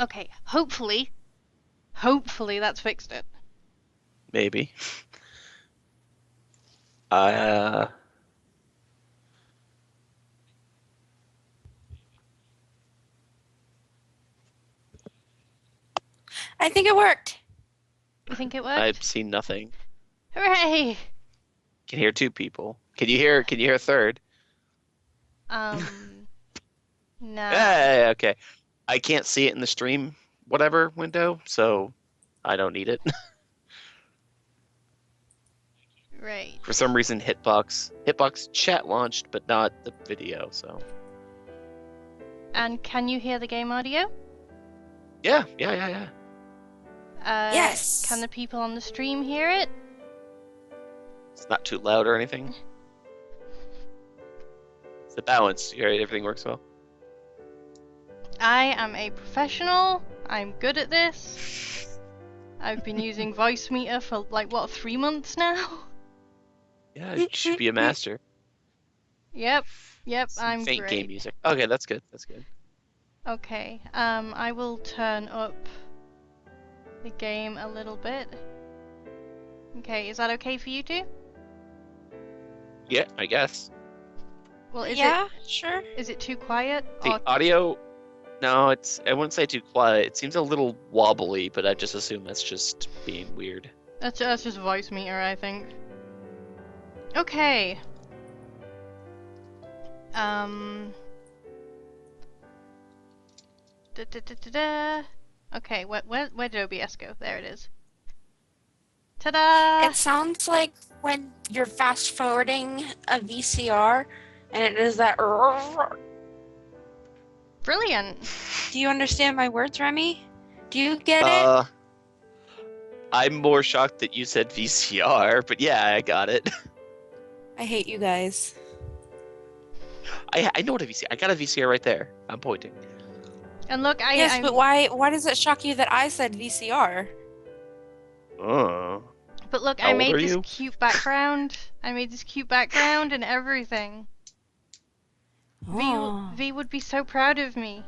Okay, hopefully that's fixed it. Maybe. Uh, I think it worked. You think it I've worked? seen nothing. Hooray! Can hear two people. Can you hear a third? Um, no. Hey, okay. I can't see it in the stream whatever window, so I don't need it. Right. For some reason, Hitbox chat launched, but not the video. So And can you hear the game audio? yeah. Can Yes. the people on the stream hear it? It's not too loud or anything. It's the balance. Everything works well. I am a professional. I'm good at this. I've been using voice meter for like what, 3 months now? Yeah, you should be a master. Yep, Some I'm faint game great. music. Okay, that's good. That's good. Okay, I will turn up the game a little bit. Okay, is that okay for you two? Yeah, I guess. Well, Yeah, sure. is it too quiet The or audio, no, I wouldn't say too quiet. It seems a little wobbly, but I just assume that's just being weird. that's just voice meter, I think. Okay. Um. Da, da, da, da, da. Okay, where did OBS go? There it is. Ta-da! It sounds like when you're fast forwarding a VCR and it is that. Brilliant. Do you understand my words, Remy? Do you get it? Uh, I'm more shocked that you said VCR, but yeah, I got it. I hate you guys. I know what a VCR. I got a VCR right there. I'm pointing. And look, Yes, but why does it shock you that I said VCR? Oh, but look, I how old made are this you? cute background. I made this cute background and everything. Oh, V would be so proud of me.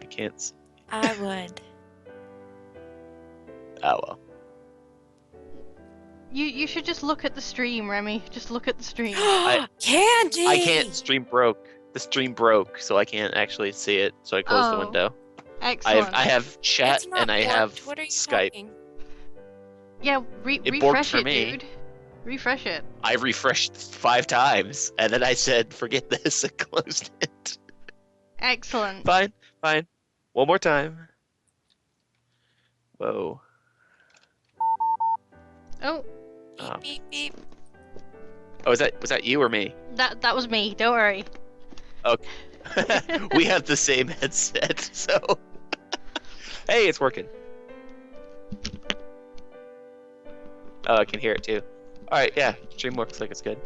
I can't. I would. Oh well. You should just look at the stream, Remy. Just look at the stream. Candy! I can't. Stream broke. The stream broke, so I can't actually see it. So I closed the Oh, window. excellent. I have chat It's not and I have borked. What are you Skype. talking? Yeah, It borked refresh for it, me. dude. Refresh it. I refreshed 5 times, and then I said, "Forget this," and closed it. Excellent. Fine, fine. One more time. Whoa. Oh, Beep, Um, beep, beep. oh, was that you or me? that was me. Don't worry. Okay. We have the same headset, so hey, it's working. Oh, I can hear it too. All right, yeah, stream looks like it's good.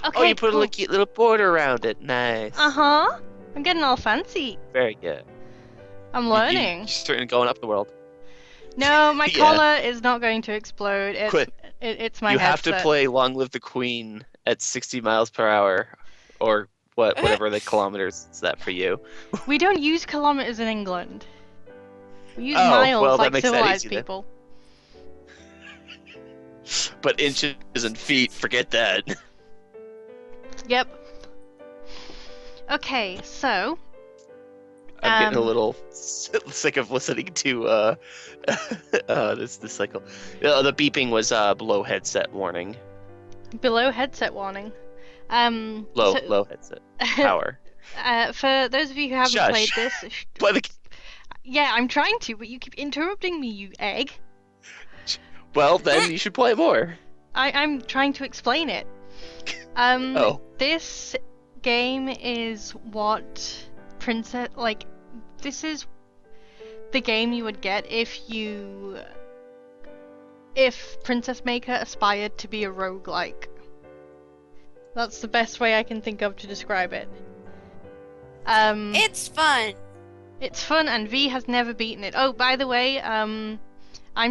Okay, Oh, you put a cool. little cute little border around it. Nice. Uh-huh. I'm getting all fancy. Very good. I'm You're learning. certainly going up in the world. No, my Yeah. collar is not going to explode. Quit. It's my You have to headset. play Long Live the Queen at 60 miles per hour, or whatever the kilometers is that for you. We don't use kilometers in England. We use Oh, miles well, that like makes that civilized easy then. people. But inches and feet, forget that. Yep. Okay, so I'm getting a um little sick of listening to this cycle. The beeping was below headset warning. below headset warning. Low So low headset power. for those of you who haven't played Shush. this, Play the yeah, I'm trying to, but you keep interrupting me, you egg. well, then you should play more. I'm trying to explain it. Oh, This game is what princess like. This is the game you would get if Princess Maker aspired to be a roguelike. That's the best way I can think of to describe it. It's fun. It's fun, and V has never beaten it. Oh, by the way, I'm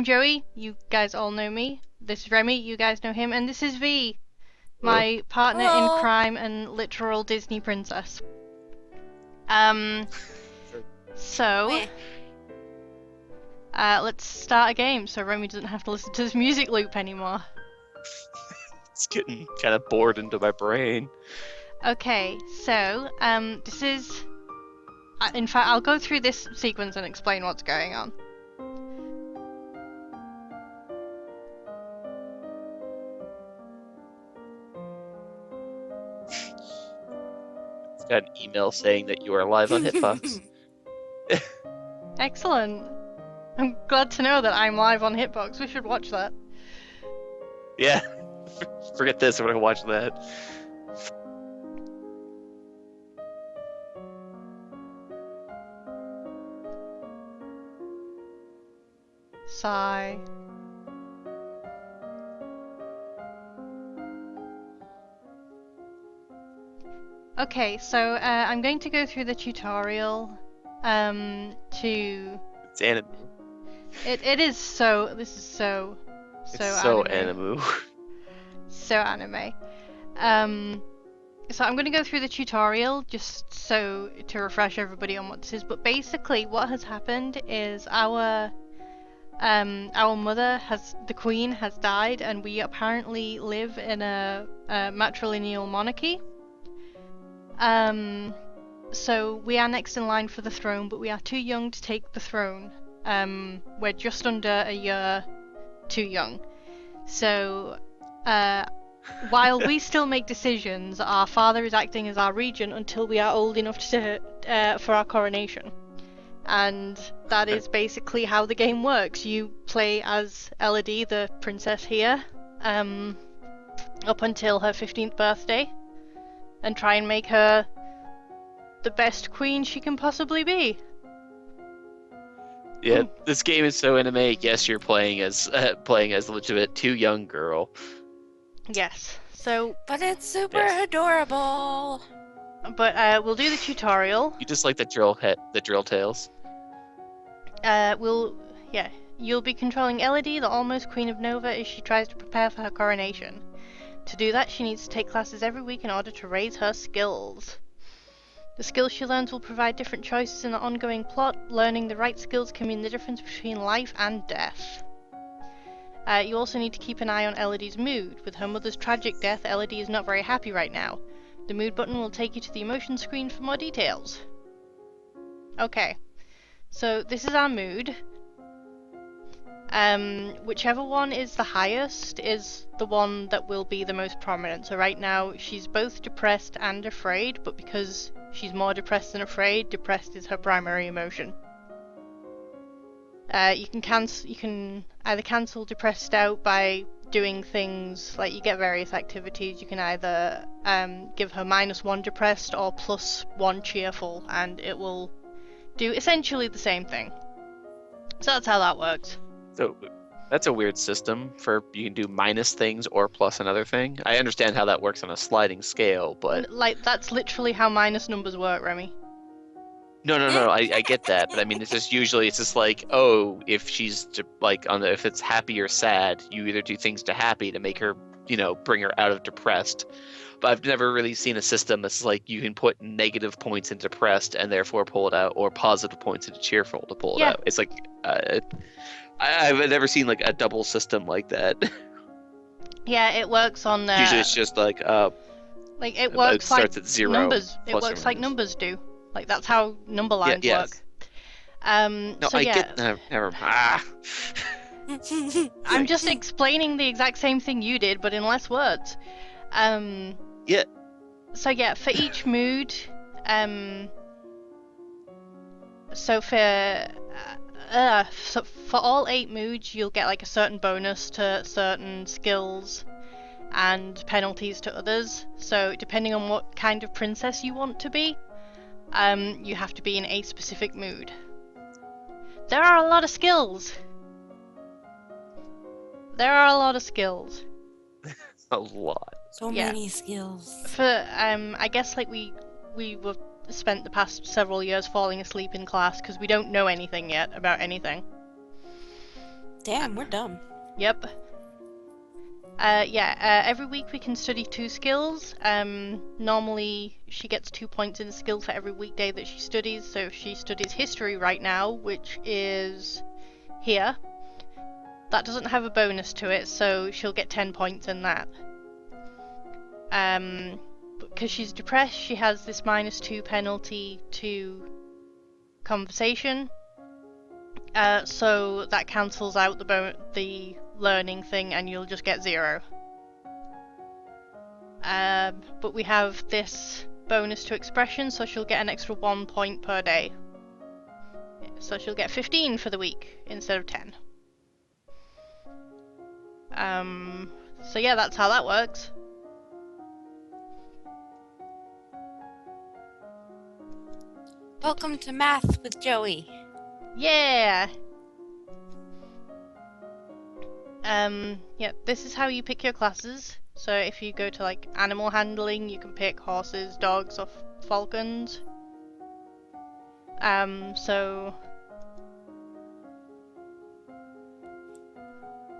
Joey. You guys all know me. This is Remy. You guys know him, and this is V, hello. my partner in Hello. crime and literal Disney princess. Um, so Meh. Let's start a game so Romy doesn't have to listen to this music loop anymore. It's getting kind of bored into my brain. Okay, so this is. In fact, I'll go through this sequence and explain what's going on. It's got an email saying that you are live on Hitbox. Excellent. I'm glad to know that I'm live on Hitbox. We should watch that. Yeah. Forget this, we're gonna watch that. Sigh. Okay, so I'm going to go through the tutorial to... It's anime. It is so... This is so It's so anime. anime. So anime. So I'm going to go through the tutorial just so to refresh everybody on what this is. But basically, what has happened is our mother the queen has died, and we apparently live in a matrilineal monarchy. So we are next in line for the throne, but we are too young to take the throne. We're just under a year too young. So, while we still make decisions, our father is acting as our regent until we are old enough to for our coronation. And that is basically how the game works. You play as Elodie, the princess here, up until her 15th birthday, and try and make her the best queen she can possibly be. Yeah, this game is so anime. Yes, you're playing as the legitimate too young girl. Yes. So, But it's super Yes. adorable. but we'll do the tutorial. You just like the drill tales. You'll be controlling Elodie, the almost Queen of Nova, as she tries to prepare for her coronation. To do that, she needs to take classes every week in order to raise her skills. The skills she learns will provide different choices in the ongoing plot. Learning the right skills can mean the difference between life and death. You also need to keep an eye on Elodie's mood. With her mother's tragic death, Elodie is not very happy right now. The mood button will take you to the emotion screen for more details. Okay, so this is our mood. Whichever one is the highest is the one that will be the most prominent. So right now she's both depressed and afraid, but because she's more depressed than afraid, depressed is her primary emotion. You can either cancel depressed out by doing things like you get various activities. You can either give her -1 depressed or +1 cheerful, and it will do essentially the same thing. So that's how that works. So that's a weird system for you can do minus things or plus another thing. I understand how that works on a sliding scale, but Like, that's literally how minus numbers work, Remy. no, I get that, but I mean, it's just like, oh, if she's if it's happy or sad, you either do things to happy to make her, bring her out of depressed. But I've never really seen a system that's like you can put negative points in depressed and therefore pull it out, or positive points into cheerful to pull it Yeah. out. It's like I've never seen like a double system like that. Yeah, it works on Usually it's just like like it works starts like at 0, numbers. It plus or works like minus. numbers do. Like that's how number lines yes. work. No, So I yeah, get never. I'm just explaining the exact same thing you did, but in less words. Yeah. So yeah, for each mood, so for all 8 moods, you'll get like a certain bonus to certain skills and penalties to others. So depending on what kind of princess you want to be, you have to be in a specific mood. There are a lot of skills. There are a lot of skills. A lot. So Yeah. many skills. For I guess like we were spent the past several years falling asleep in class because we don't know anything yet about anything. Damn, we're dumb. Yep. Every week we can study 2 skills. Normally she gets 2 points in a skill for every weekday that she studies. So if she studies history right now, which is here. That doesn't have a bonus to it, so she'll get 10 points in that. Because she's depressed, she has this -2 penalty to conversation. So that cancels out the learning thing, and you'll just get 0. But we have this bonus to expression, so she'll get an extra 1 point per day. So she'll get 15 for the week instead of 10. So yeah, that's how that works. Welcome to math with Joey. Yeah! Yeah, this is how you pick your classes. So if you go to like animal handling, you can pick horses, dogs, or falcons.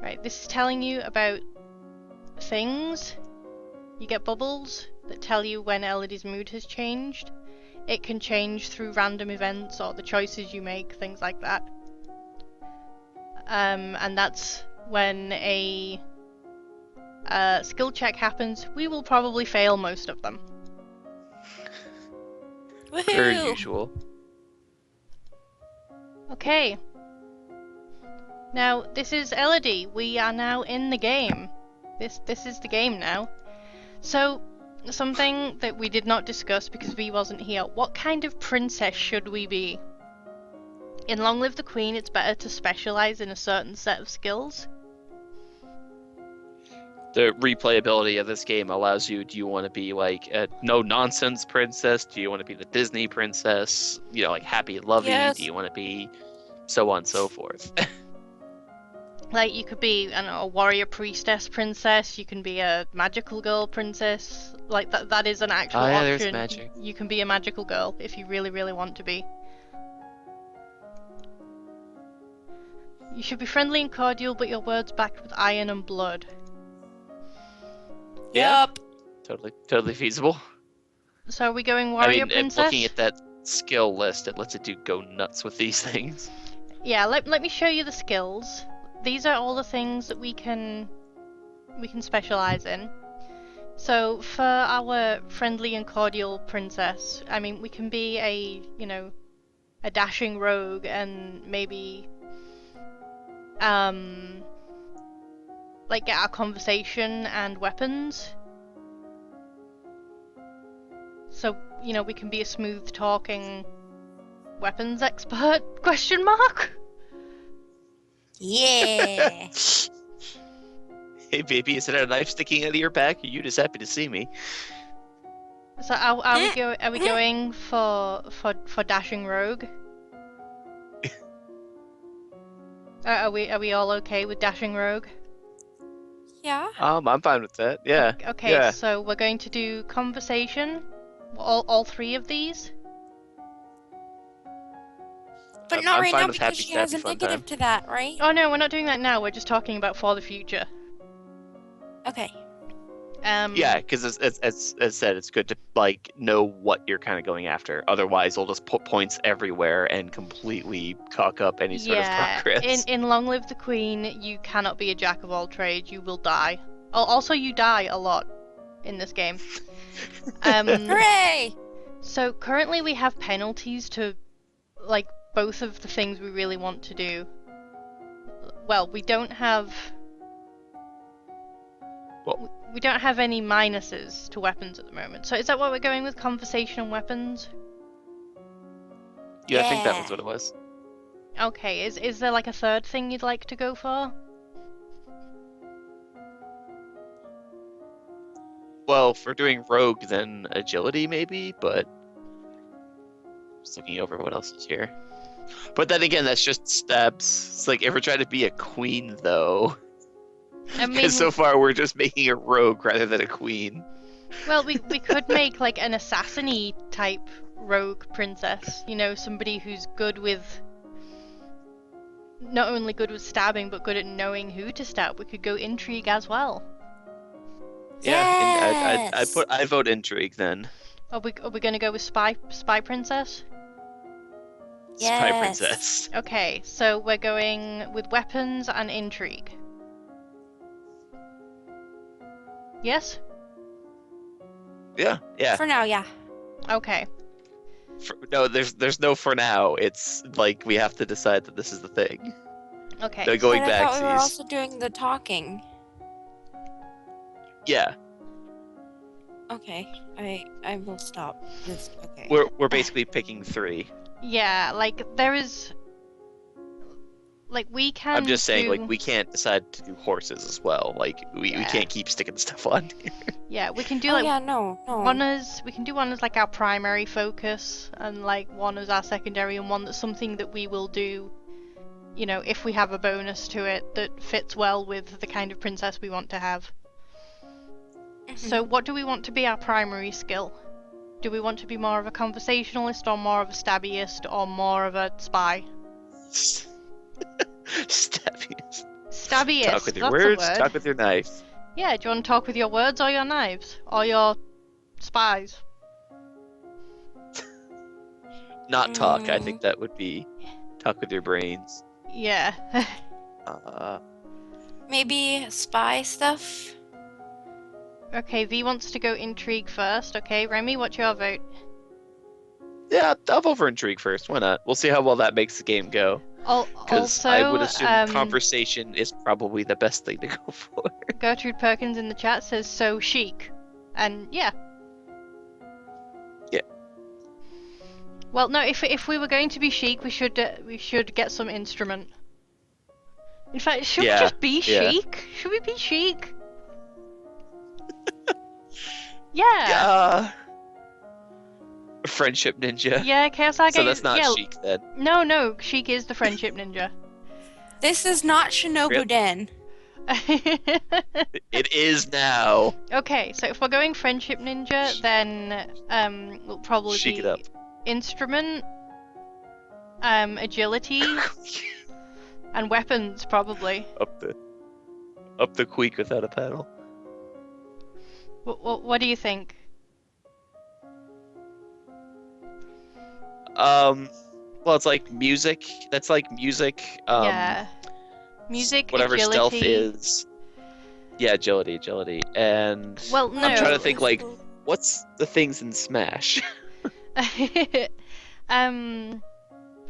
Right, this is telling you about things. You get bubbles that tell you when Elodie's mood has changed. It can change through random events or the choices you make, things like that. And that's when a skill check happens. We will probably fail most of them. Woohoo! Per usual. Okay. Now, this is Elodie. We are now in the game. This is the game now. So, something that we did not discuss because V wasn't here. What kind of princess should we be? In Long Live the Queen, it's better to specialize in a certain set of skills. The replayability of this game allows you, do you want to be like a no-nonsense princess? Do you want to be the Disney princess? You know, like happy, lovey? Yes. Do you want to be so on and so forth? Like, you could be, I don't know, a warrior priestess princess, you can be a magical girl princess. Like, that is an actual Oh, yeah, option. there's magic. You can be a magical girl if you really, really want to be. You should be friendly and cordial, but your words backed with iron and blood. Yeah. Yep. Totally feasible. So are we going warrior princess? Looking at that skill list, it lets it do go nuts with these things. Yeah, let me show you the skills. These are all the things that we can specialize in. So for our friendly and cordial princess, I mean, we can be a dashing rogue and maybe like get our conversation and weapons. So, we can be a smooth talking weapons expert? Question mark? Yeah. Hey baby, is there a knife sticking out of your back? Are you just happy to see me? So are we going for dashing rogue? Are we all okay with dashing rogue? Yeah. I'm fine with that. Yeah. Okay, Yeah. so we're going to do conversation. All 3 of these. But not I'm right fine now with because happy, she has a happy fun negative time. to that, right? Oh no, we're not doing that now. We're just talking about for the future. Okay. Yeah, because as said, it's good to like know what you're kind of going after. Otherwise, it'll just put points everywhere and completely cock up any sort of progress. In Long Live the Queen, you cannot be a jack of all trades. You will die. Also, you die a lot in this game. Hooray! So currently we have penalties to like both of the things we really want to do. Well, we don't have any minuses to weapons at the moment. So is that what we're going with, conversation and weapons? Yeah, I think that Yeah. was what it was. Okay, is there like a third thing you'd like to go for? Well, if we're doing rogue, then agility maybe, but just looking over what else is here. But then again, that's just steps. It's like if we're trying to be a queen, though. I mean, Because so far we're just making a rogue rather than a queen. well, we could make like an assassin-y type rogue princess. Somebody who's good with, not only good with stabbing, but good at knowing who to stab. We could go intrigue as well. Yeah, Yes. I vote intrigue then. Are we gonna go with spy princess? Spy Yes. princess. Okay, so we're going with weapons and intrigue. Yes? Yeah, yeah. For now, yeah. Okay. No, there's no for now. It's like we have to decide that this is the thing. Okay. No going But I thought we were backsies. also doing the talking. Yeah, Okay, I will stop. This. Okay. we're basically picking 3. Yeah, like there is like we can I'm just saying, do... like, we can't decide to do horses as well. Like, we Yeah. can't keep sticking stuff on. Yeah, we can do Oh like yeah, no. one as we can do one as like our primary focus and like one as our secondary and one that's something that we will do, you know, if we have a bonus to it that fits well with the kind of princess we want to have. So what do we want to be our primary skill? Do we want to be more of a conversationalist or more of a stabbyist or more of a spy? Stabbies. Stabbyist, Talk with your that's words, a word. talk with your knife. Yeah, do you want to talk with your words or your knives? Or your spies? Not talk. I think that would be talk with your brains. Yeah. Maybe spy stuff. Okay, V wants to go intrigue first. Okay, Remy, what's your vote? Yeah, I'll vote for intrigue first. Why not? We'll see how well that makes the game go. Because Also, I would assume conversation is probably the best thing to go for. Gertrude Perkins in the chat says so chic, and yeah. Yeah. Well, no, if we were going to be chic, we should get some instrument. In fact, should we just be chic? Should we be chic? Yeah. Friendship ninja. Yeah, Chaos Arcade. So that's not chic then. No, chic is the friendship ninja. This is not Shinobuden. It is now. Okay, so if we're going friendship ninja, then we'll probably Chic be it up. instrument, agility, and weapons probably. Up the queek without a paddle. What do you think? Well, it's like music. That's like music. Yeah. Music, whatever agility. stealth is. Yeah, agility, and Well, no. I'm trying to think like, what's the things in Smash? But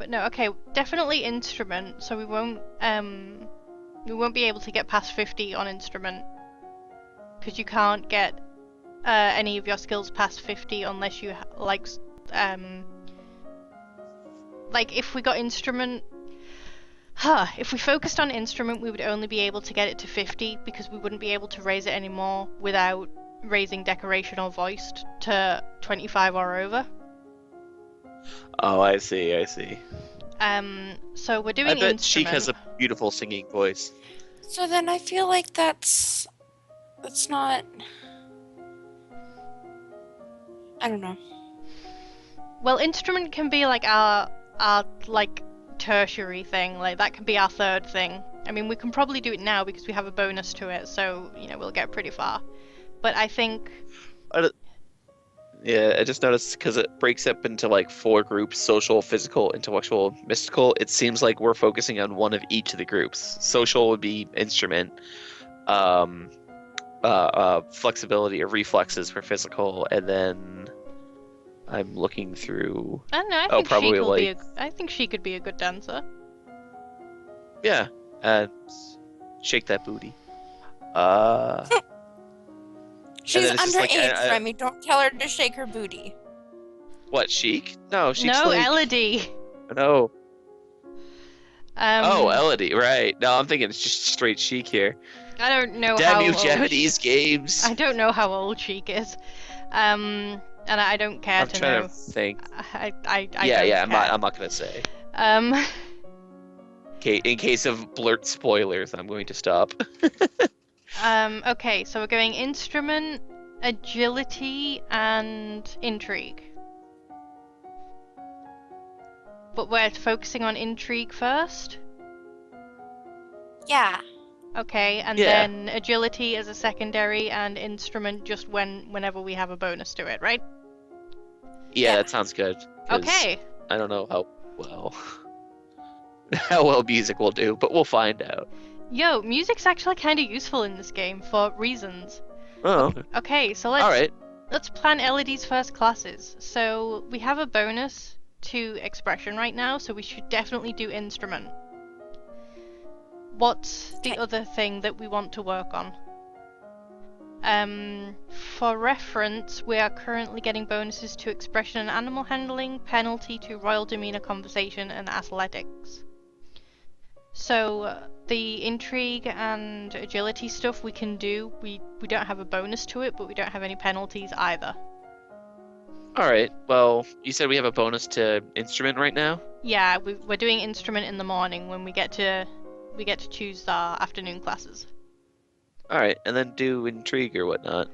no, okay, definitely instrument. So we won't be able to get past 50 on instrument because you can't get any of your skills past 50 unless you like if we got instrument. If we focused on instrument, we would only be able to get it to 50 because we wouldn't be able to raise it anymore without raising decoration or voiced to 25 or over. Oh, I see. So we're doing I bet instrument. Sheik has a beautiful singing voice. So then I feel like that's not. I don't know. Well, instrument can be like our like tertiary thing, like that can be our third thing. I mean, we can probably do it now because we have a bonus to it, so you know we'll get pretty far. But I think. Yeah, I just noticed because it breaks up into like 4 groups: social, physical, intellectual, mystical. It seems like we're focusing on one of each of the groups. Social would be instrument, flexibility or reflexes for physical, and then I'm looking through. I don't know. I think probably she could like I think she could be a good dancer. yeah, and shake that booty. She's then it's just like, underage, Remy. Don't tell her to shake her booty. What, Sheik? No, Sheik's No, like... Elodie. No. Elodie, right. No, I'm thinking it's just straight Sheik here. I don't know Damn how you, old Japanese games. I don't know how old Sheik is. And I don't care to know. I'm trying to think. I don't Yeah, care. I'm not gonna say. Um... In case of blurt spoilers, I'm going to stop. Okay, so we're going instrument, agility, and intrigue. But we're focusing on intrigue first? Yeah. Okay, and then agility as a secondary and instrument just whenever we have a bonus to it, right? Yeah, that sounds good. Okay. I don't know how well how well music will do, but we'll find out. Yo, music's actually kind of useful in this game for reasons. Oh, Okay, so all right. let's plan Elodie's first classes. So we have a bonus to expression right now, so we should definitely do instrument. What's the Okay. other thing that we want to work on? For reference, we are currently getting bonuses to expression and animal handling, penalty to royal demeanor conversation, and athletics. So the intrigue and agility stuff we can do. We don't have a bonus to it, but we don't have any penalties either. All right. Well, you said we have a bonus to instrument right now. Yeah, we're doing instrument in the morning when we get to choose our afternoon classes. All right, and then do intrigue or whatnot.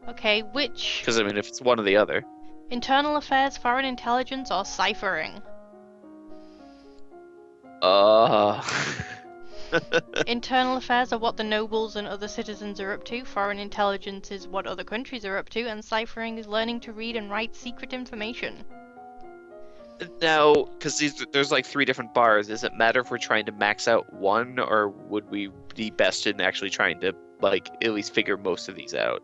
Okay, which Because I mean, if it's one or the other. internal affairs, foreign intelligence, or ciphering? Uh. Internal affairs are what the nobles and other citizens are up to, foreign intelligence is what other countries are up to, and ciphering is learning to read and write secret information. Now, because there's like 3 different bars, does it matter if we're trying to max out one, or would we be best in actually trying to like at least figure most of these out?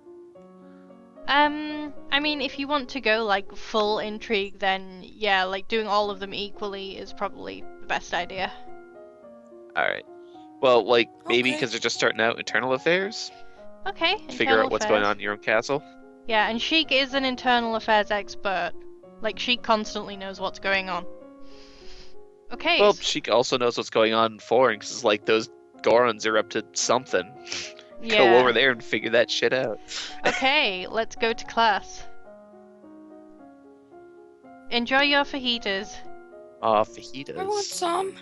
I mean, if you want to go like full intrigue, then yeah, like doing all of them equally is probably the best idea. All right. Well, like maybe Okay. because they're just starting out internal affairs, Okay, figure internal out what's going affairs. on in your own castle. Yeah, and Sheik is an internal affairs expert. Like, she constantly knows what's going on. Okay, Well, she also knows what's going on in foreign, because it's like those Gorons are up to something. yeah. Go over there and figure that shit out. Okay, let's go to class. Enjoy your fajitas. Aw, I want fajitas. some.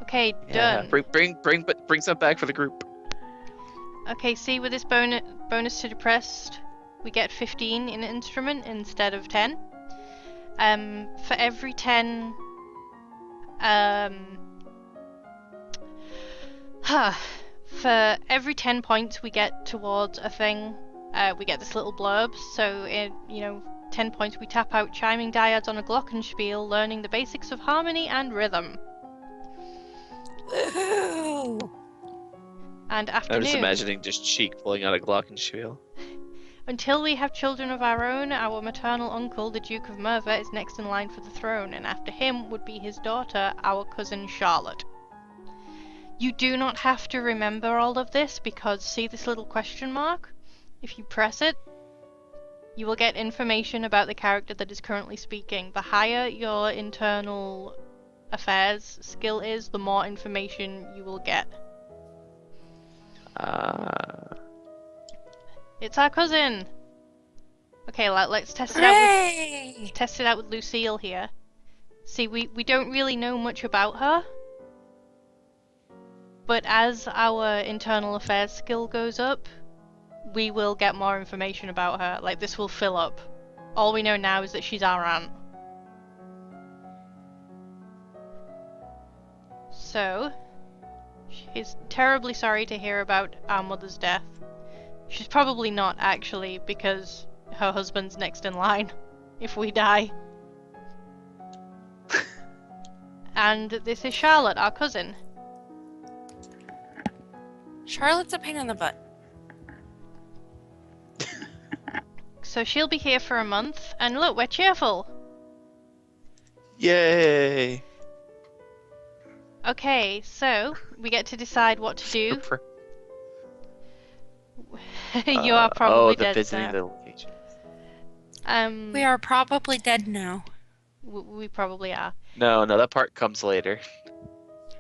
Okay, Yeah, done. bring some back for the group. Okay, see, with this bonus to depressed, we get 15 in instrument instead of 10. For every 10, for every 10 points we get towards a thing, we get this little blurb. So, 10 points we tap out chiming dyads on a glockenspiel, learning the basics of harmony and rhythm. Woohoo! And I'm afternoon. just imagining just Cheek pulling out a glockenspiel. Until we have children of our own, our maternal uncle, the Duke of Merva, is next in line for the throne, and after him would be his daughter, our cousin Charlotte. You do not have to remember all of this, because see this little question mark? If you press it, you will get information about the character that is currently speaking. The higher your internal affairs skill is, the more information you will get. It's our cousin! Okay, let's test it out Hooray! with Lucille here. See, we don't really know much about her. But as our internal affairs skill goes up, we will get more information about her. Like, this will fill up. All we know now is that she's our aunt. So, she's terribly sorry to hear about our mother's death. She's probably not, actually, because her husband's next in line if we die. And this is Charlotte, our cousin. Charlotte's a pain in the butt. So she'll be here for a month, and look, we're cheerful. Yay! Okay, so we get to decide what to do. You are probably the dead visiting now. the location. We are probably dead now. We probably are. No, that part comes later.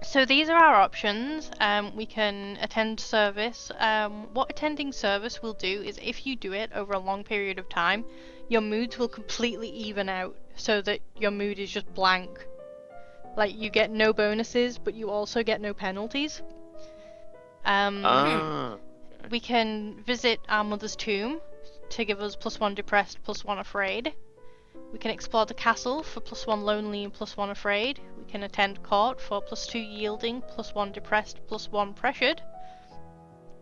So these are our options. We can attend service. What attending service will do is if you do it over a long period of time, your moods will completely even out so that your mood is just blank. Like, you get no bonuses, but you also get no penalties. We can visit our mother's tomb to give us +1 depressed, +1 afraid. We can explore the castle for +1 lonely and +1 afraid. We can attend court for +2 yielding, +1 depressed, +1 pressured.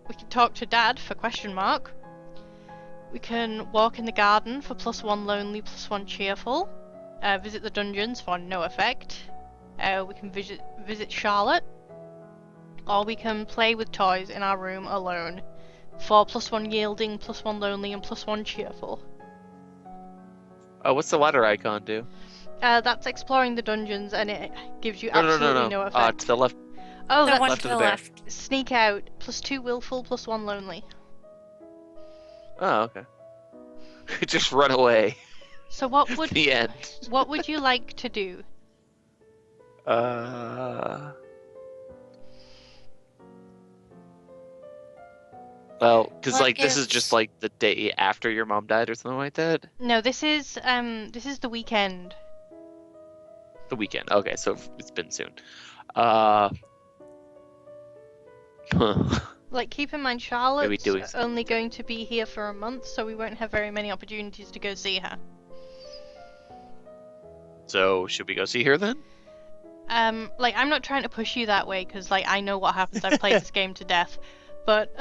We can talk to dad for question mark. We can walk in the garden for +1 lonely, +1 cheerful. visit the dungeons for no effect. We can visit Charlotte, or we can play with toys in our room alone for +1 yielding, +1 lonely, and +1 cheerful. Oh, what's the water icon do? That's exploring the dungeons, and it gives you No, no, no, absolutely no. no effect. To the left, Oh, The that's one left to of the the bear. left. sneak out, +2 willful, +1 lonely. Oh, okay. Just run away. So what would The end. what would you like to do? Well, because What like this is just is- like the day after your mom died or something like that. No, this is the weekend. The weekend. Okay, so it's been soon. Uh, Like, keep in mind, Charlotte's doing only going to be here for a month, so we won't have very many opportunities to go see her. So should we go see her then? Like, I'm not trying to push you that way, because, like, I know what happens. I've played this game to death. But,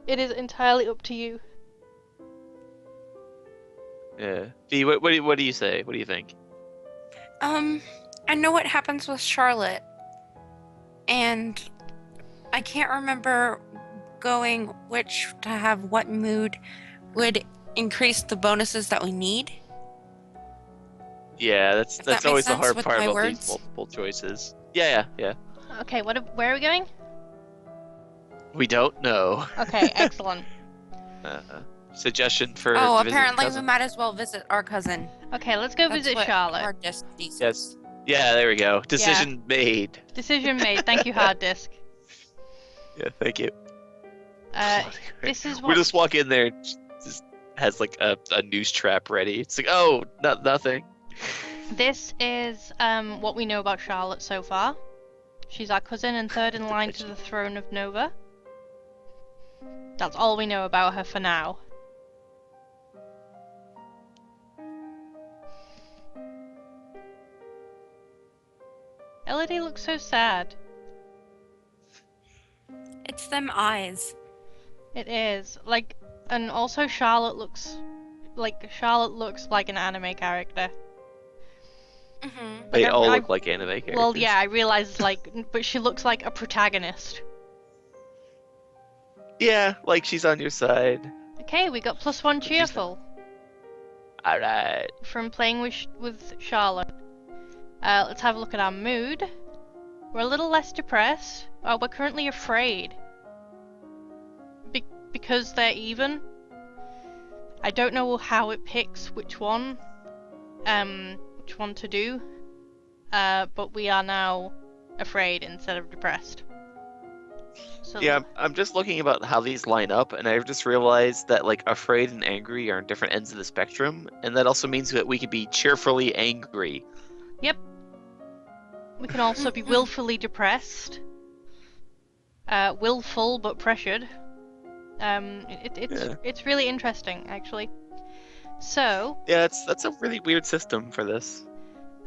it is entirely up to you. Yeah. V, what do you say? What do you think? I know what happens with Charlotte, and I can't remember going which to have what mood would increase the bonuses that we need. Yeah, If that that's makes always the sense hard with part my about these words. multiple choices. Yeah. Okay, where are we going? We don't know. Okay, excellent. Suggestion for Oh, to visit apparently we cousin? might as well visit our cousin. Okay, let's go That's visit what Charlotte. hard disk says. Yes. Yeah, there we go. Decision made. Decision made. Thank you, hard disk. Yeah, thank you. This is We what just walk in there and just has like a noose trap ready. It's like, oh, nothing. this is what we know about Charlotte so far. She's our cousin and third in line to the throne of Nova. That's all we know about her for now. Elodie looks so sad. It's them eyes. It is. Like, and also Charlotte looks like an anime character. Mm-hmm. They Like, all I- look like anime characters. Well, yeah, I realized, like, but she looks like a protagonist. Yeah, like she's on your side. Okay, we got +1 she's not. cheerful All right. from playing with Charlotte. Let's have a look at our mood. We're a little less depressed. We're currently afraid. Because they're even. I don't know how it picks which one to do. But we are now afraid instead of depressed. So Yeah, I'm just looking about how these line up, and I've just realized that like afraid and angry are on different ends of the spectrum, and that also means that we could be cheerfully angry. Yep. We can also be willfully depressed. Willful but pressured. It's really interesting, actually. So Yeah, that's a really weird system for this.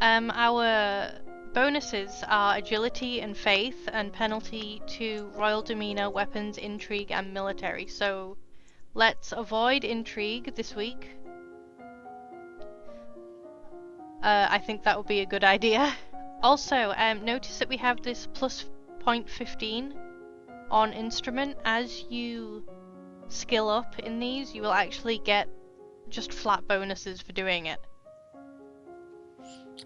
our bonuses are agility and faith, and penalty to royal demeanor, weapons, intrigue, and military. So let's avoid intrigue this week. I think that would be a good idea. Also, notice that we have this plus 0.15 on instrument. As you skill up in these, you will actually get just flat bonuses for doing it.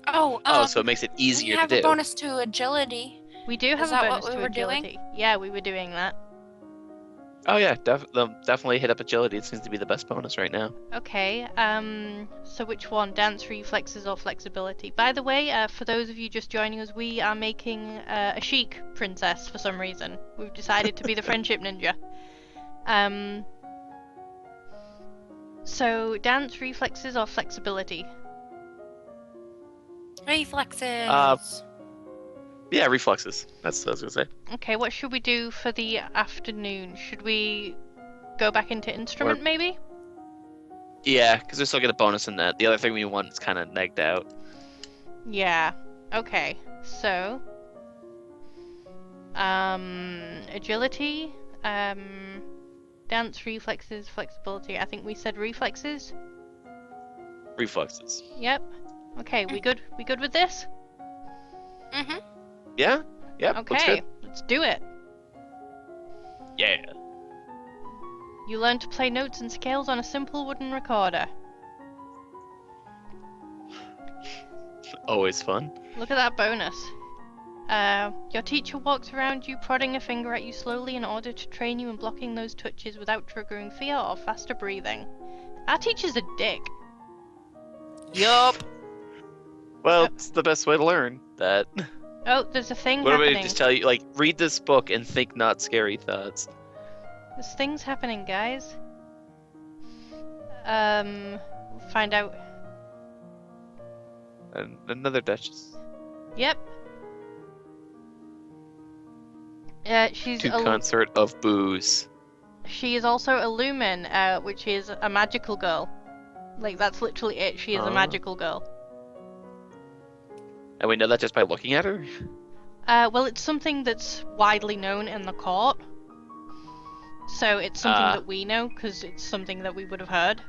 So it makes it easier we have to do. a bonus to agility. We do have Is a that bonus what we to were doing? agility. Yeah, we were doing that. Oh yeah, definitely hit up agility. It seems to be the best bonus right now. Okay, so which one? Dance, reflexes, or flexibility? By the way, for those of you just joining us, we are making a chic princess for some reason. We've decided to be the friendship ninja. So dance, reflexes, or flexibility? Reflexes. Yeah, reflexes. That's what I was gonna say. Okay, what should we do for the afternoon? Should we go back into instrument, maybe? Yeah, because we still get a bonus in that. The other thing we want is kind of negged out. Yeah. Okay. So, agility, dance, reflexes, flexibility. I think we said reflexes. Reflexes. Yep. Okay, we good? We good with this? Mm-hmm. Yeah. Yep. Looks Okay, good. let's do it. Yeah. You learn to play notes and scales on a simple wooden recorder. Always fun. Look at that bonus. Your teacher walks around you, prodding a finger at you slowly in order to train you in blocking those touches without triggering fear or faster breathing. Our teacher's a dick. Yup. Well, Yep. it's the best way to learn that. Oh, there's a thing What do I happening. just tell you? Like, read this book and think not scary thoughts. There's things happening, guys. Find out. And another Duchess. Yep. She's To consort of booze. She is also a lumen, which is a magical girl. Like, that's literally it. She is a magical girl. And we know that just by looking at her? Well, it's something that's widely known in the court. So it's something that we know, because it's something that we would have heard.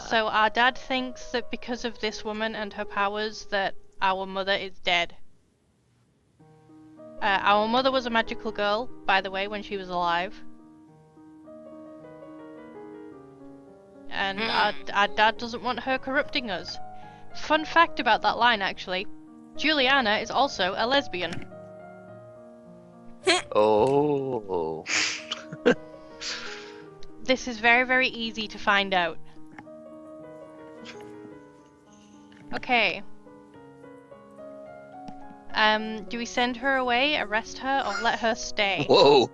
So our dad thinks that because of this woman and her powers, that our mother is dead. Our mother was a magical girl, by the way, when she was alive. And our dad doesn't want her corrupting us. Fun fact about that line, actually. Juliana is also a lesbian. Oh. This is very, very easy to find out. Okay. Do we send her away, arrest her, or let her stay? Whoa.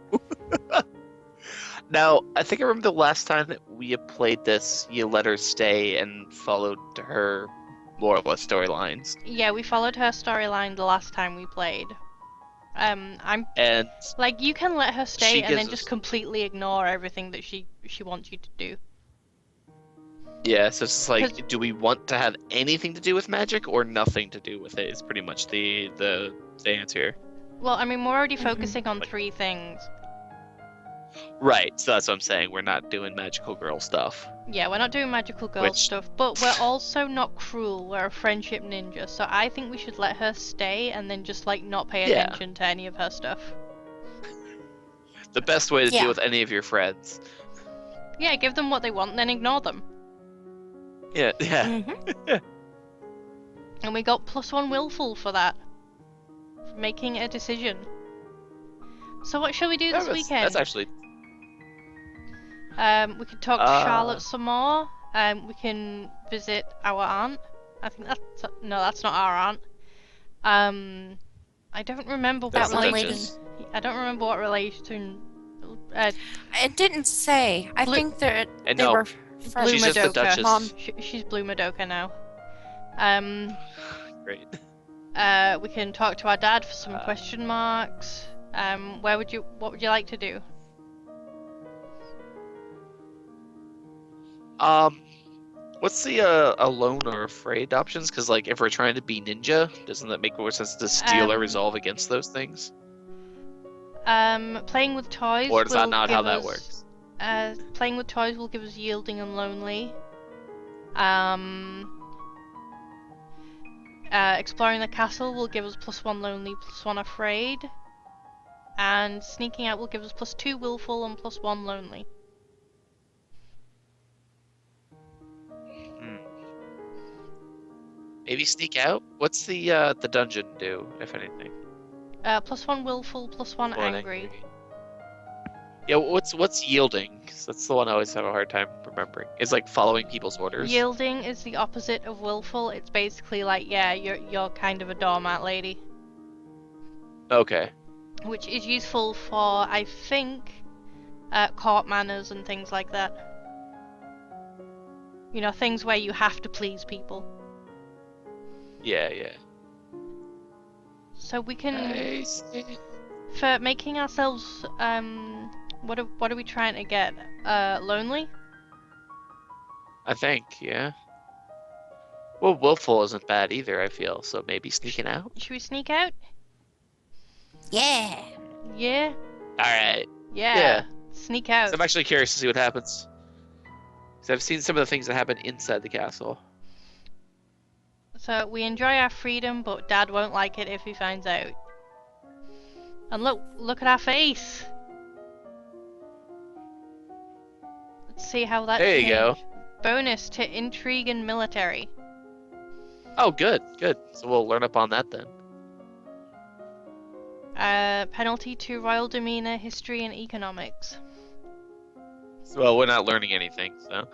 Now, I think I remember the last time that we had played this, you let her stay and followed her more or less storylines. Yeah, we followed her storyline the last time we played. I'm And like, you can let her stay she and then gives just us- completely ignore everything that she wants you to do. yeah, so it's just like, 'Cause- do we want to have anything to do with magic or nothing to do with it? Is pretty much the answer here. Well, I mean, we're already focusing on 3 things. Right, so that's what I'm saying. We're not doing magical girl stuff. Yeah, we're not doing magical girl stuff, but we're also not cruel. We're a friendship ninja, so I think we should let her stay and then just, like, not pay attention to any of her stuff. The best way to Yeah. deal with any of your friends. Yeah, give them what they want, then ignore them. Yeah. Mm-hmm. And we got +1 willful for that. For making a decision. So what shall we do this weekend? That's actually... we could talk to Charlotte some more. We can visit our aunt. I think that's... No, that's not our aunt. I don't remember That what one relation... lady. I don't remember what relation... It didn't say. I think that they no. were Blue friends. She's just the Madoka. Duchess. Mom. She's Blue Madoka now. Great. We can talk to our dad for some question marks. What would you like to do? What's the alone or afraid options? Because like if we're trying to be ninja, doesn't that make more sense to steal or resolve against those things? Playing with toys. Or is that not how that us, works? Playing with toys will give us yielding and lonely. Exploring the castle will give us +1 lonely, +1 afraid. And sneaking out will give us +2 willful and +1 lonely. Maybe sneak out? What's the dungeon do, if anything? +1 willful, +1 angry. Yeah, what's yielding? 'Cause that's the one I always have a hard time remembering. It's like following people's orders. Yielding is the opposite of willful. It's basically like, yeah, you're kind of a doormat lady. Okay. Which is useful for, I think, court manners and things like that. You know, things where you have to please people. Yeah. So we can, Nice. for making ourselves, what are we trying to get? Lonely? I think, yeah. Well, willful isn't bad either, I feel, so maybe sneaking out? Should we sneak out? Yeah. Yeah? Alright. Yeah. Sneak out. So I'm actually curious to see what happens. Because I've seen some of the things that happen inside the castle. So we enjoy our freedom, but Dad won't like it if he finds out. And look at our face. Let's see how that There you go. changed. Bonus to intrigue and military. Oh, good, good. So we'll learn up on that then. Penalty to royal demeanor, history, and economics. Well, we're not learning anything, so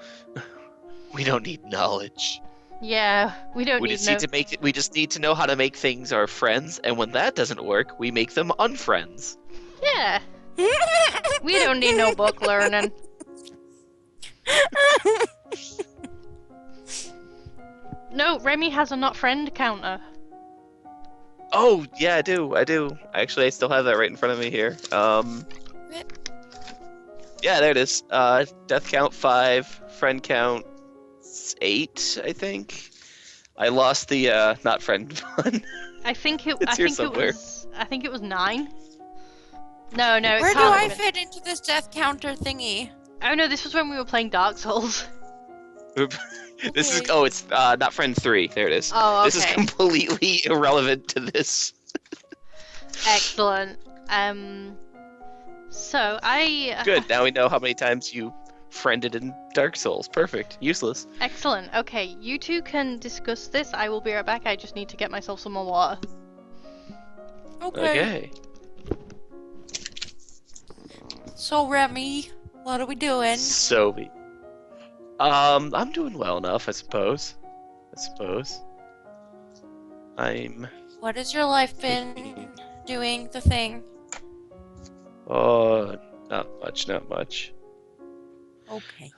we don't need knowledge. Yeah, we don't need no. We just need to know how to make things our friends, and when that doesn't work, we make them unfriends. Yeah, we don't need no book learning. No, Remy has a not friend counter. Oh, yeah, I do. Actually, I still have that right in front of me here. Yeah, there it is. Death count 5, friend count 8, I think. I lost the not friend one. I think it. It's I here think somewhere. it was 9. No, it Where do can't I have been. fit into this death counter thingy? Oh no, this was when we were playing Dark Souls. This is Okay. it's not friend 3. There it is. Oh, okay. This is completely irrelevant to this. Excellent. So I. Good. Now we know how many times you friended in Dark Souls. Perfect. Useless. Excellent. Okay, you two can discuss this. I will be right back. I just need to get myself some more water. Okay. So Remy, what are we doing? Sobe. I'm doing well enough, I suppose. I'm. What has your life been doing? The thing. Oh, not much. Okay.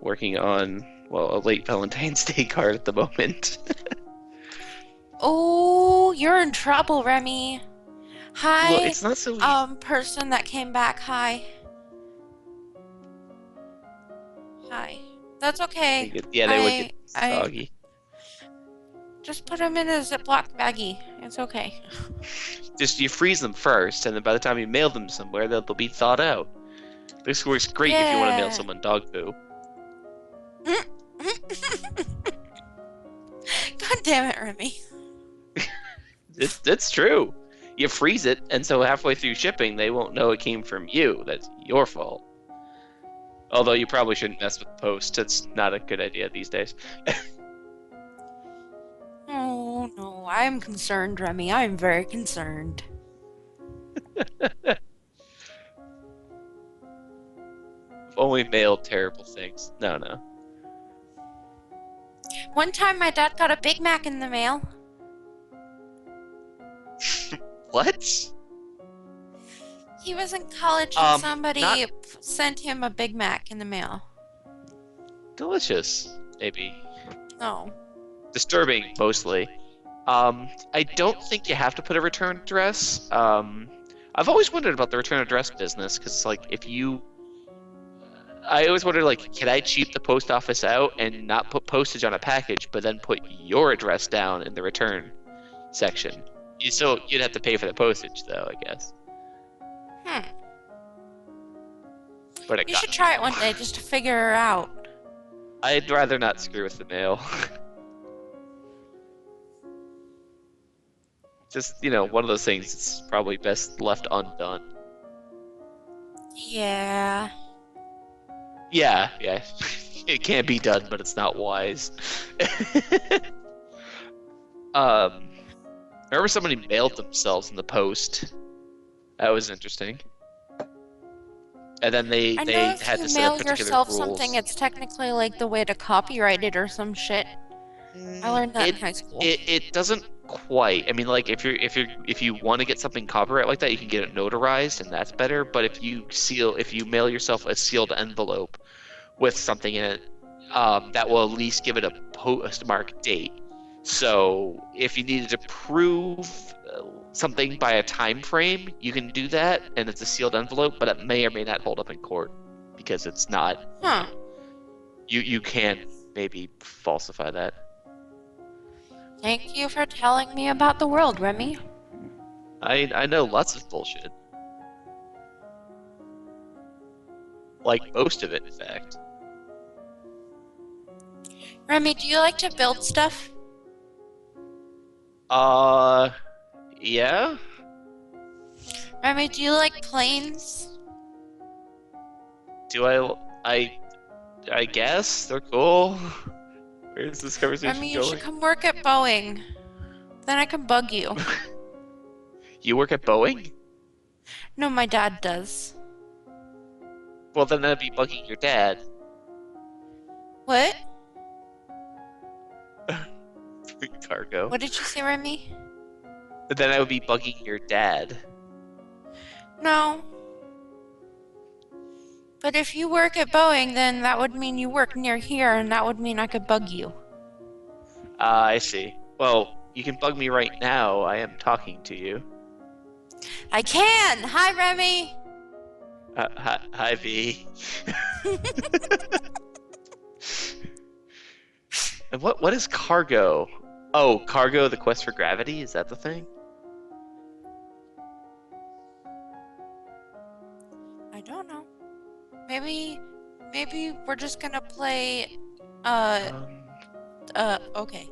Working on, well, a late Valentine's Day card at the moment. Oh, you're in trouble, Remy. Hi, Well, it's not so easy. person that came back. Hi. That's okay. Yeah, they would get I soggy. just put them in a Ziploc baggie. It's okay. Just you freeze them first, and then by the time you mail them somewhere, they'll be thawed out. This works great if you want to mail Yeah. someone dog poo. God damn it, Remy. It's true. You freeze it, and so halfway through shipping, they won't know it came from you. That's your fault. Although you probably shouldn't mess with post. It's not a good idea these days. Oh no, I'm concerned, Remy. I'm very concerned. I've only mailed terrible things. No. One time my dad got a Big Mac in the mail. What? He was in college and somebody not- sent him a Big Mac in the mail. Delicious, maybe. No. Disturbing, mostly. I don't think you have to put a return address. I've always wondered about the return address business, because, like, I always wondered, like, can I cheap the post office out and not put postage on a package, but then put your address down in the return section? You'd have to pay for the postage, though, I guess. But You should try it one day just to figure it out. I'd rather not screw with the mail. Just, one of those things that's probably best left undone. Yeah. Yeah. It can be done, but it's not wise. I remember somebody mailed themselves in the post. That was interesting. And then they I know had if to you set mail up particular yourself rules. something, it's technically like the way to copyright it or some shit. I learned that in high school. It doesn't quite. I mean, like if you want to get something copyright like that, you can get it notarized, and that's better. But if you mail yourself a sealed envelope with something in it, that will at least give it a postmark date. So if you needed to prove something by a time frame, you can do that, and it's a sealed envelope, but it may or may not hold up in court because it's not. Huh. You can maybe falsify that. Thank you for telling me about the world, Remy. I know lots of bullshit. Like most of it, in fact. Remy, do you like to build stuff? Uh, yeah. Remy, do you like planes? Do I guess they're cool. Where's this conversation Remy, you should going? come work at Boeing. Then I can bug you. You work at Boeing? No, my dad does. Well, then that'd be bugging your dad. What? Cargo. What did you say, Remy? But then I would be bugging your dad. No. But if you work at Boeing, then that would mean you work near here, and that would mean I could bug you. I see. Well, you can bug me right now. I am talking to you. I can! Hi, Remy! Hi, V. And what is cargo? Oh, cargo, the quest for gravity? Is that the thing? I don't know. Maybe we're just gonna play, Um, okay.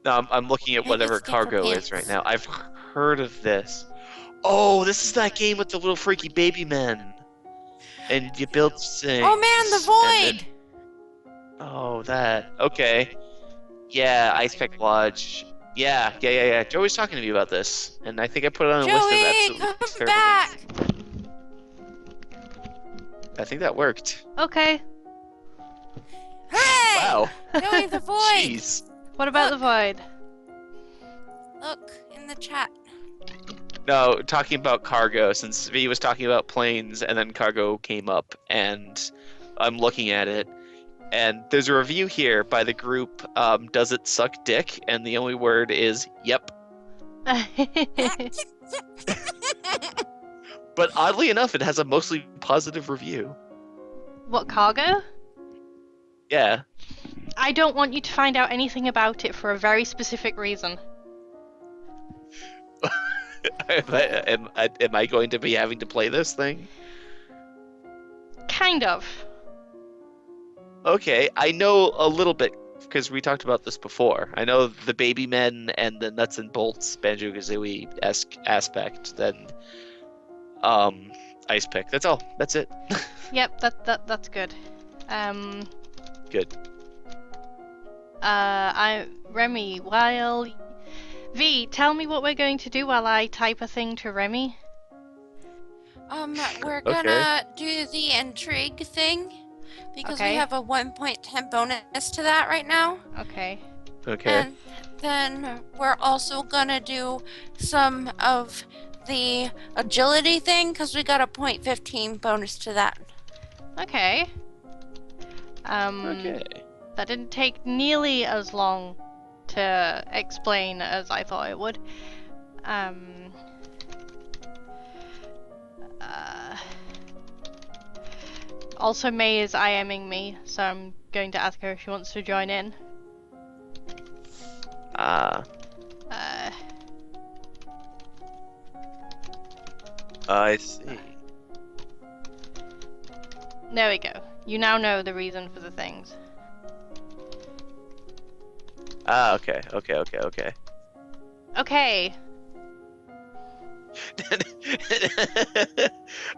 no, I'm looking at Maybe whatever it's game for cargo is right pants. now. I've heard of this. Oh, this is that game with the little freaky baby men. And you build things. Oh man, the And then, void! oh, that. Okay. Yeah, Ice Pack Lodge. Yeah. Joey's talking to me about this. And I think I put it on a list of Joey, absolutely come terrible back! games. I think that worked. Okay. Hooray! Wow. Joey, the void! Jeez. What about the void? Look in the chat. No, talking about cargo, since V was talking about planes and then cargo came up, and I'm looking at it, and there's a review here by the group Does It Suck Dick? And the only word is yep. But oddly enough, it has a mostly positive review. What, cargo? Yeah. I don't want you to find out anything about it for a very specific reason. Am I going to be having to play this thing? Kind of. Okay, I know a little bit because we talked about this before. I know the baby men and the nuts and bolts Banjo-Kazooie-esque aspect. Then, Ice Pick. That's all. That's it. Yep, that's good. Good. Remy, while V, tell me what we're going to do while I type a thing to Remy. We're Okay. gonna do the intrigue thing because we Okay. have a 1.10 bonus to that right now. Okay. Okay. And then we're also gonna do some of the agility thing because we got a 0.15 bonus to that. Okay. Okay. That didn't take nearly as long to explain as I thought it would. Uh, also, May is IMing me, so I'm going to ask her if she wants to join in. I see. There we go. You now know the reason for the things. Okay. Okay.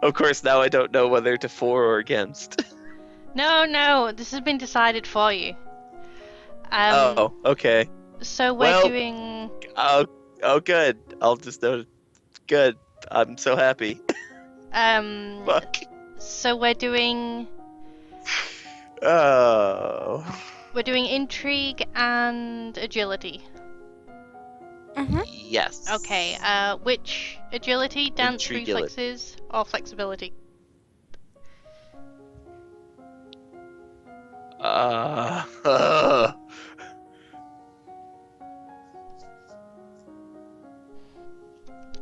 Of course, now I don't know whether to for or against. No, this has been decided for you. Oh, okay. So we're Well- doing. Oh, good. I'll just note it. Good. I'm so happy. Fuck. So we're doing Oh. intrigue and agility. Yes. Okay. Which agility, dance, Intriguility. reflexes, or flexibility?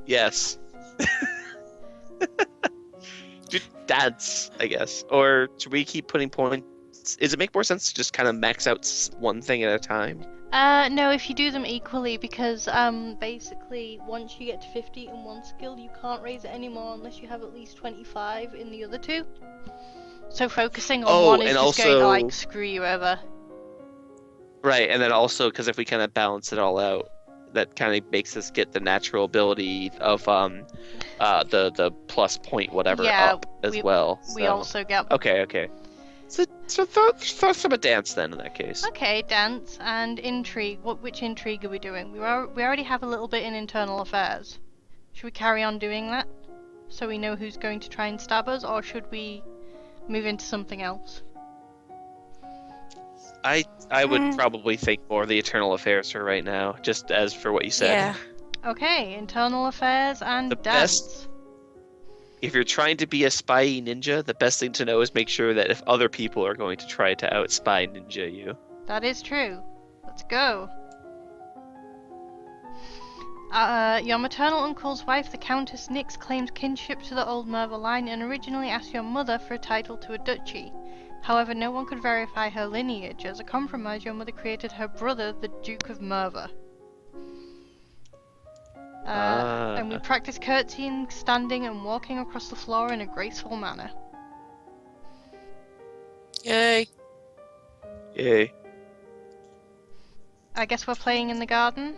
Yes. Do dance, I guess. Or should we keep putting points? Does it make more sense to just kind of max out one thing at a time? No, if you do them equally, because basically once you get to 50 in one skill, you can't raise it anymore unless you have at least 25 in the other two. So focusing on one is and just going to also- like screw you over. Right, and then also because if we kind of balance it all out, that kind of makes us get the natural ability of the plus point whatever Yeah, up as we well. we So also get. okay. So throw some a dance then in that case. Okay, dance and intrigue. Which intrigue are we doing? We already have a little bit in internal affairs. Should we carry on doing that so we know who's going to try and stab us, or should we move into something else? I would Mm, probably think more of the eternal affairs for right now, just as for what you said. yeah. Okay, internal affairs The and best, dance. if you're trying to be a spy ninja, the best thing to know is make sure that if other people are going to try to outspy ninja you. That is true. Let's go. Your maternal uncle's wife, the Countess Nix, claims kinship to the old Merva line and originally asked your mother for a title to a duchy. However, no one could verify her lineage. As a compromise, your mother created her brother, the Duke of Merva. And we practice curtsying, standing, and walking across the floor in a graceful manner. Yay. Yay. I guess we're playing in the garden.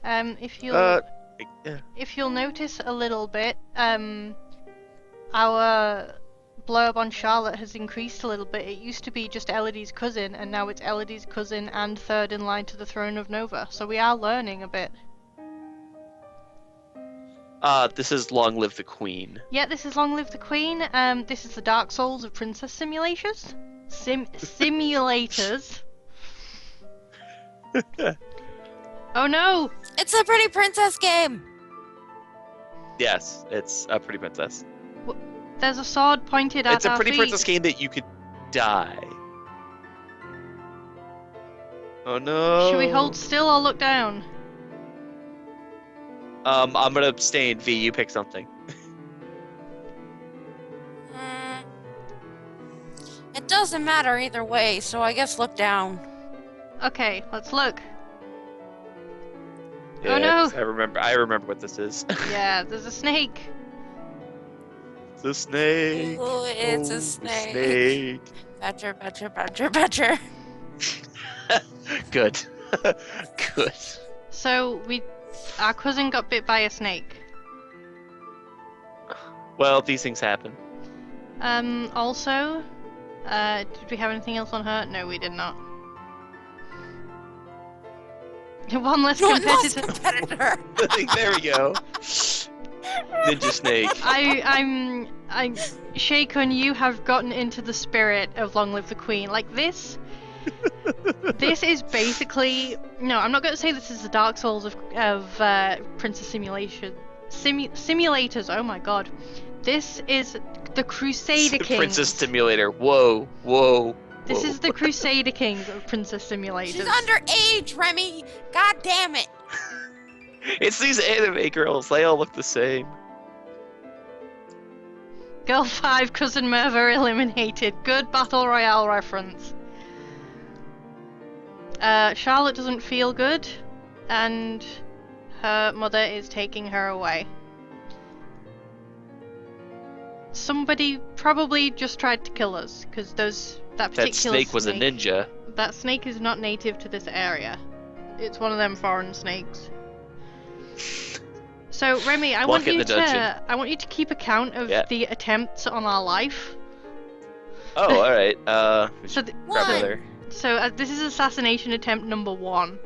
If you'll Yeah. if you'll notice a little bit, our blurb on Charlotte has increased a little bit. It used to be just Elodie's cousin, and now it's Elodie's cousin and third in line to the throne of Nova. So we are learning a bit. This is Long Live the Queen. Yeah, this is Long Live the Queen. This is the Dark Souls of Princess Simulators. Simulators. Oh no! It's a pretty princess game. Yes, it's a Pretty Princess. There's a sword pointed at It's a our Pretty feet. Princess game that you could die. Oh no. Should we hold still or look down? I'm gonna abstain. V, you pick something. Mm, it doesn't matter either way, so I guess look down. Okay, let's look. Yeah, Oh no! 'cause I remember what this is. Yeah, there's a snake. It's a snake. Ooh, it's Oh, a the snake. snake. Badger, badger, badger, badger. Good. Good. So our cousin got bit by a snake. Well, these things happen. Also, did we have anything else on her? No, we did not. One less One less competitor. competitor. There we go. Ninja snake. I'm Shaykun, you have gotten into the spirit of Long Live the Queen. Like this is basically no, I'm not going to say this is the Dark Souls of Princess Simulation. Simulators, oh my god. This is the Crusader Kings. Princess Simulator. Whoa, whoa. This whoa. is the Crusader Kings of Princess Simulators. She's underage, Remy. God damn it. It's these anime girls. They all look the same. Girl 5, Cousin Merva eliminated. Good Battle Royale reference. Charlotte doesn't feel good, and her mother is taking her away. Somebody probably just tried to kill us, because that particular That snake was a ninja. That snake is not native to this area. It's one of them foreign snakes. So Remy, I want you to keep account of the attempts on our life. Oh, all right. So grab another. So this is assassination attempt number 1.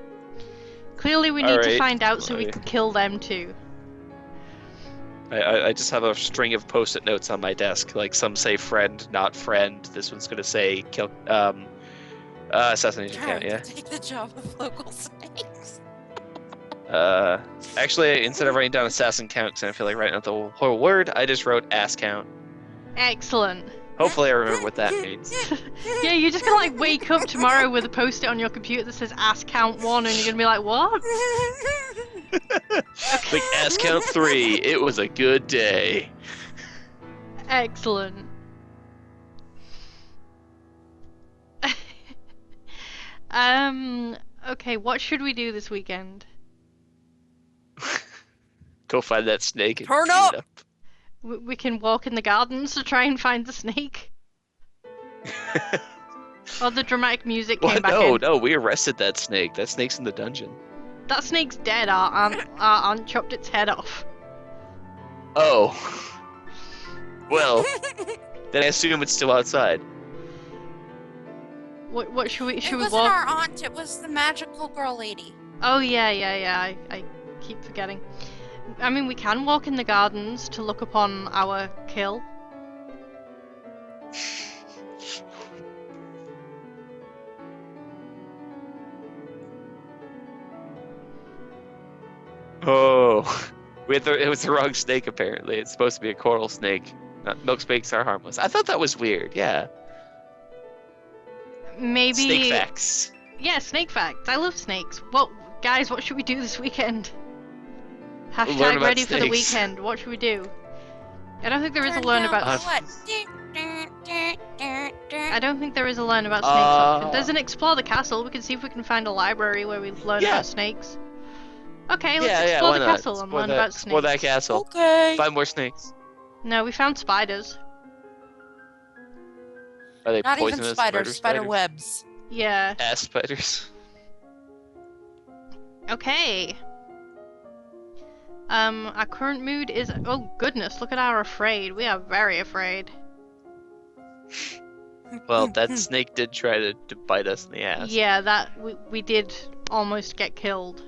Clearly we need to find out so we can kill them too. I just have a string of post-it notes on my desk. Like some say friend, not friend. This one's gonna say kill. Assassination count. Yeah. Take the job of local snakes. Actually, instead of writing down assassin count, because I feel like writing out the whole word, I just wrote ass count. Excellent. Hopefully, I remember what that means. Yeah, you're just gonna like wake up tomorrow with a post-it on your computer that says ass count 1, and you're gonna be like, what? Like ass count 3. It was a good day. Excellent. Okay, what should we do this weekend? Go find that snake and Turn beat up! it up. We can walk in the gardens to try and find the snake. Oh, the dramatic music came What? back No, in. no, we arrested that snake. That snake's in the dungeon. That snake's dead. Our aunt chopped its head off. Oh. Well, then I assume it's still outside. What should we? It Should we wasn't walk? our aunt, it was the magical girl lady. Oh yeah. I keep forgetting. I mean, we can walk in the gardens to look upon our kill. Oh. It was the wrong snake, apparently. It's supposed to be a coral snake. Milk snakes are harmless. I thought that was weird, yeah. Maybe. Snake facts. Yeah, snake facts. I love snakes. Well, guys, what should we do this weekend? Learn Hashtag about ready for the snakes. weekend. What should we do? I don't think there is a Turn learn down about. the what? I don't think there is a learn about snakes option. There's an explore the castle. We can see if we can find a library where we learn Yeah. about snakes. Okay, let's Yeah, explore why the not? castle and learn about snakes. Explore that castle. Okay. Find more snakes. No, we found spiders. Are they Not even poisonous? spiders, spider webs. Yeah. Ass spiders. Okay. Our current mood is. Oh goodness! Look at our afraid. We are very afraid. Well, that snake did try to bite us in the ass. Yeah, that we did almost get killed.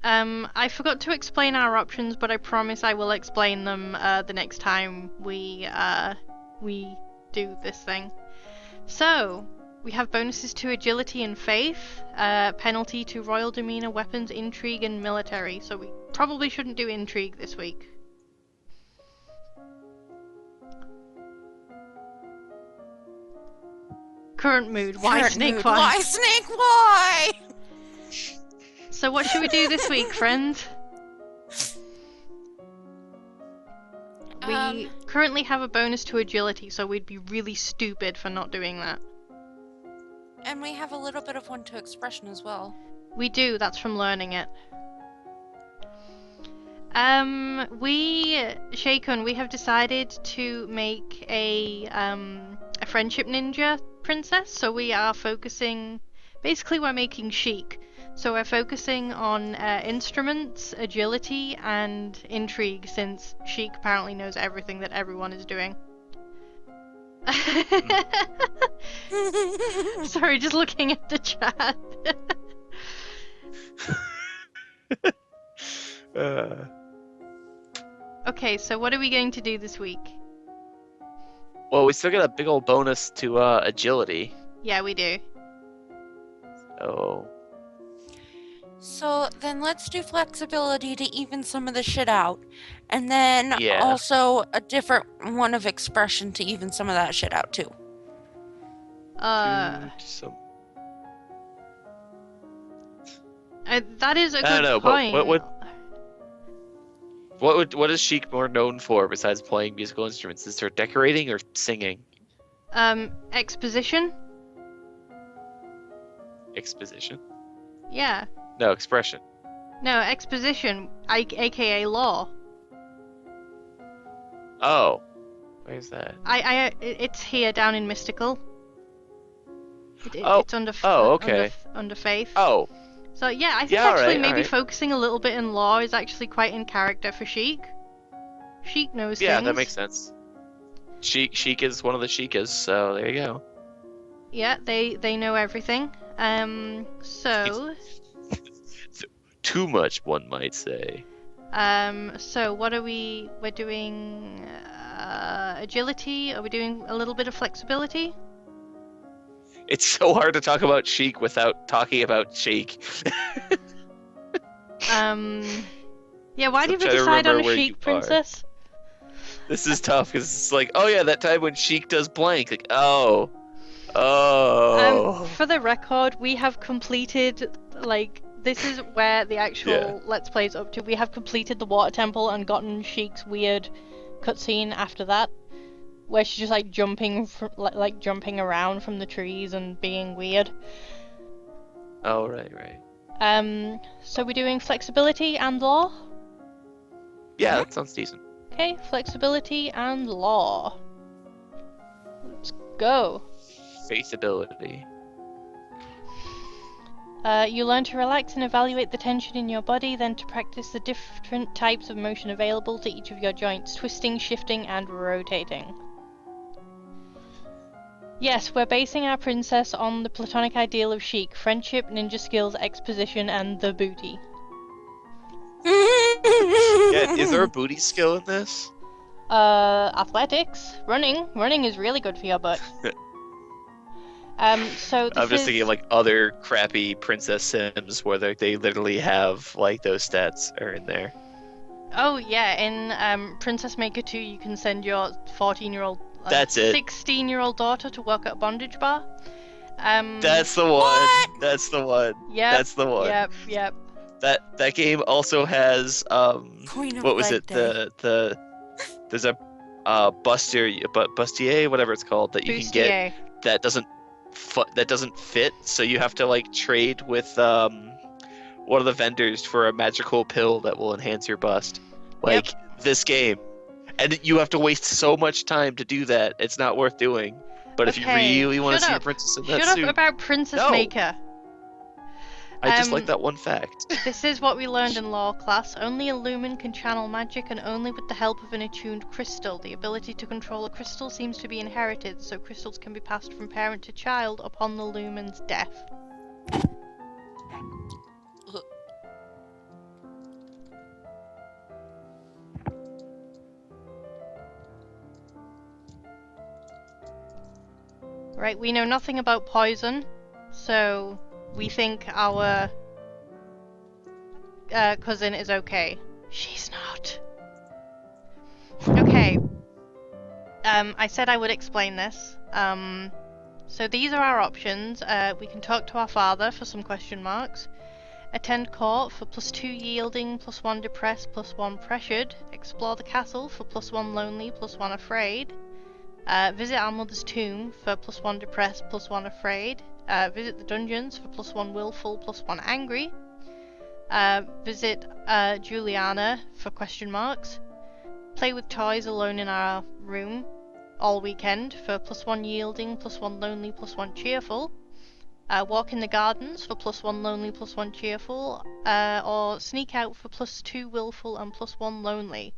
I forgot to explain our options, but I promise I will explain them the next time we do this thing. So, we have bonuses to agility and faith, penalty to royal demeanor, weapons, intrigue, and military. So we probably shouldn't do intrigue this week. Current mood. Why Current snake? mood. Why? Why snake? Why? So what should we do this week, friends? We currently have a bonus to agility, so we'd be really stupid for not doing that. And we have a little bit of one to expression as well. We do, that's from learning it. Shaken, we have decided to make a friendship ninja princess, so we are focusing, basically we're making chic. So we're focusing on instruments, agility, and intrigue, since Sheik apparently knows everything that everyone is doing. Sorry, just looking at the chat. Okay, so what are we going to do this week? Well, we still got a big old bonus to agility. Yeah, we do. Oh. So then let's do flexibility to even some of the shit out. And then Yeah. also a different one of expression to even some of that shit out too. That is a I good don't know, point. but what is Sheik more known for besides playing musical instruments? Is there decorating or singing? Exposition? Exposition? Yeah. No, expression. No, exposition, aka law. Oh. Where's that? It's here down in mystical. Oh. It's under. Oh, okay. Under faith. Oh. So yeah, I think Yeah, actually alright, maybe alright. focusing a little bit in law is actually quite in character for Sheik. Sheik knows Yeah, things. that makes sense. Sheik is one of the Sheikas, so there you go. Yeah, they know everything. So. Too much, one might say. So what are we? We're doing agility. Are we doing a little bit of flexibility? It's so hard to talk about Sheik without talking about Sheik. Yeah. Why I'm do we trying to decide on remember a where Sheik you are. princess? This is tough because it's like, oh yeah, that time when Sheik does blank. Like, oh. For the record, we have completed, like, this is where the actual Let's Play is up to. We have completed the water temple and gotten Sheik's weird cutscene after that, where she's just like jumping, like jumping around from the trees and being weird. Oh, right. So we're doing flexibility and law? Yeah, that sounds decent. Okay, flexibility and law. Let's go. faith ability. You learn to relax and evaluate the tension in your body, then to practice the different types of motion available to each of your joints, twisting, shifting, and rotating. Yes, we're basing our princess on the platonic ideal of chic, friendship, ninja skills, exposition, and the booty. Yeah, is there a booty skill in this? Athletics, running. Running is really good for your butt. So I'm this just thinking is... of like other crappy Princess Sims where they literally have like those stats are in there. Oh yeah, in Princess Maker 2 you can send your 14-year-old, That's it. 16-year-old daughter to work at a bondage bar. That's the one. What? That's the one. Yep, That's the one. yep. That game also has Queen of what was Leg it? Day. There's a bustier, whatever it's called, that you can get Bustier. that doesn't fit, so you have to like trade with one of the vendors for a magical pill that will enhance your bust. Yep. Like this game. And you have to waste so much time to do that. It's not worth doing. But if you Okay, really want to shut see a up. princess in that Shut up suit, about Princess no. Maker. I just like that one fact. This is what we learned in law class. Only a lumen can channel magic, and only with the help of an attuned crystal. The ability to control a crystal seems to be inherited, so crystals can be passed from parent to child upon the lumen's death. Right, we know nothing about poison, so we think our cousin is okay. She's not. Okay. I said I would explain this. So these are our options. We can talk to our father for some question marks. Attend court for +2 yielding, +1 depressed, +1 pressured. Explore the castle for +1 lonely, +1 afraid. Visit our mother's tomb for +1 depressed, +1 afraid. Visit the dungeons for +1 willful, +1 angry. Visit Juliana for question marks. Play with toys alone in our room all weekend for +1 yielding, +1 lonely, +1 cheerful. Walk in the gardens for +1 lonely, +1 cheerful. Or sneak out for +2 willful and +1 lonely.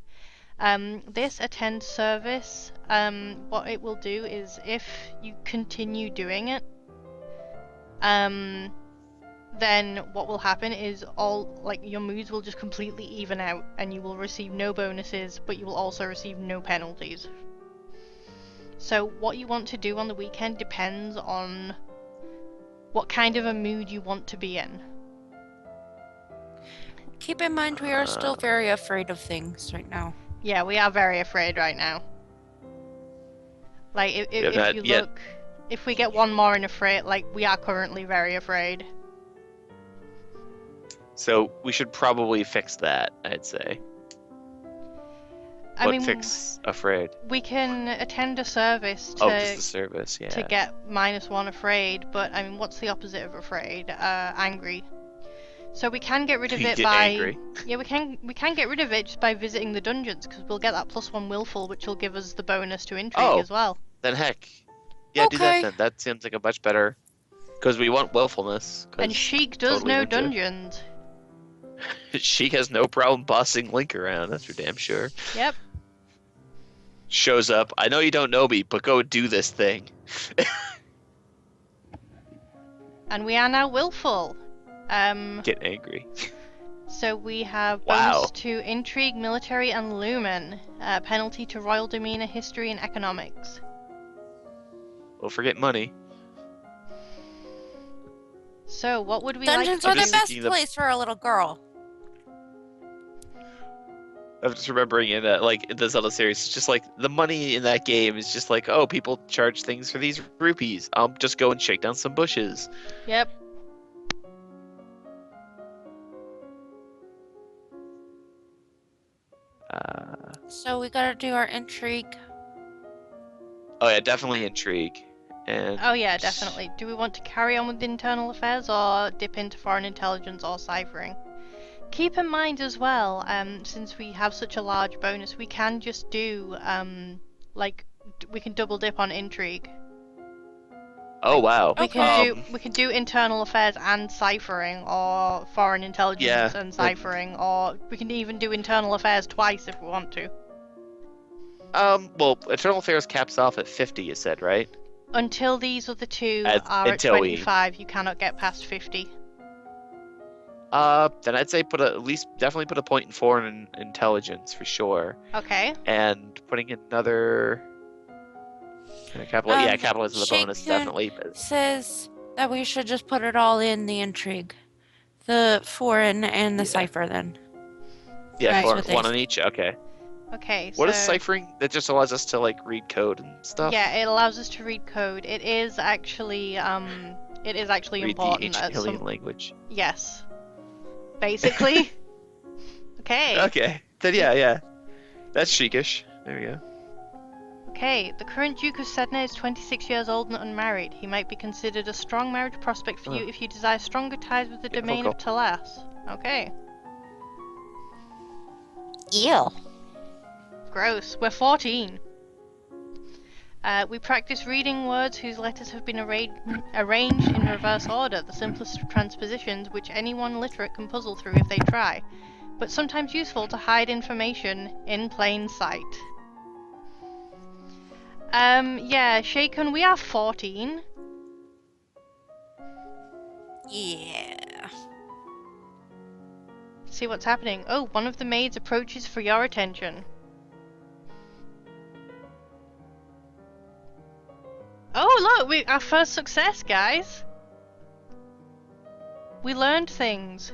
This attend service, what it will do is if you continue doing it, then what will happen is your moods will just completely even out, and you will receive no bonuses, but you will also receive no penalties. So what you want to do on the weekend depends on what kind of a mood you want to be in. Keep in mind we are still very afraid of things right now. Yeah, we are very afraid right now. Like, if we get one more in afraid, like, we are currently very afraid. So we should probably fix that, I'd say. Fix afraid? We can attend a service just the service, yeah. to get -1 afraid, but I mean, what's the opposite of afraid? Angry. So we can get rid of it by angry. Yeah, we can get rid of it just by visiting the dungeons, because we'll get that +1 willful, which will give us the bonus to intrigue as well. Then heck, yeah, do that Okay. then. That seems like a much better, because we want willfulness. And Sheik does totally know ninja. dungeons. Sheik has no problem bossing Link around. That's for damn sure. Yep. Shows up. I know you don't know me, but go do this thing. And we are now willful. Get angry. So we have bonus to intrigue, military, and lumen. Penalty to royal demeanor, history, and economics. Well, forget money. So what would we Dungeons like are to the best place for a little girl. I'm just remembering in the Zelda series, it's just like the money in that game is just like, oh, people charge things for these rupees. I'll just go and shake down some bushes. Yep. So we gotta do our intrigue. Oh yeah, definitely intrigue. And oh yeah, definitely. Do we want to carry on with internal affairs or dip into foreign intelligence or ciphering? Keep in mind as well, since we have such a large bonus, we can just do we can double dip on intrigue. Oh wow. Okay. We can do internal affairs and ciphering, or foreign intelligence Yeah, and ciphering, or we can even do internal affairs twice if we want to. well, Eternal Affairs caps off at 50, you said, right? Until these other two are at Until we 25, you cannot get past 50. then I'd say at least definitely put a point in foreign intelligence for sure. Okay. And putting another capitalism the bonus Shakun definitely. But says that we should just put it all in the intrigue. The foreign and the Yeah. cipher then. yeah, Right. That's what one they- on each. Okay. Okay, What so is ciphering? That just allows us to like read code and stuff. yeah, it allows us to read code. It is actually Read important the at ancient alien some language. yes. Basically. Okay. Okay. Then yeah. That's chikish. There we go. Okay, the current Duke of Sedna is 26 years old and unmarried. He might be considered a strong marriage prospect for you if you desire stronger ties with the Yeah, domain of Talas. Okay. Ew. Gross. We're 14. We practice reading words whose letters have been arranged in reverse order, the simplest of transpositions which anyone literate can puzzle through if they try, but sometimes useful to hide information in plain sight. Yeah, Shakun, we are 14. Yeah. See what's happening. Oh, one of the maids approaches for your attention. Oh, look, our first success, guys. We learned things.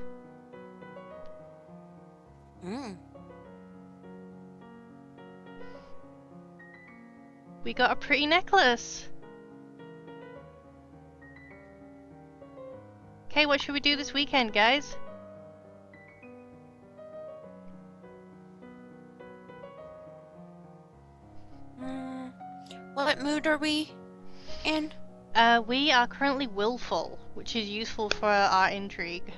Mm. We got a pretty necklace. Okay, what should we do this weekend, guys? What mood are we in? We are currently willful, which is useful for our intrigue.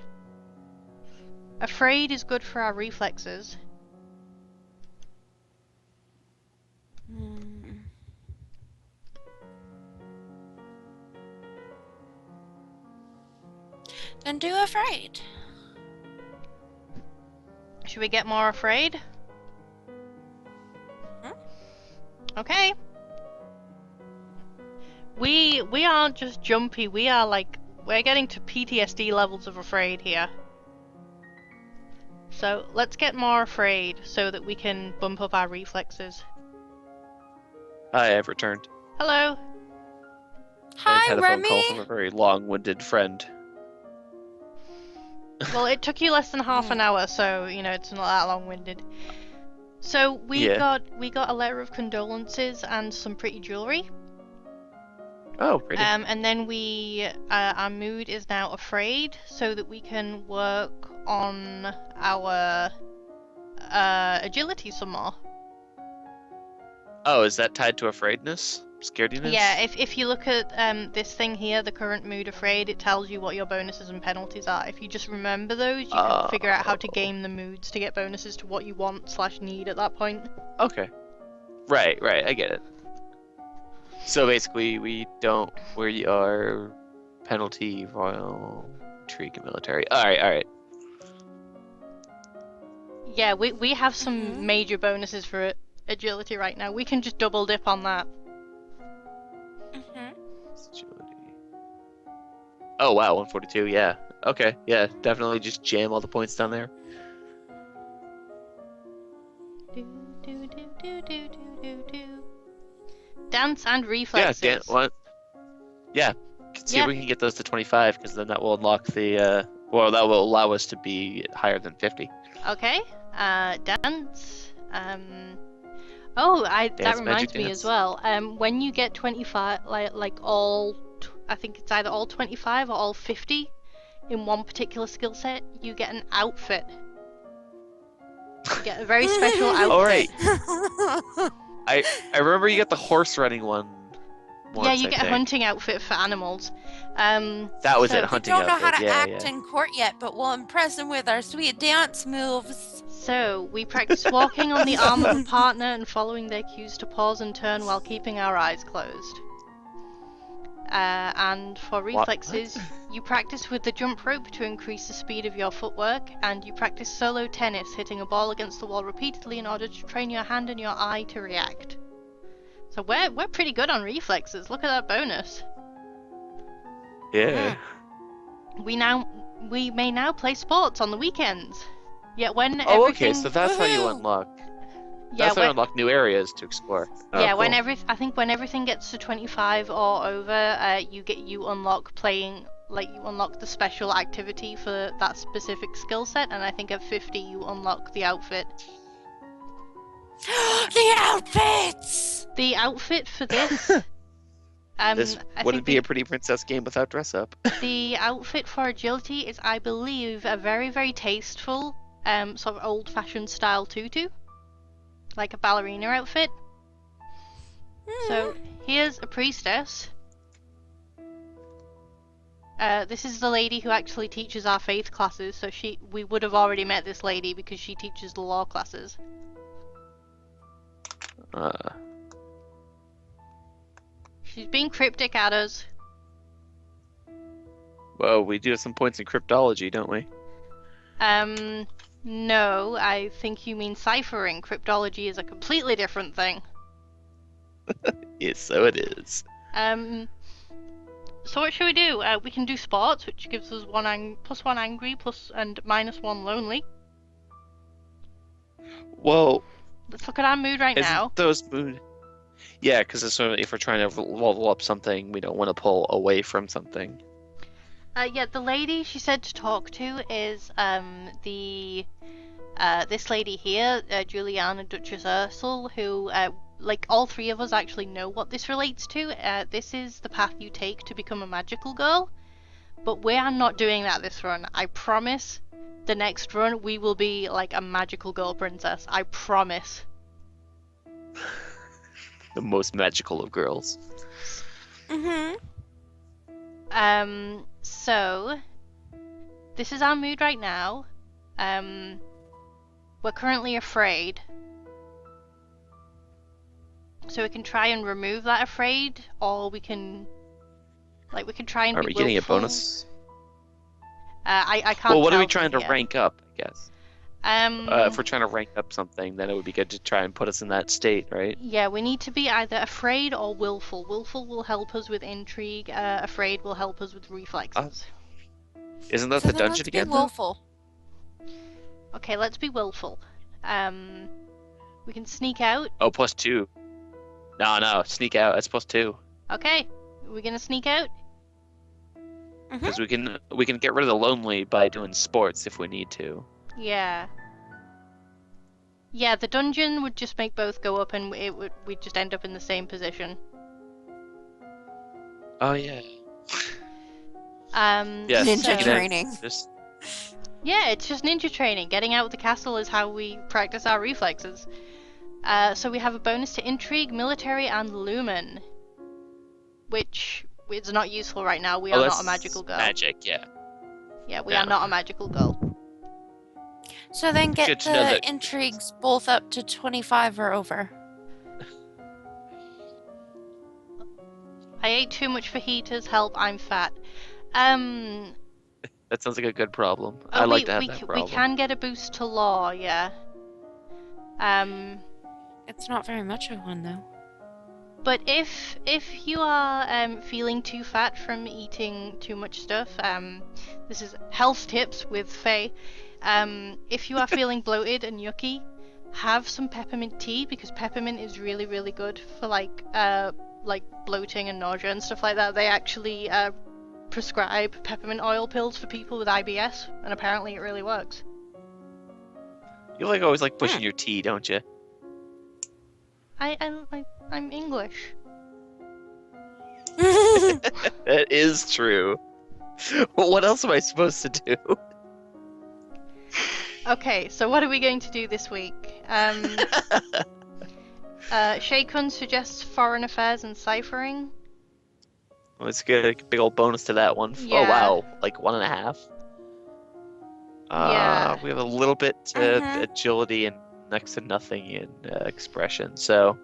Afraid is good for our reflexes. Then do afraid. Should we get more afraid? Okay. We aren't just jumpy, we're getting to PTSD levels of afraid here. So let's get more afraid so that we can bump up our reflexes. Hi, I've returned. Hello. I've Hi, had a phone call Remy. from a very long-winded friend. Well, it took you less than half an hour, so it's not that long-winded. So we got a letter of condolences and some pretty jewelry. Oh, pretty. And then our mood is now afraid, so that we can work on our agility some more. Oh, is that tied to afraidness? Scarediness? Yeah, if you look at this thing here, the current mood afraid, it tells you what your bonuses and penalties are. If you just remember those, you can figure out how to game the moods to get bonuses to what you want/need at that point. Okay. Right, I get it. So basically, we are penalty, royal, intrigue, and military. Alright. Yeah, we have some major bonuses for agility right now. We can just double dip on that. Agility. Oh wow, 142, yeah. Okay, yeah, definitely just jam all the points down there. Dance and reflexes. Yeah, see if we can get those to 25, because then that will unlock that will allow us to be higher than 50. Okay. Dance. That reminds me as well. When you get 25, I think it's either all 25 or all 50 in one particular skill set, you get an outfit. You get a very special outfit. All right. I remember you got the horse running one. Once, yeah, you get a hunting outfit for animals. That was it, hunting We don't know outfit. how to act in court yet, but we'll impress him with our sweet dance moves. So, we practice walking on the arm of a partner and following their cues to pause and turn while keeping our eyes closed. And for What? reflexes, you practice with the jump rope to increase the speed of your footwork, and you practice solo tennis, hitting a ball against the wall repeatedly in order to train your hand and your eye to react. So we're pretty good on reflexes. Look at that bonus. Yeah. We may now play sports on the weekends. Yet when Oh, everything okay. So that's how you Woohoo! unlock. yeah That's how you when unlock new areas to explore. Oh, yeah cool. I think when everything gets to 25 or over, you unlock playing, like you unlock the special activity for that specific skill set, and I think at 50 you unlock the outfit. The outfits! The outfit for this, This I think wouldn't be a pretty princess game without dress up. the outfit for agility is, I believe, a very, very tasteful, sort of old-fashioned style tutu, like a ballerina outfit. So here's a priestess. This is the lady who actually teaches our faith classes, so we would have already met this lady because she teaches the law classes. She's being cryptic at us. Well, we do have some points in cryptology, don't we? No, I think you mean ciphering. Cryptology is a completely different thing. Yes, so it is. So what should we do? We can do sports, which gives us plus one angry, and minus one lonely. Well, Let's look at our mood right now. isn't those mood? Yeah, because if we're trying to level up something, we don't want to pull away from something. Yeah, the lady she said to talk to is this lady here, Juliana Duchess Ursel, who like all three of us actually know what this relates to. This is the path you take to become a magical girl, but we are not doing that this run. I promise. The next run we will be like a magical girl princess. I promise. The most magical of girls. So this is our mood right now. We're currently afraid. So we can try and remove that afraid, or we can try and Are be we getting a willful. bonus? I can't. Well, what are tell we trying from to here. rank up, I guess? If we're trying to rank up something, then it would be good to try and put us in that state, right? Yeah, we need to be either afraid or willful. Willful will help us with intrigue. Afraid will help us with reflexes. Isn't that So the then dungeon let's be again, though? willful. Okay, let's be willful. We can sneak out. Oh, +2. No, sneak out. That's +2. Okay, we're gonna sneak out. Because we can get rid of the lonely by doing sports if we need to. Yeah. Yeah, the dungeon would just make both go up, and we'd just end up in the same position. Oh yeah. Yeah, Ninja training. Yeah, it's just ninja training. Getting out of the castle is how we practice our reflexes. So we have a bonus to intrigue, military, and lumen, which is not useful right now. We are not a magical girl. Magic, yeah. Yeah, we are not a magical girl. So then get Good to know the that- intrigues both up to 25 or over. I ate too much fajitas. Help! I'm fat. That sounds like a good problem. I like to have that problem. We can get a boost to law, yeah. It's not very much of one though. But if you are feeling too fat from eating too much stuff, this is health tips with Faye. If you are feeling bloated and yucky, have some peppermint tea, because peppermint is really, really good for like bloating and nausea and stuff like that. They actually prescribe peppermint oil pills for people with IBS, and apparently it really works. You always like pushing your tea, don't you? I'm English. That is true. What else am I supposed to do? Okay, so what are we going to do this week? Shay-kun suggests foreign affairs and ciphering. Let's get a big old bonus to that one. Yeah. Oh wow, like 1.5. Yeah. We have a little bit to agility and next to nothing in expression. So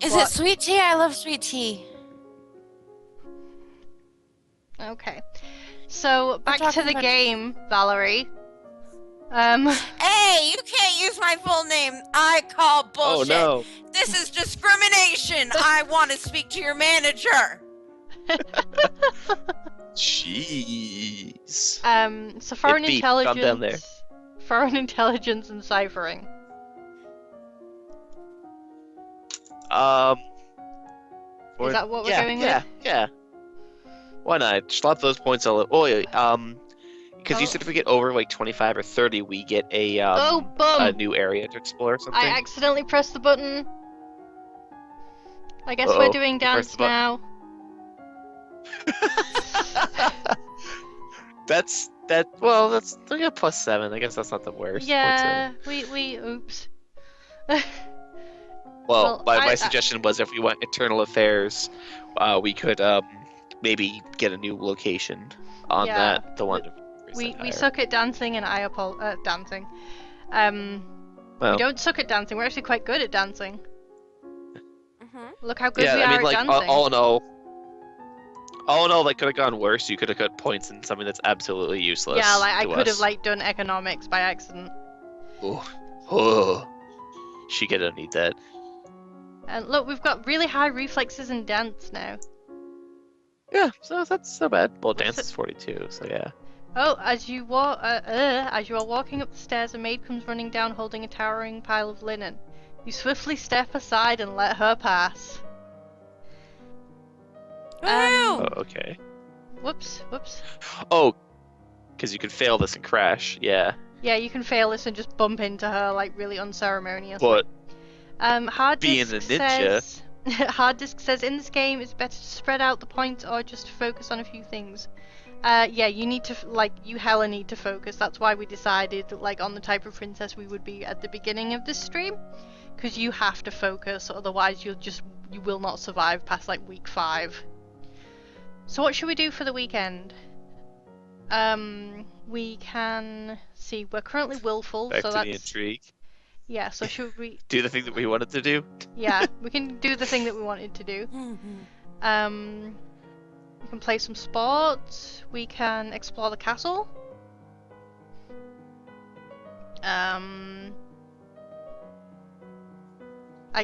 Is Is What? it sweet tea? I love sweet tea. Okay. So We're back to talking the about. game, Valerie. Hey, you can't use my full name. I call Oh bullshit. no. This is discrimination. I want to speak to your manager. Jeez. So foreign Beep. Calm down there. intelligence and ciphering. Um. Is that what we're going with? Yeah. Why not? Slot those points all. Oh, yeah, because you said if we get over like 25 or 30, we get a Oh, bum! new area to explore or I something. accidentally pressed the button. I guess we're Uh-oh. doing You pressed dance the button. now. Well, that's we got +7. I guess that's not the worst. Yeah, 0.7. we oops. Well, Well, my suggestion was if we went internal affairs, we could maybe get a new location on yeah, the one. we suck at dancing, and I dancing. We Well, don't suck at dancing. We're actually quite good at dancing. Look how good yeah, we I are mean, at like dancing. all in all, that could have gone worse. You could have got points in something that's absolutely useless. Yeah, like I to could have us. like done economics by accident. Oh, she gonna need that. And look, we've got really high reflexes in dance now. Yeah, so that's not bad. Well, What's dance it- is 42, so yeah. Oh, as you are walking up the stairs, a maid comes running down holding a towering pile of linen. You swiftly step aside and let her pass. Oh, okay. Whoops. Oh, because you could fail this and crash. Yeah, Yeah, you can fail this and just bump into her like really unceremoniously. but Hard being disk a ninja. says Hard disk says in this game it's better to spread out the points or just to focus on a few things. Yeah, you need to you hella need to focus. That's why we decided like on the type of princess we would be at the beginning of this stream, because you have to focus, otherwise you will not survive past like week 5. So what should we do for the weekend? We can see. We're currently willful, Back so to that's the intrigue. yeah. So should we? Do the thing that we wanted to do. Yeah, we can do the thing that we wanted to do. We can play some sports. We can explore the castle. I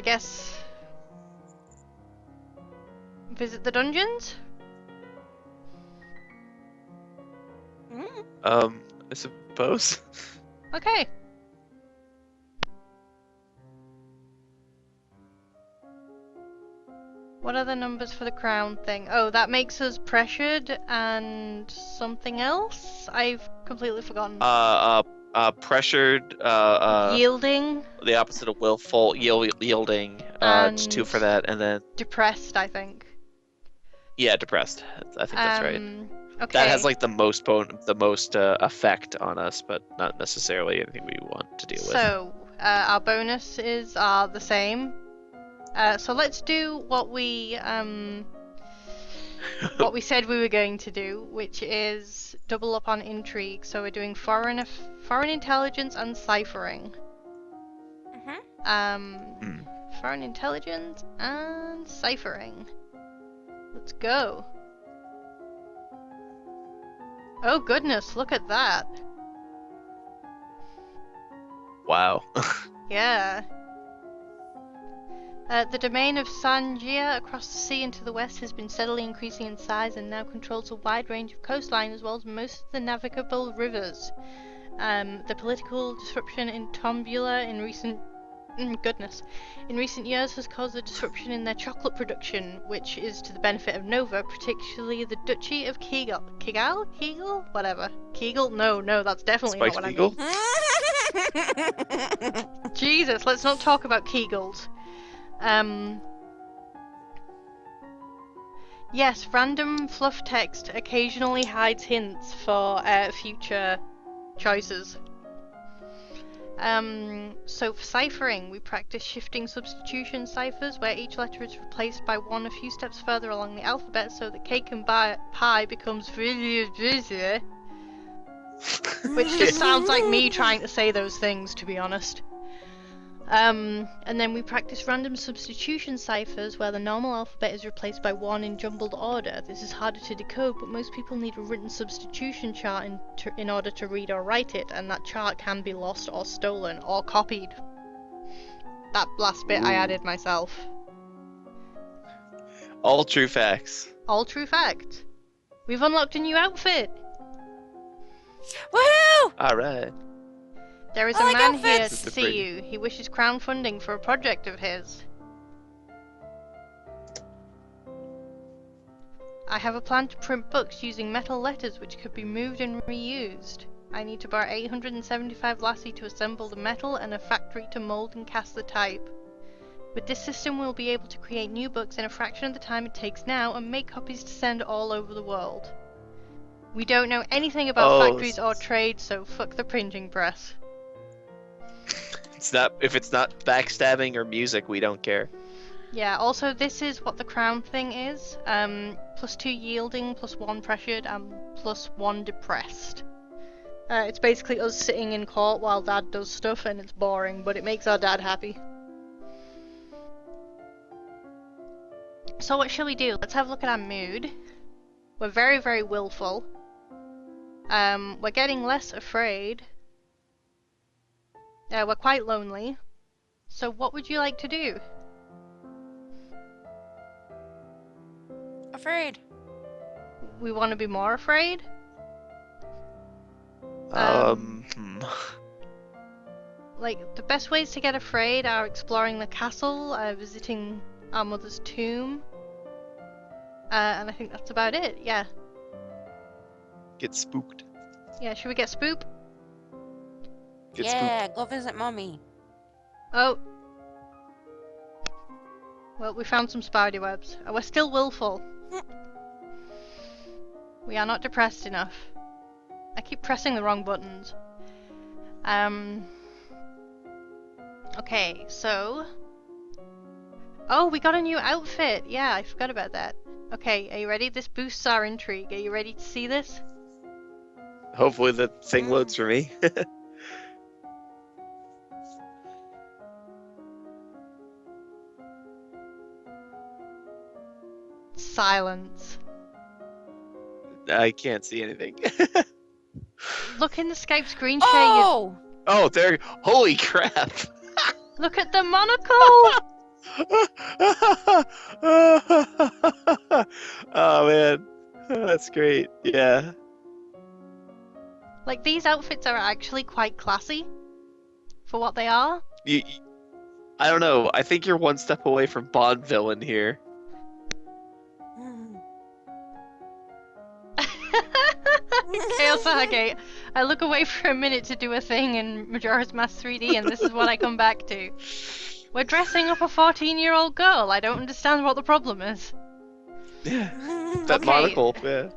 guess visit the dungeons. I suppose. Okay. What are the numbers for the crown thing? Oh, that makes us pressured and something else? I've completely forgotten. Pressured. Yielding. The opposite of willful. Yielding. Just 2 for that, and then depressed, I think. yeah, depressed. I think that's right. Okay. That has like the most effect on us, but not necessarily anything we want to deal with. So our bonuses are the same. So let's do what we said we were going to do, which is double up on intrigue. So we're doing foreign intelligence and ciphering. Foreign intelligence and ciphering. Let's go. Oh goodness, look at that. Wow. Yeah. The domain of Sangia across the sea and to the west has been steadily increasing in size and now controls a wide range of coastline as well as most of the navigable rivers. The political disruption in Tombula in recent years has caused a disruption in their chocolate production, which is to the benefit of Nova, particularly the Duchy of Kegel. Kegel? Whatever. Kegel? No, that's definitely Spike not what Spiegel? I mean. Jesus, let's not talk about Kegels. Yes, random fluff text occasionally hides hints for future choices. So for ciphering, we practice shifting substitution ciphers where each letter is replaced by one a few steps further along the alphabet so that cake and pie becomes which just sounds like me trying to say those things, to be honest. And then we practice random substitution ciphers where the normal alphabet is replaced by one in jumbled order. This is harder to decode, but most people need a written substitution chart in order to read or write it, and that chart can be lost or stolen or copied. That last bit I added myself. All true facts. All true fact. We've unlocked a new outfit! Woohoo! All right. There is I a like man here to outfits! see you. He wishes crowdfunding for a project of his. I have a plan to print books using metal letters which could be moved and reused. I need to borrow 875 lassie to assemble the metal and a factory to mold and cast the type. With this system we'll be able to create new books in a fraction of the time it takes now and make copies to send all over the world. We don't know anything about factories or trade, so fuck the printing press. If it's not backstabbing or music, we don't care. Yeah, also this is what the crown thing is. +2 yielding, +1 pressured, and +1 depressed. It's basically us sitting in court while Dad does stuff, and it's boring, but it makes our dad happy. So what shall we do? Let's have a look at our mood. We're very, very willful. We're getting less afraid. We're quite lonely. So what would you like to do? Afraid. We want to be more afraid? Like, the best ways to get afraid are exploring the castle, visiting our mother's tomb. And I think that's about it, yeah. Get spooked. Yeah, should we get spook? Get Yeah, go visit mommy. Oh. Well, we found some spider webs. We're still willful. We are not depressed enough. I keep pressing the wrong buttons. Okay, so... Oh, we got a new outfit! Yeah, I forgot about that. Okay, are you ready? This boosts our intrigue. Are you ready to see this? Hopefully the thing loads for me. Silence. I can't see anything. Look in the Skype screen share. Oh! Oh, there. Holy crap. Look at the monocle! Oh man, that's great. Yeah. Like, these outfits are actually quite classy for what they are. I don't know. I think you're one step away from Bond villain here. Chaos Stargate. I look away for a minute to do a thing in Majora's Mask 3D, and this is what I come back to. We're dressing up a 14-year-old girl. I don't understand what the problem is. Yeah. That Okay. monocle. Yeah.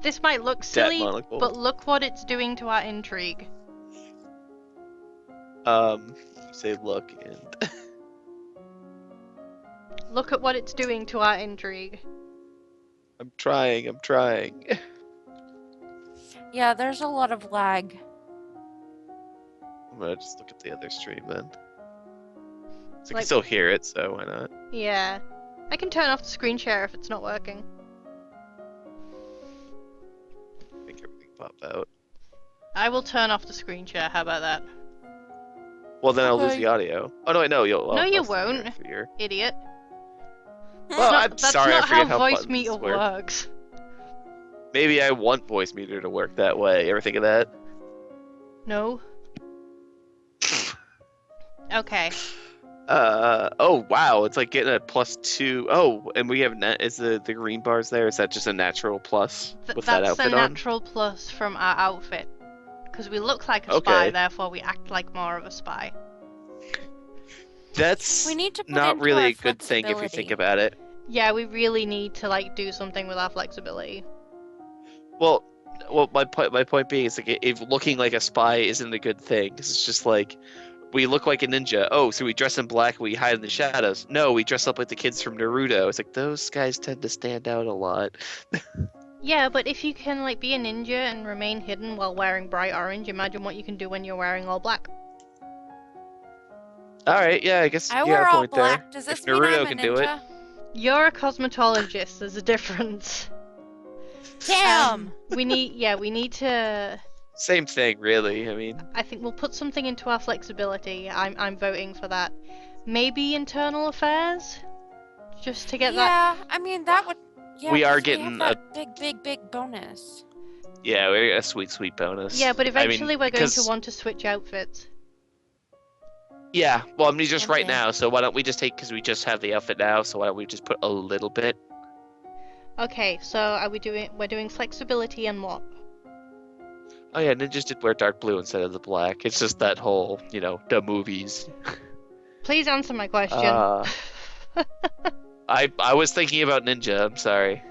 This might look That silly, monocle. but look what it's doing to our intrigue. You say look and. Look at what it's doing to our intrigue. I'm trying. Yeah, there's a lot of lag. I'm gonna just look at the other stream then. So I Like- can still hear it, so why not? Yeah. I can turn off the screen share if it's not working. Make everything pop out. I will turn off the screen share, how about that? Well, then I'll lose Okay. the audio. Oh no, I know you'll. No, you I'll still hear won't. it for your- Idiot. Well, I'm That's sorry, I not forget how how voice buttons meter work. works. Maybe I want voice meter to work that way. Ever think of that? No. Okay. Oh wow, it's like getting a +2. Oh, and we have is the green bars there? Is that just a natural plus with that That's a outfit on? natural plus from our outfit. Because we look like a spy, Okay. therefore we act like more of a spy. That's We need to put not into really our a good thing if you think flexibility. about it. Yeah, we really need to like do something with our flexibility. Well, my point being is like if looking like a spy isn't a good thing, 'cause it's just like we look like a ninja. Oh, so we dress in black, we hide in the shadows. No, we dress up like the kids from Naruto. It's like those guys tend to stand out a lot. Yeah, but if you can like be a ninja and remain hidden while wearing bright orange, imagine what you can do when you're wearing all black. All right, yeah, I guess I you got wear a all point there. black. Does If this mean I'm Naruto a can do it, ninja? You're a cosmetologist. There's a difference. Damn! We need to. same thing, really. I mean, I think we'll put something into our flexibility. I'm voting for that. Maybe internal affairs, just to get that. Yeah, I mean, that would. Yeah, we are because we have getting a that big bonus. yeah, we get a sweet bonus. Yeah, but I mean, eventually we're going to because want to switch outfits. yeah, well, I mean, just right Okay. now. So why don't we just take because we just have the outfit now. So why don't we just put a little bit? Okay, so are we doing? We're doing flexibility and what? Oh yeah, ninjas did wear dark blue instead of the black. It's just that whole, the movies. Please answer my question. Uh, I was thinking about ninja. I'm sorry.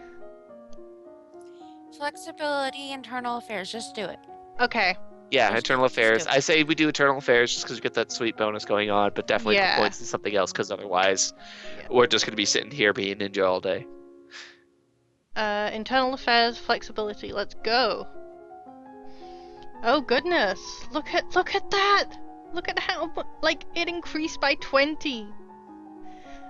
Flexibility, internal affairs. Just do it. Okay. Yeah, Just internal do affairs. it. I say we do internal affairs just because we get that sweet bonus going on, but definitely put Yeah. points in something else because otherwise Yeah. we're just gonna be sitting here being ninja all day. Internal affairs, flexibility. Let's go. Oh goodness! Look at that! Look at how it increased by 20.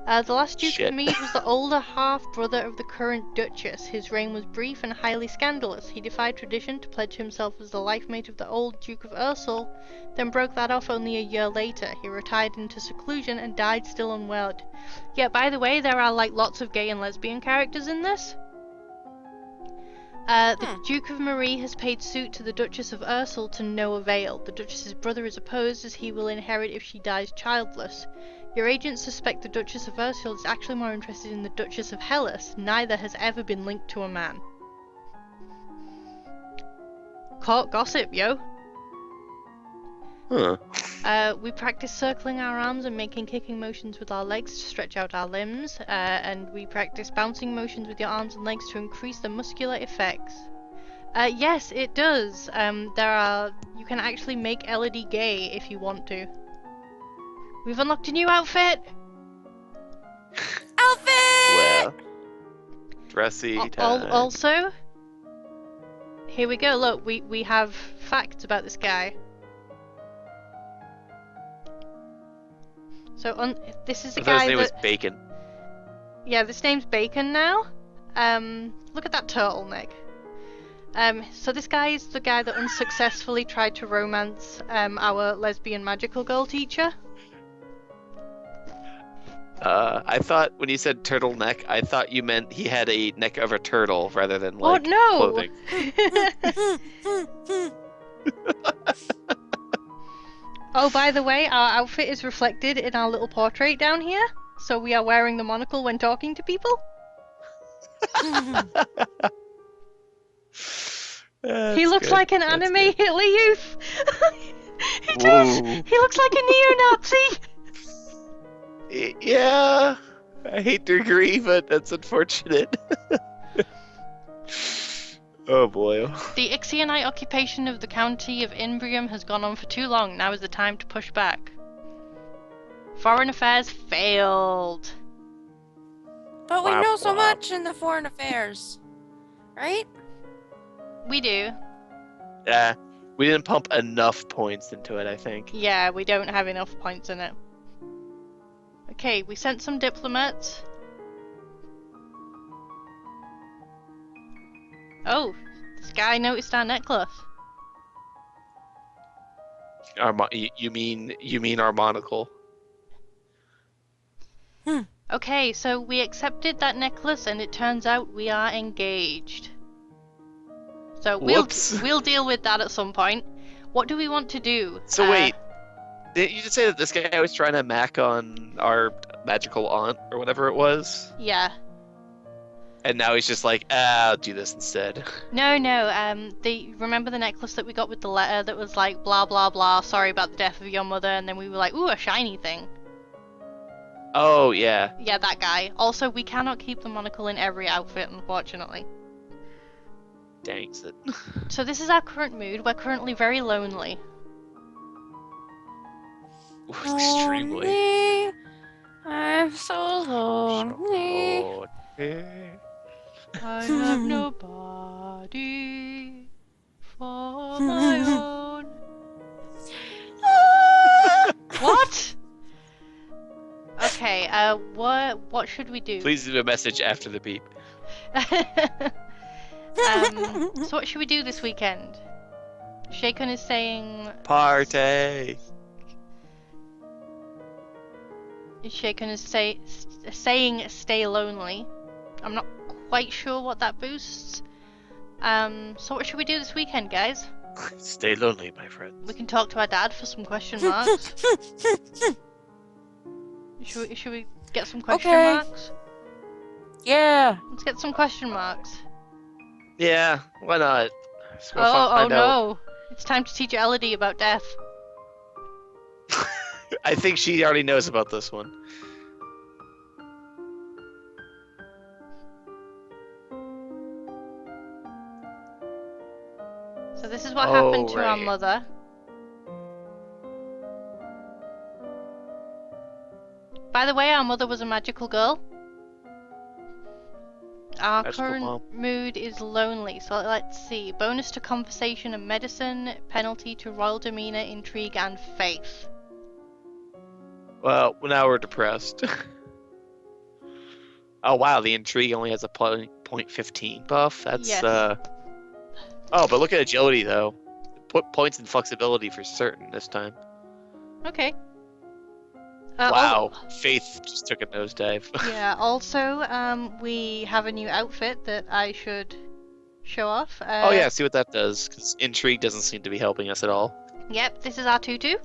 The last Duke Shit. of Mead was the older half-brother of the current Duchess. His reign was brief and highly scandalous. He defied tradition to pledge himself as the life mate of the old Duke of Ursel, then broke that off only a year later. He retired into seclusion and died still unwed. Yeah, by the way, there are lots of gay and lesbian characters in this. The Duke of Marie has paid suit to the Duchess of Ursel to no avail. The Duchess's brother is opposed as he will inherit if she dies childless. Your agents suspect the Duchess of Ursel is actually more interested in the Duchess of Hellas. Neither has ever been linked to a man. Court gossip, yo. Huh. We practice circling our arms and making kicking motions with our legs to stretch out our limbs, and we practice bouncing motions with your arms and legs to increase the muscular effects. Yes, it does. You can actually make Elodie gay if you want to. We've unlocked a new outfit! Outfit! Well, dressy time. Also, here we go. Look, we have facts about this guy. So this is a I thought his guy name was that. Bacon. Yeah, this name's Bacon now. Look at that turtleneck. So this guy is the guy that unsuccessfully tried to romance our lesbian magical girl teacher. I thought when you said turtleneck, I thought you meant he had a neck of a turtle rather than Oh no! clothing. Oh, by the way, our outfit is reflected in our little portrait down here. So we are wearing the monocle when talking to people. He looks good. like an That's anime good. Hitler Youth. He does. Whoa. He looks like a neo-Nazi. Yeah, I hate to agree, but that's unfortunate. Oh boy. The Ixionite occupation of the county of Imbrium has gone on for too long. Now is the time to push back. Foreign affairs failed. But we Womp know so womp. much in the foreign affairs, right? We do. Yeah, we didn't pump enough points into it, I think. Yeah, we don't have enough points in it. Okay, we sent some diplomats. Oh, this guy noticed our necklace. You mean our monocle? Okay, so we accepted that necklace, and it turns out we are engaged. So Whoops. we'll deal with that at some point. What do we want to do? So wait, did you just say that this guy was trying to mac on our magical aunt or whatever it was? Yeah. And now he's just like, I'll do this instead. No. Remember the necklace that we got with the letter that was like blah blah blah. Sorry about the death of your mother, and then we were like, ooh, a shiny thing. Oh yeah. Yeah, that guy. Also, we cannot keep the monocle in every outfit, unfortunately. Dang it. So this is our current mood. We're currently very lonely. Extremely. Lonely. I'm so lonely. Oh, I have nobody for my own. What? should we do? Please leave a message after the beep. So what should we do this weekend? Shakun is saying... Party! Shakun is saying stay lonely. I'm not quite sure what that boosts. So what should we do this weekend, guys? Stay lonely, my friends. We can talk to our dad for some question marks. Should we get some question Okay. marks? Yeah. Let's get some question marks. Yeah, why not? Let's go Oh find out. no! It's time to teach Elodie about death. I think she already knows about this one. So this is what happened to our right. mother. By the way, our mother was a magical girl. Our Magical current mom. mood is lonely, so let's see. Bonus to conversation and medicine, penalty to royal demeanor, intrigue, and faith. Well, now we're depressed. Oh wow, the intrigue only has a 0.15 buff. That's Yes. Oh, but look at agility though. Put points in flexibility for certain this time. Okay. Wow, faith just took a nosedive. Yeah, also, we have a new outfit that I should show off. Oh yeah, see what that does, because intrigue doesn't seem to be helping us at all. Yep, this is our tutu.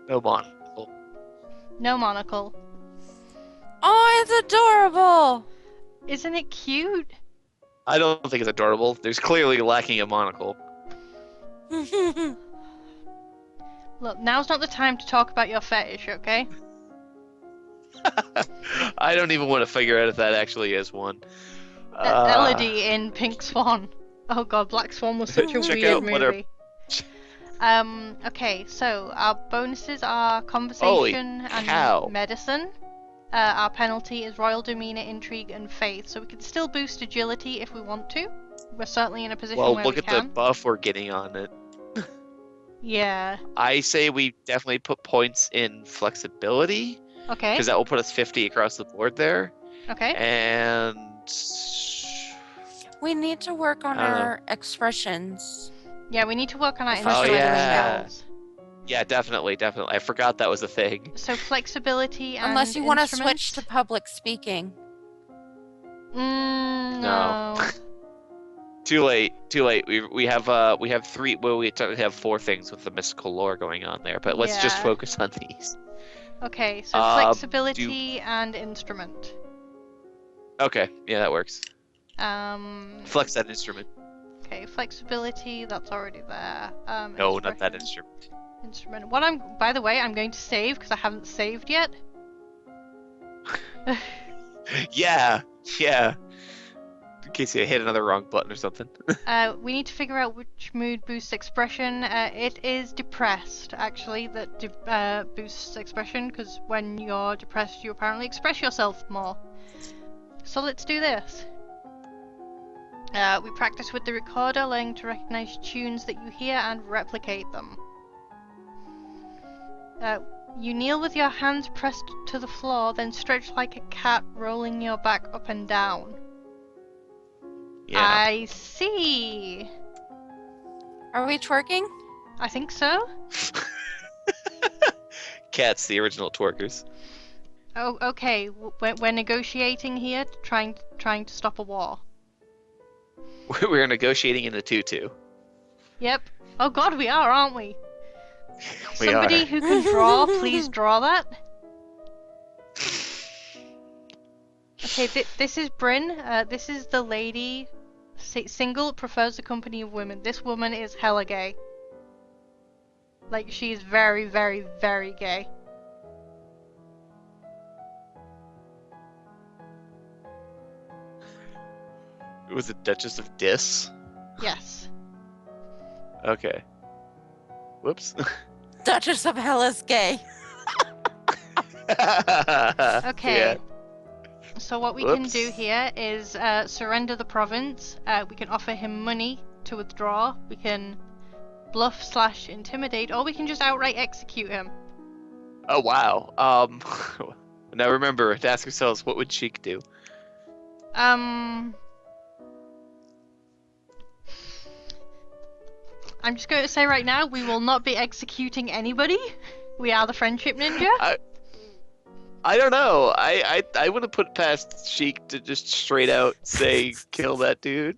No monocle. No monocle. Oh, it's adorable. Isn't it cute? I don't think it's adorable. There's clearly lacking a monocle. Look, now's not the time to talk about your fetish, okay? I don't even want to figure out if that actually is one. Elodie in Pink Swan. Oh god, Black Swan was such a Check weird out what our- movie. Okay, so our bonuses are conversation cow. and medicine. Our penalty is royal demeanor, intrigue, and faith. So we can still boost agility if we want to. We're certainly in a position Well, where look we at can. the buff we're getting on it. Yeah. I say we definitely put points in flexibility, Okay. because that will put us 50 across the board there. Okay. And We need to work on I don't know. our expressions. Yeah, we need to work on our Oh, instrumental yeah. skills. yeah, definitely. I forgot that was a thing. So flexibility and Unless you want to instruments? switch to public speaking. No. Too late. We have three. Well, we have four things with the mystical lore going on there, but let's just Yeah. focus on these. Okay, so flexibility and instrument. Okay, yeah, that works. Flex. Flex that instrument. Okay, flexibility, that's already there. No, not that expression, instrument. Instrument. By the way, I'm going to save because I haven't saved yet. Yeah. In case you hit another wrong button or something. We need to figure out which mood boosts expression. It is depressed, actually, that boosts expression, because when you're depressed, you apparently express yourself more. So let's do this. We practice with the recorder, learning to recognize tunes that you hear and replicate them. You kneel with your hands pressed to the floor, then stretch like a cat, rolling your back up and down. Yeah. I see. Are we twerking? I think so. Cats, the original twerkers. Oh, okay. We're negotiating here, trying to stop a war. We're negotiating in a tutu. Yep. Oh God, we are, aren't we? We Somebody are. who can draw, please draw that. Okay, this is Bryn. This is the lady. Single, prefers the company of women. This woman is hella gay. Like, she is very, very, very gay. It was the Duchess of Dis. Yes. Okay. Whoops. Duchess of Hell is gay. Okay. Yeah. So what we can Whoops. do here is surrender the province. We can offer him money to withdraw. We can bluff/intimidate, or we can just outright execute him. Oh wow. Now remember to ask yourselves, what would Sheik do? I'm just going to say right now, we will not be executing anybody. We are the friendship ninja. I don't know. I wouldn't put past Sheik to just straight out say kill that dude.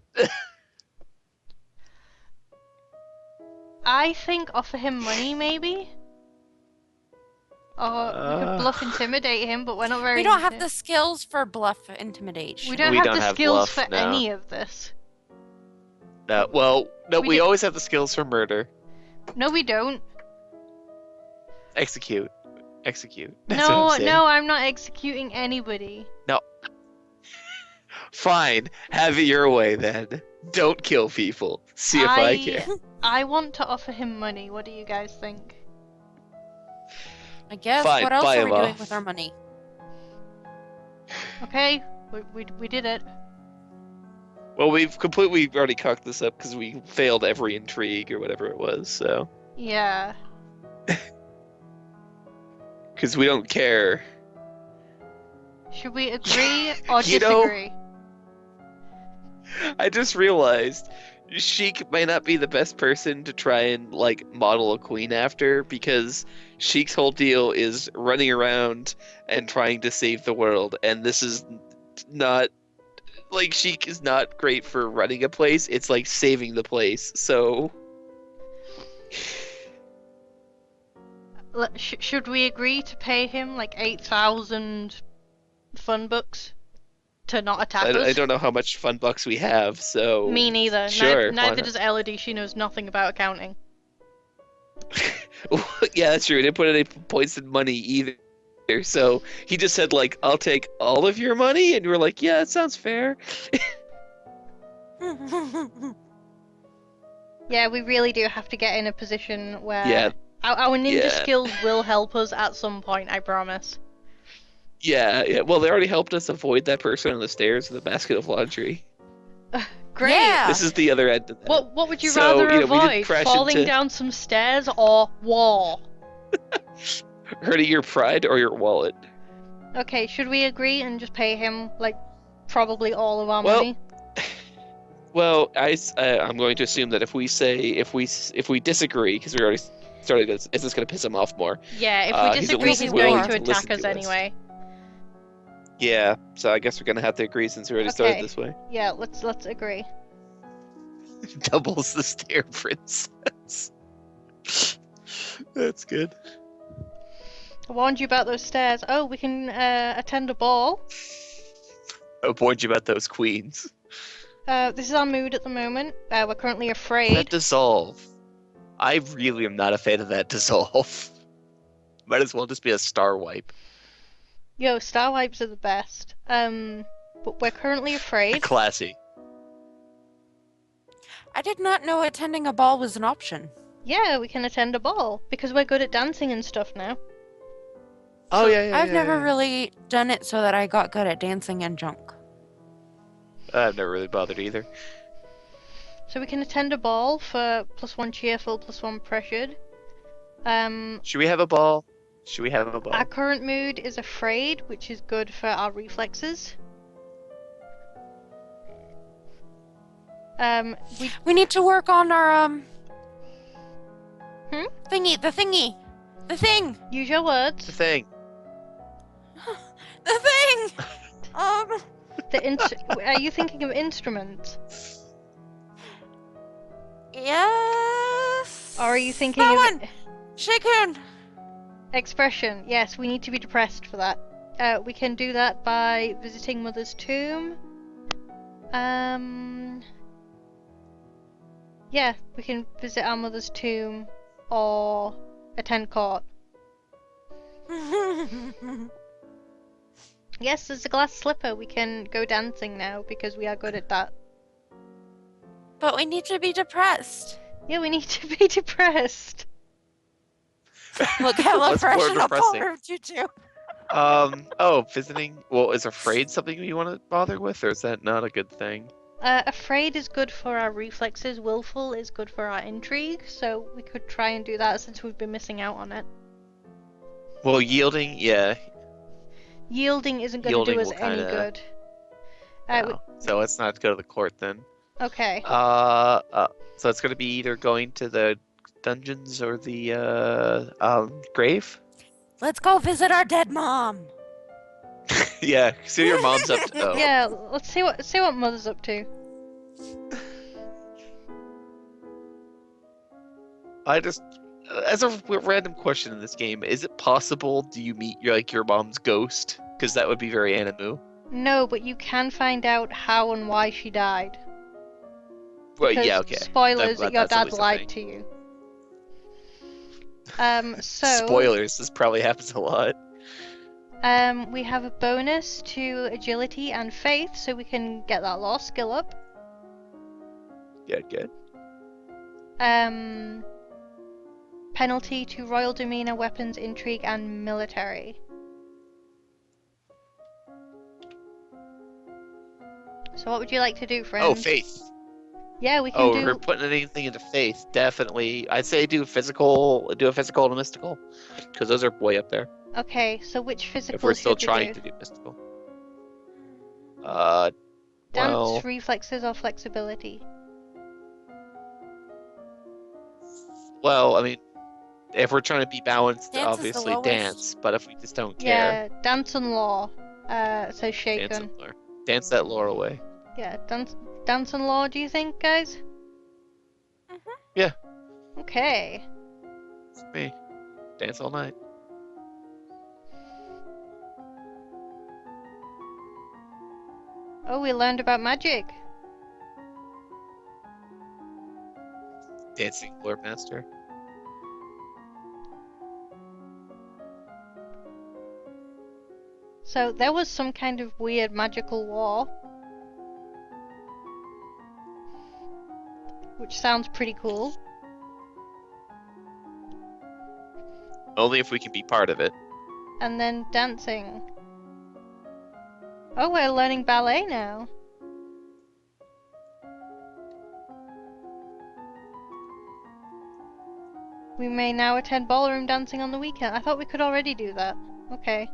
I think offer him money, maybe. Or we could bluff intimidate him, but we're not very. We don't have the skills for bluff intimidation. We don't We have don't the have skills bluff, for no. any of this. No, We we do- always have the skills for murder. No, we don't. Execute. That's what I'm saying. No, I'm not executing anybody. No. Fine. Have it your way then. Don't kill people. See if I can. I want to offer him money. What do you guys think? I guess. Fine, What else buy are we him doing off. with our money? Okay, we did it. Well, we've completely already cocked this up because we failed every intrigue or whatever it was, so. Yeah. Because we don't care. Should we agree or You know- disagree? I just realized Sheik might not be the best person to try and like model a queen after because Sheik's whole deal is running around and trying to save the world, and this is not like Sheik is not great for running a place. It's like saving the place. So Should we agree to pay him like 8,000 fun bucks to not attack us? I don't know how much fun bucks we have. So Me neither. Sure, why Neither not? does Elodie. She knows nothing about accounting. Yeah, that's true. He didn't put any points in money either. So he just said like, "I'll take all of your money," and you were like, "Yeah, that sounds fair." Yeah, we really do have to get in a position where Yeah. our ninja Yeah. skills will help us at some point, I promise. Yeah. Well, they already helped us avoid that person on the stairs with a basket of laundry. Great. Yeah. This is the other end of that. What would you So, rather we did avoid? crash Falling into down some stairs or war? hurting your pride or your wallet. Okay, should we agree and just pay him like probably all of our Well, money? Well, I'm going to assume that if we disagree, because we already started this, it's just going to piss him off more. Yeah, if we he's at disagree, least he's willing going to to attack listen us to us. anyway. Yeah, so I guess we're going to have to agree since we already started Okay. this way. Yeah, let's agree. Doubles the stair princess. That's good. I warned you about those stairs. Oh, we can attend a ball. I warned you about those queens. This is our mood at the moment. We're currently That afraid. dissolve. I really am not a fan of that dissolve. Might as well just be a star wipe. Yo, star wipes are the best. But we're currently afraid. Classy. I did not know attending a ball was an option. Yeah, we can attend a ball because we're good at dancing and stuff now. Oh yeah, I've never really done it so that I got good at dancing and junk. I've never really bothered either. So we can attend a ball for +1 cheerful, +1 pressured. Should we have a ball? Our current mood is afraid, which is good for our reflexes. We need to work on our the thing. Use your words. The thing. The thing. Are you thinking of instruments? Yes. Or are you thinking that of one? Shikun. expression? Yes, we need to be depressed for that. We can do that by visiting Mother's tomb. Yeah, we can visit our mother's tomb or attend court. Yes, there's a glass slipper. We can go dancing now because we are good at that. But we need to be depressed. Yeah, we need to be depressed. Look how What's more depression depressing? appalled you to. Visiting. Well, is afraid something you want to bother with, or is that not a good thing? Afraid is good for our reflexes. Willful is good for our intrigue. So we could try and do that since we've been missing out on it. Well, yielding, yeah, Yielding isn't going to do yielding us will any kind of good. no. So let's not go to the court then. Okay. Uh, uh, so it's gonna be either going to the dungeons or the grave. Let's go visit our dead mom. Yeah, see what your mom's up to. Oh, Yeah, let's see what Mother's up to. I just as a random question in this game, is it possible do you meet your mom's ghost? Because that would be very Animu. No, but you can find out how and why she died. Well, Because yeah, okay. I'm spoilers, glad your that's at dad least a lied thing. to you. So Spoilers, this probably happens a lot. we have a bonus to agility and faith, so we can get that law skill up. Good. Penalty to royal demeanor, weapons, intrigue, and military. So what would you like to do, friend? Oh, faith. Yeah, we can Oh, do. we're putting anything into faith. Definitely. I'd say do a physical and a mystical. Because those are way up there. Okay, so which If we're physical still should we trying do? to do mystical. Uh, Dance, well, reflexes, or flexibility? I mean, if we're trying to be balanced, Dance is the obviously lowest. dance. But if we just don't care, Yeah, dance and law. So dance shaken. and lore. Dance that lore away. Yeah, dance and law. Do you think, guys? Yeah, Okay. it's me. Dance all night. Oh, we learned about magic. Dancing lore master. So there was some kind of weird magical war, which sounds pretty cool. Only if we can be part of it. And then dancing. Oh, we're learning ballet now. We may now attend ballroom dancing on the weekend. I thought we could already do that. Okay.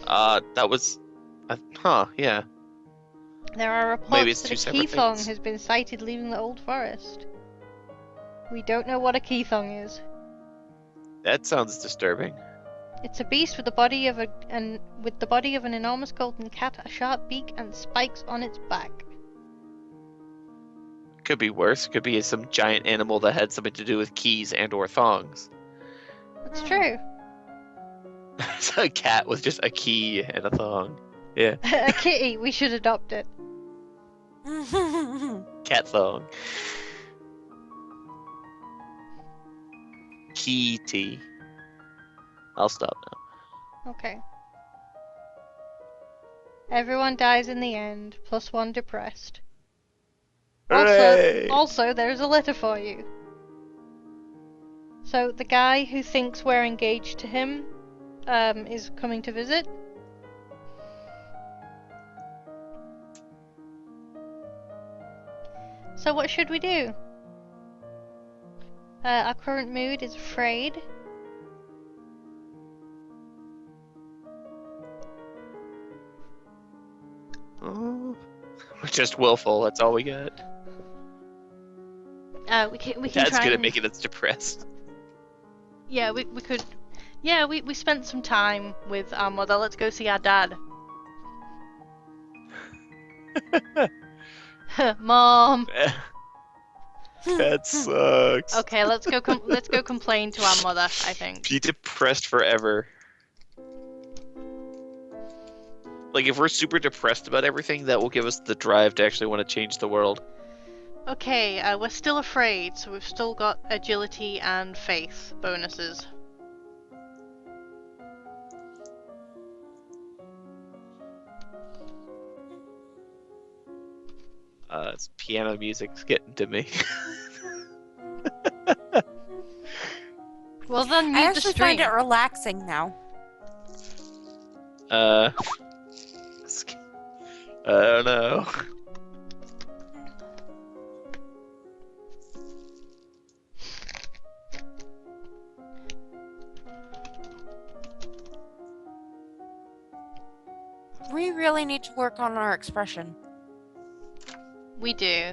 That was, yeah. There are Maybe it's reports that two a separate Keithong things. has been sighted leaving the old forest. We don't know what a Keithong is. That sounds disturbing. It's a beast with the body of an enormous golden cat, a sharp beak, and spikes on its back. Could be worse. Could be some giant animal that had something to do with keys and/or thongs. That's true. It's a cat with just a key and a thong. Yeah, A kitty. We should adopt it. cat thong. Key T. I'll stop now. Okay. Everyone dies in the end. +1 depressed. Hooray! Also, there's a letter for you. So the guy who thinks we're engaged to him, is coming to visit. So what should we do? Our current mood is afraid. Oh, we're just willful. That's all we got. We can Dad's try good at and... making us depressed. Yeah, we could... Yeah, we spent some time with our mother. Let's go see our dad. Mom! That sucks. Okay, let's go complain to our mother, I think. Be depressed forever. Like, if we're super depressed about everything, that will give us the drive to actually want to change the world. Okay, we're still afraid, so we've still got agility and faith bonuses. It's piano music's getting to me. Well then, I mute the actually stream. find it relaxing now. I don't know. to work on our expression. We do.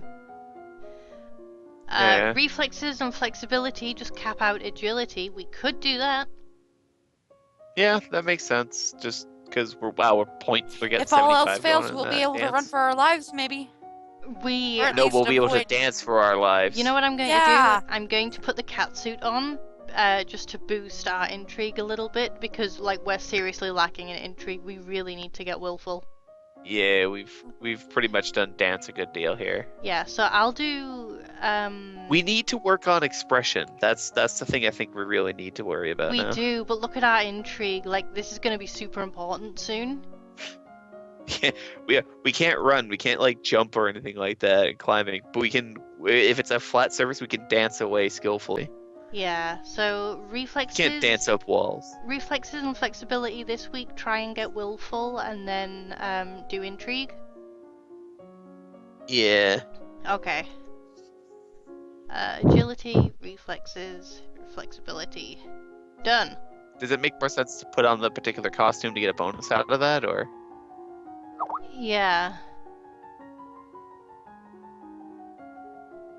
Yeah. Reflexes and flexibility just cap out agility. We could do that. Yeah, that makes sense. Just because we're getting If all else 75 going fails, in we'll be that able to run dance. for our lives, maybe. We. Or at No, least we'll be able to avoid. dance for our lives. You know what I'm going Yeah. to do? I'm going to put the cat suit on, just to boost our intrigue a little bit, because like we're seriously lacking in intrigue. We really need to get willful. Yeah, we've pretty much done dance a good deal here. Yeah, so I'll do. We need to work on expression. That's the thing I think we really need to worry about We now. do, but look at our intrigue. Like this is going to be super important soon. We can't run. We can't like jump or anything like that and climbing. But we can, if it's a flat surface, we can dance away skillfully. Yeah, so We can't dance up walls. reflexes and flexibility this week. Try and get willful, and then do intrigue. Yeah. Okay. Agility, reflexes, flexibility. Done. Does it make more sense to put on the particular costume to get a bonus out of that, or? Yeah.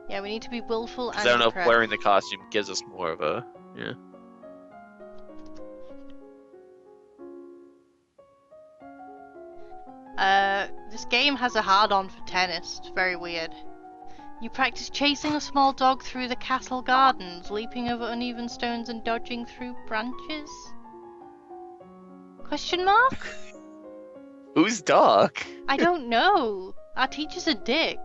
Yeah, we need to be willful and Because I don't know if depressed. wearing the costume gives us more of a, yeah. This game has a hard-on for tennis. It's very weird. You practice chasing a small dog through the castle gardens, leaping over uneven stones and dodging through branches? Question mark? Who's dog? I don't know. Our teacher's a dick.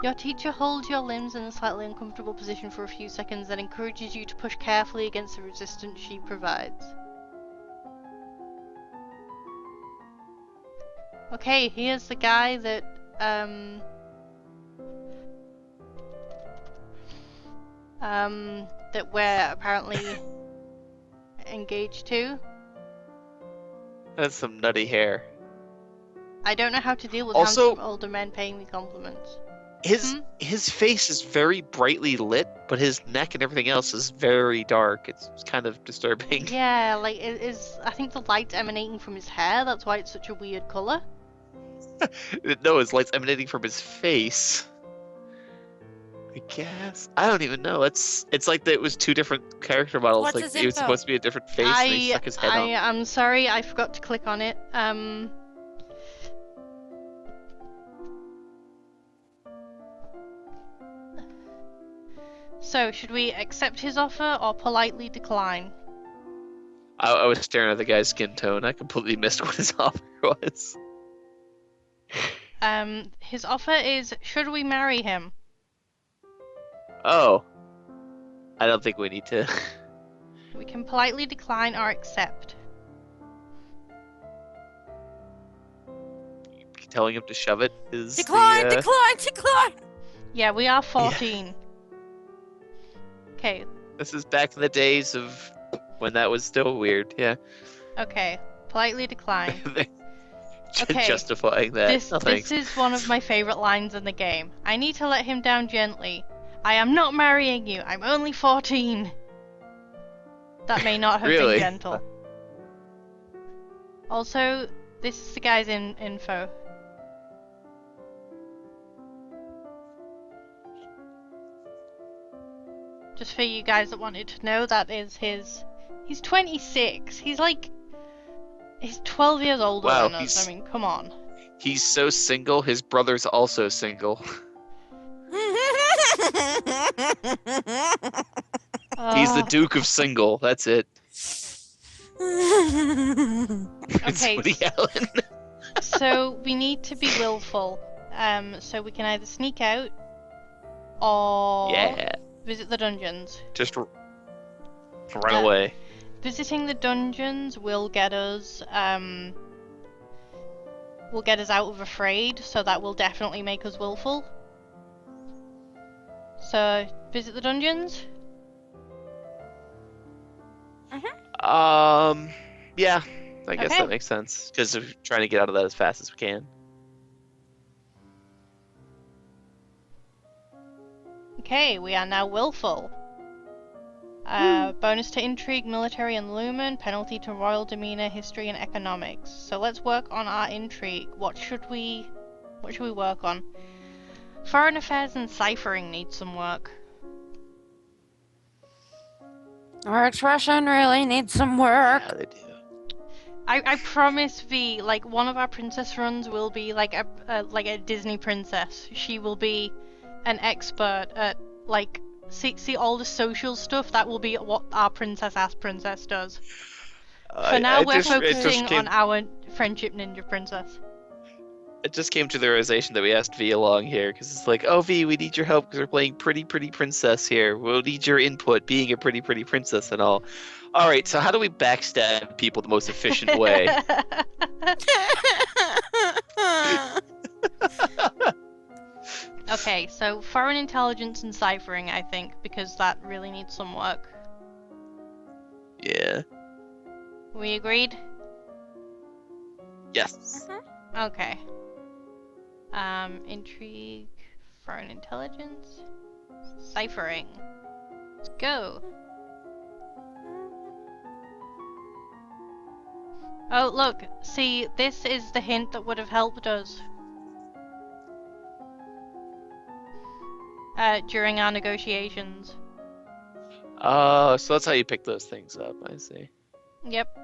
Your teacher holds your limbs in a slightly uncomfortable position for a few seconds, then encourages you to push carefully against the resistance she provides. Okay, here's the guy that, that we're apparently engaged to. That's some nutty hair. I don't know how to deal with Also- handsome older men paying me compliments. His face is very brightly lit, but his neck and everything else is very dark. It's kind of disturbing. Yeah, like it is. I think the light's emanating from his hair. That's why it's such a weird color. No, his light's emanating from his face. I guess. I don't even know. It's like that it was two different character models. What's like his it was info? supposed to be a different face, and they stuck his head on. I'm sorry, I forgot to click on it. So, should we accept his offer or politely decline? I was staring at the guy's skin tone. I completely missed what his offer was. His offer is, should we marry him? Oh. I don't think we need to. We can politely decline or accept. Telling him to shove it is Decline, the, decline. Yeah, we are 14. Okay, This is back in the days of when that was still weird. Yeah. okay. Politely decline. Okay. Justifying that. This Thanks. is one of my favorite lines in the game. I need to let him down gently. I am not marrying you. I'm only 14. That may not have Really? been gentle. Also, this is the guy's info. Just for you guys that wanted to know, that is his. He's 26. He's 12 years older Wow, than us. he's- I mean, come on. He's so single, his brother's also single. He's the Ugh. Duke of Single. That's it. It's Okay. Woody Allen. So we need to be willful. So we can either sneak out or Yeah. visit the dungeons. Just run away. Visiting the dungeons will get us out of afraid, so that will definitely make us willful. So visit the dungeons. Yeah. I guess Okay. that makes sense. Because we're trying to get out of that as fast as we can. Okay, we are now willful. Bonus to intrigue, military, and lumen. Penalty to royal demeanor, history, and economics. So let's work on our intrigue. What should we work on? Foreign affairs and ciphering need some work. Our expression really needs some work. Yeah, they do. I promise V, like one of our princess runs will be like a Disney princess. She will be an expert at like see all the social stuff. That will be what our princess ass princess does. For now, we're It just focusing came. on our friendship ninja princess. It just came to the realization that we asked V along here because it's like, oh V, we need your help because we're playing pretty princess here. We'll need your input, being a pretty princess and all. All right, so how do we backstab people the most efficient way? Okay, so foreign intelligence and ciphering, I think, because that really needs some work. Yeah. We agreed? Yes. Okay. Intrigue, foreign intelligence, ciphering. Let's go. Oh, look, see, this is the hint that would have helped us. During our negotiations. Oh, so that's how you pick those things up, I see. Yep.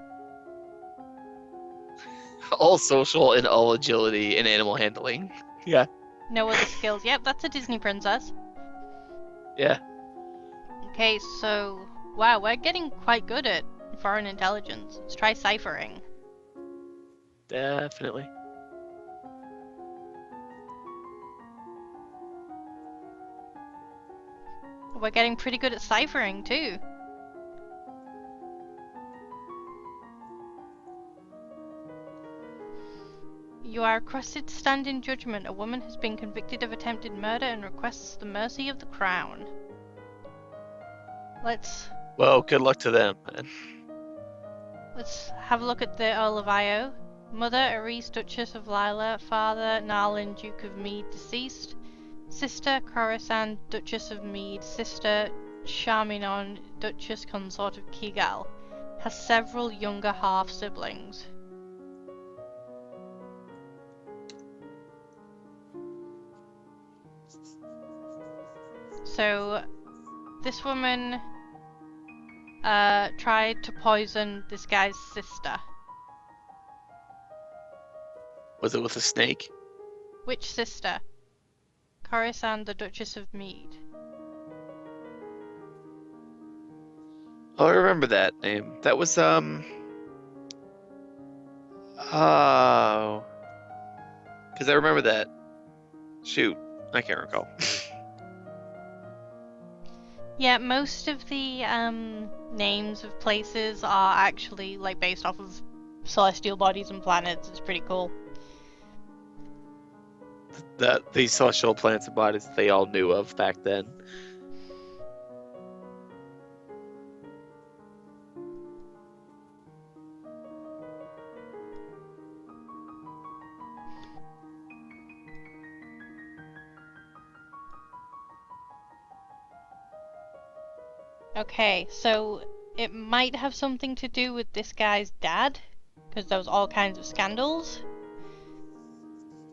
All social and all agility and animal handling. Yeah. No other skills. Yep, that's a Disney princess. Yeah. Okay, so wow, we're getting quite good at foreign intelligence. Let's try ciphering. Definitely. We're getting pretty good at ciphering too. You are requested to stand in judgment. A woman has been convicted of attempted murder and requests the mercy of the crown. Well, good luck to them, man. Let's have a look at the Earl of Io. Mother, Arise, Duchess of Lila. Father, Narlin, Duke of Mead, deceased. Sister, Coruscant, Duchess of Mead. Sister, Charminon, Duchess Consort of Kigal. Has several younger half-siblings. So, this woman tried to poison this guy's sister. Was it with a snake? Which sister? Coruscant, the Duchess of Mead. Oh, I remember that name. That was oh, because I remember that. Shoot, I can't recall. Yeah, most of the names of places are actually like based off of celestial bodies and planets. It's pretty cool. That these celestial planets and bodies they all knew of back then. Okay, so it might have something to do with this guy's dad, because there was all kinds of scandals.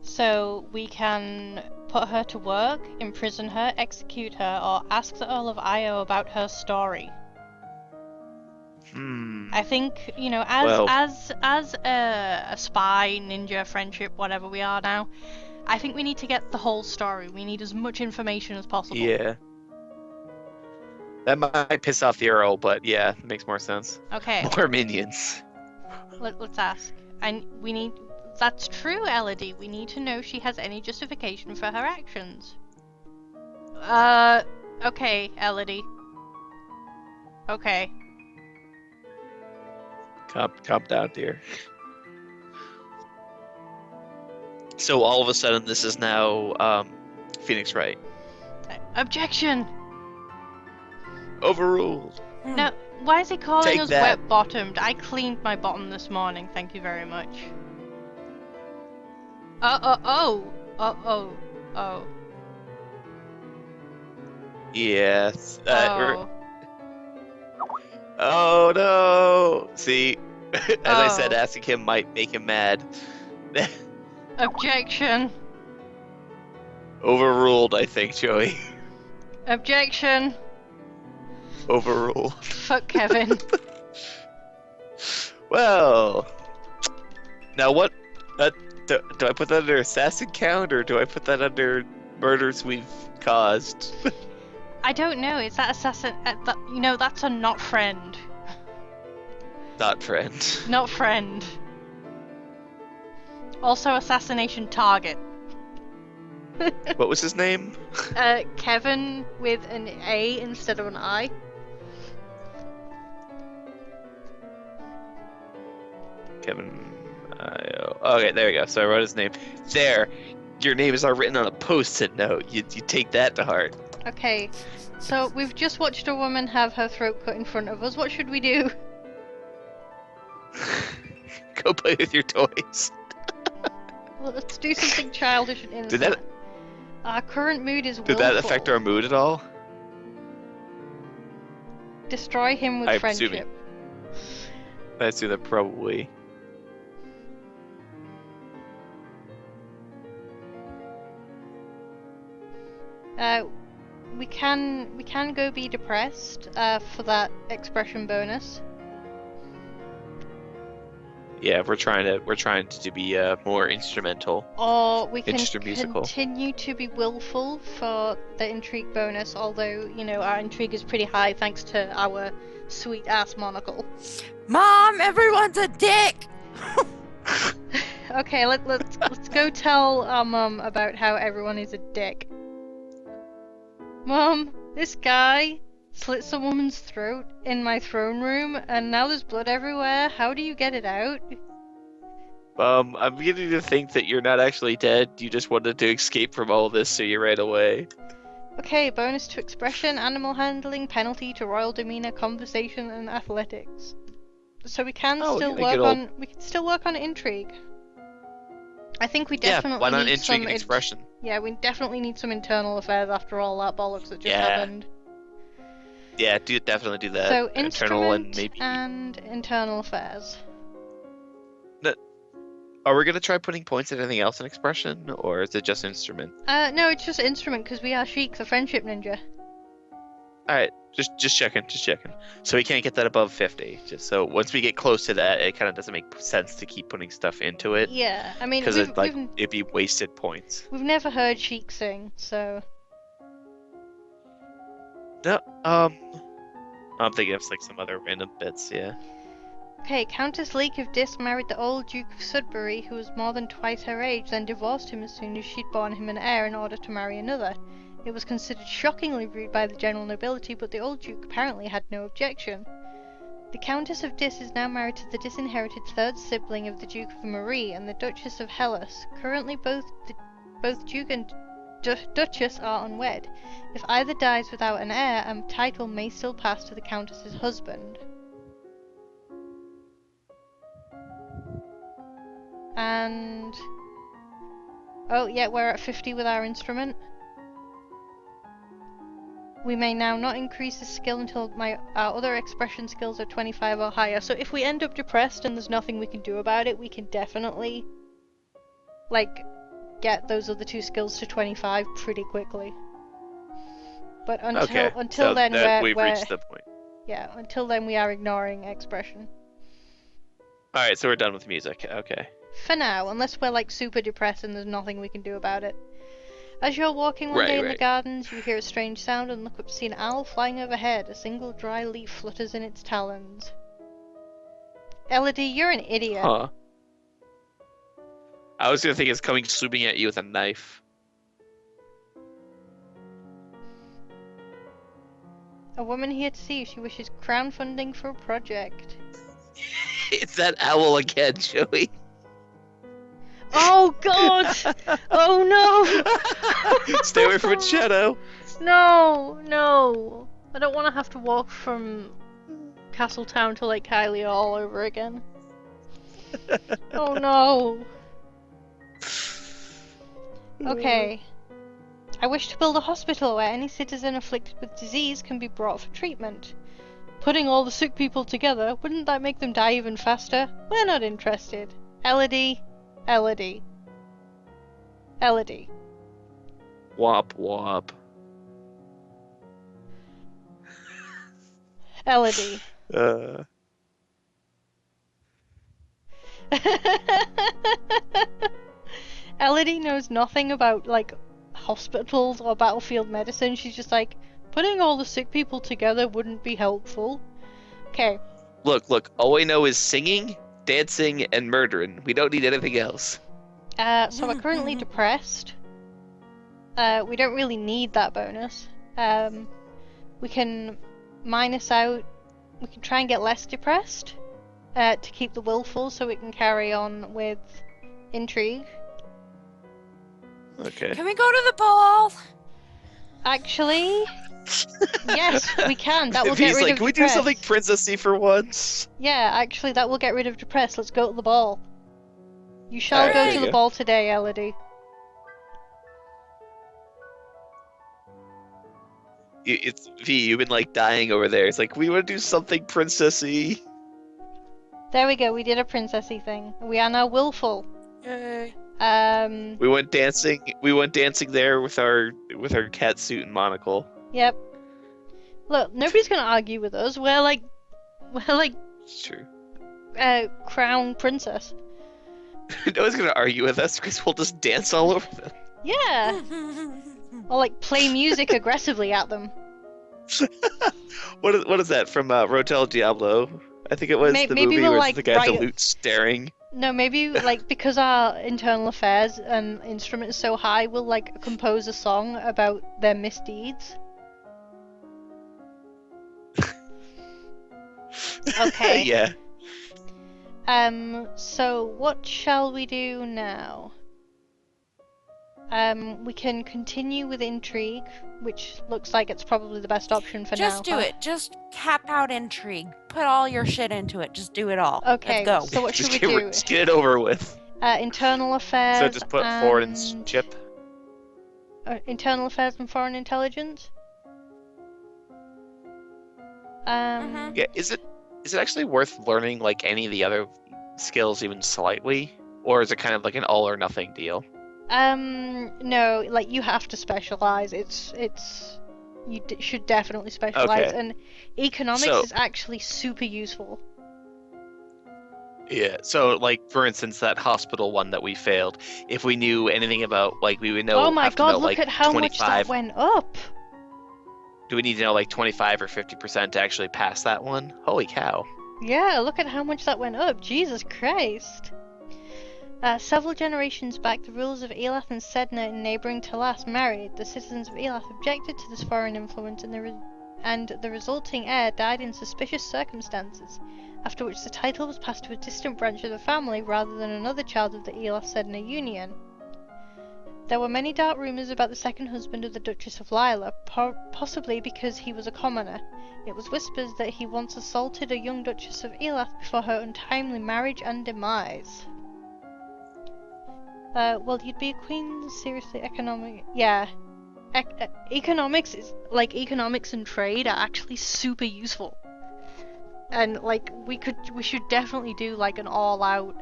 So we can put her to work, imprison her, execute her, or ask the Earl of Io about her story. I think, you know, as a spy, ninja, friendship, whatever we are now, I think we need to get the whole story. We need as much information as possible. Yeah. That might piss off the Earl, but yeah, it makes more sense. Okay. More minions. Let's ask. And we need... That's true, Elodie. We need to know if she has any justification for her actions. Okay, Elodie. Okay. Calm down, dear. So all of a sudden, this is now Phoenix Wright. Objection! Overruled. No, why is he calling Take us that. wet-bottomed? I cleaned my bottom this morning, thank you very much. Oh. Yes. Oh. Oh no! See, as I said, Oh, asking him might make him mad. objection. Overruled, I think, Joey. Objection. Overruled. Fuck Kevin. Well, now what? Uh, do I put that under assassin count or do I put that under murders we've caused? I don't know. Is that assassin? That's a not friend. Not friend. Not friend. Also, assassination target. What was his name? Kevin with an A instead of an I. Kevin. Okay, there we go. So I wrote his name. There. Your name is now written on a post-it note. You take that to heart. Okay, so we've just watched a woman have her throat cut in front of us. What should we do? Go play with your toys. Let's do something childish and innocent. Did that Our current mood is did willful. that affect our mood at all? Destroy him with I'm friendship. assuming. I assume that probably. We can go be depressed for that expression bonus. Yeah, we're trying to be more instrumental. Or we can Musical. continue to be willful for the intrigue bonus, although, our intrigue is pretty high thanks to our sweet ass monocle. Mom, everyone's a dick! Okay, let's go tell our mum about how everyone is a dick. Mum, this guy slit some woman's throat in my throne room, and now there's blood everywhere. How do you get it out? I'm beginning to think that you're not actually dead. You just wanted to escape from all this, so you ran away. Okay, bonus to expression, animal handling, penalty to royal demeanor, conversation, and athletics. So we can still work on intrigue. I think we definitely why not need intrigue some and expression? Yeah, we definitely need some internal affairs after all that bollocks that just happened. Yeah, definitely do that. So Internal and instrument maybe. and internal affairs. Are we gonna try putting points in anything else in expression, or is it just instrument? No, it's just instrument because we are Sheik, the friendship ninja. All right, just checking. So we can't get that above 50. Just so once we get close to that, it kind of doesn't make sense to keep putting stuff into it. Yeah, I mean, because it'd be wasted points. We've never heard Sheik sing, so. No, I'm thinking of like some other random bits. Yeah. Okay, Countess Leek of Dis married the old Duke of Sudbury, who was more than twice her age, then divorced him as soon as she'd borne him an heir in order to marry another. It was considered shockingly rude by the general nobility, but the old Duke apparently had no objection. The Countess of Dis is now married to the disinherited third sibling of the Duke of Marie and the Duchess of Hellas. Currently both Duke and Duchess are unwed. If either dies without an heir, a title may still pass to the Countess's husband. And... oh, yeah, we're at 50 with our instrument. We may now not increase the skill until our other expression skills are 25 or higher. So if we end up depressed and there's nothing we can do about it, we can definitely, get those other two skills to 25 pretty quickly. But until then, we've reached the point. Yeah, until then we are ignoring expression. Alright, so we're done with music. Okay. For now, unless we're super depressed and there's nothing we can do about it. As you're walking one day in the gardens, you hear a strange sound and look up to see an owl flying overhead. A single dry leaf flutters in its talons. Elodie, you're an idiot. Huh. I was gonna think it's coming swooping at you with a knife. A woman here to see you. She wishes crowdfunding for a project. It's that owl again, Joey. Oh god! Oh no! Stay away from its shadow. No! I don't want to have to walk from Castletown to Lake Kylie all over again. Oh no! Okay. I wish to build a hospital where any citizen afflicted with disease can be brought for treatment. putting all the sick people together, wouldn't that make them die even faster? We're not interested. Elodie. Elodie. Elodie. Wop wop. Elodie. Elodie knows nothing about, like, hospitals or battlefield medicine. She's just like, putting all the sick people together wouldn't be helpful. Okay. Look, all we know is singing, dancing, and murdering. We don't need anything else. So we're currently depressed. We don't really need that bonus. We can minus out. We can try and get less depressed to keep the willful, so we can carry on with intrigue. Okay. Can we go to the ball? Actually, yes, we can. That will get He's rid like, of can we depressed. do something princessy for once? Yeah, actually, that will get rid of depressed. Let's go to the ball. You shall Alright, go there to you the go. ball today, Elodie. It's V. You've been like dying over there. It's like we want to do something princessy. There we go. We did a princessy thing. We are now willful. Yay. We went dancing. We went dancing there with our cat suit and monocle. Yep. Look, nobody's gonna argue with us. We're like It's true. crown princess. No one's gonna argue with us because we'll just dance all over them. Yeah. Or like play music aggressively at them. What is that from Rotel Diablo? I think it was the Maybe movie we'll, where like, the guy at the write- lute staring. No, maybe like because our internal affairs and instrument is so high, we'll like compose a song about their misdeeds. Okay. Yeah. So what shall we do now? We can continue with intrigue, which looks like it's probably the best option for now. Just do it. Just cap out intrigue. Put all your shit into it. Just do it all. Okay, Let's go. so what Just should we do? just get it over with. Internal affairs. So just put foreign and... chip. Internal affairs and foreign intelligence. Yeah. Is it actually worth learning like any of the other skills even slightly, or is it kind of like an all or nothing deal? No, like you have to specialize. You should definitely specialize, Okay. and economics So- is actually super useful. Yeah. So like for instance, that hospital one that we failed. If we knew anything about like we would know. Oh my have to god, know, look like, at how 25. much that went up! Do we need to know like 25 or 50% to actually pass that one? Holy cow. Yeah, look at how much that went up. Jesus Christ. Several generations back, the rulers of Elath and Sedna in neighbouring Talas married. The citizens of Elath objected to this foreign influence, and the resulting heir died in suspicious circumstances, after which the title was passed to a distant branch of the family rather than another child of the Elath-Sedna union. There were many dark rumours about the second husband of the Duchess of Lila, possibly because he was a commoner. It was whispered that he once assaulted a young Duchess of Elath before her untimely marriage and demise. Well, you'd be a queen, seriously, yeah. Economics is, like, economics and trade are actually super useful. And, like, we should definitely do, like, an all-out,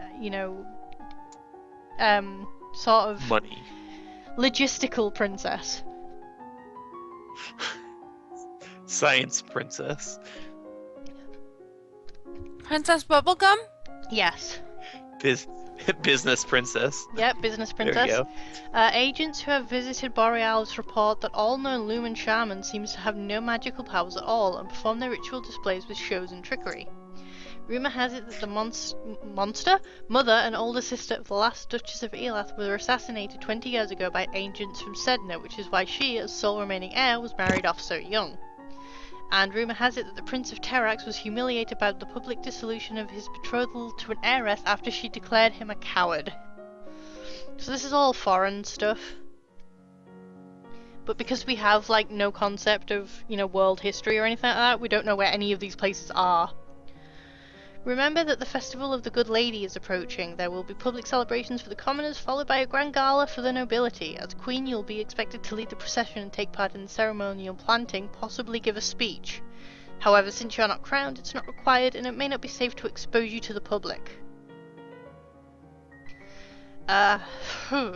sort of Money. logistical princess. Science princess. Princess Bubblegum? Yes. Business princess. Yep, business There we princess. go. Agents who have visited Borealis report that all known Lumen shamans seem to have no magical powers at all and perform their ritual displays with shows and trickery. Rumour has it that the mother and older sister of the last Duchess of Elath were assassinated 20 years ago by agents from Sedna, which is why she, as sole remaining heir, was married off so young. And rumour has it that the Prince of Terrax was humiliated by the public dissolution of his betrothal to an heiress after she declared him a coward. So this is all foreign stuff. But because we have, like, no concept of, world history or anything like that, we don't know where any of these places are. Remember that the Festival of the Good Lady is approaching. There will be public celebrations for the commoners, followed by a grand gala for the nobility. As Queen, you'll be expected to lead the procession and take part in the ceremonial planting, possibly give a speech. However, since you are not crowned, it's not required, and it may not be safe to expose you to the public. Phew.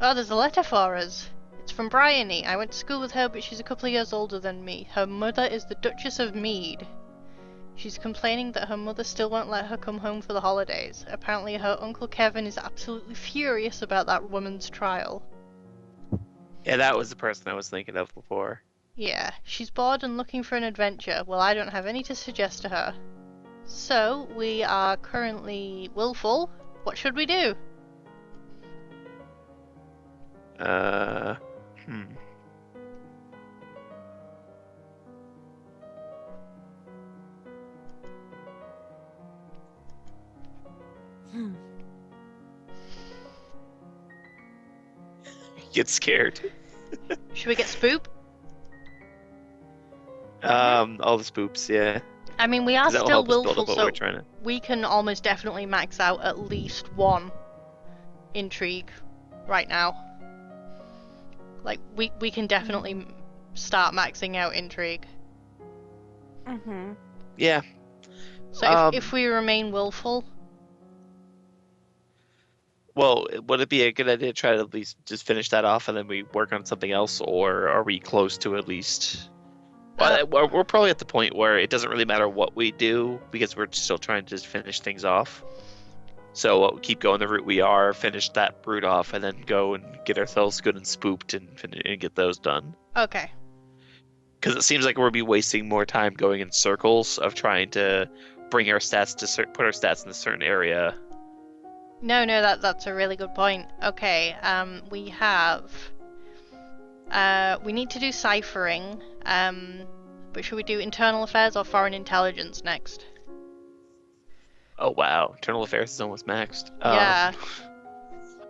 Oh, there's a letter for us. It's from Bryony. I went to school with her, but she's a couple of years older than me. Her mother is the Duchess of Mead. She's complaining that her mother still won't let her come home for the holidays. Apparently her Uncle Kevin is absolutely furious about that woman's trial. Yeah, that was the person I was thinking of before. Yeah, she's bored and looking for an adventure. Well, I don't have any to suggest to her. So, we are currently willful. What should we do? Hmm. Get scared. Should we get spook? All the spoops, yeah. I mean, we are 'Cause that will still help us build willful, up what so we're trying to. we can almost definitely max out at least one intrigue right now. Like, we can definitely start maxing out intrigue. Mm-hmm. Yeah. So if we remain willful, Well, would it be a good idea to try to at least just finish that off and then we work on something else, or are we close to at least? Well, we're probably at the point where it doesn't really matter what we do because we're still trying to just finish things off. So we'll keep going the route we are, finish that route off, and then go and get ourselves good and spooked and get those done. okay. Because it seems like we'll be wasting more time going in circles of trying to bring our stats to put our stats in a certain area. No, that's a really good point. Okay, we have... we need to do ciphering, but should we do internal affairs or foreign intelligence next? Oh wow, internal affairs is almost maxed. Yeah.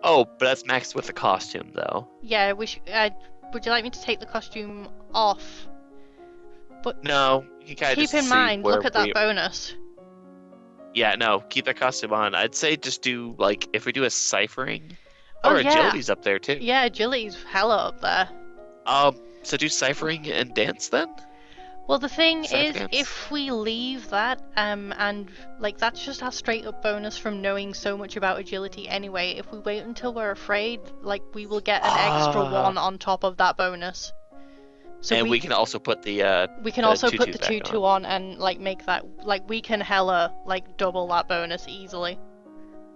Oh, but that's maxed with the costume though. Yeah, we should... would you like me to take the costume off? But No, you kind of keep just in see mind, where look at that bonus. Yeah, no, keep that costume on. I'd say just do like if we do a ciphering. Oh Or yeah. agility's up there too. Yeah, agility's hella up there. So do ciphering and dance then? Well, the thing is, Dance? if we leave that, and like that's just our straight up bonus from knowing so much about agility anyway. If we wait until we're afraid, like we will get an extra one on top of that bonus. So and we can also put the we can the also put tutu the back 2-2 on and like make that like we can hella like double that bonus easily.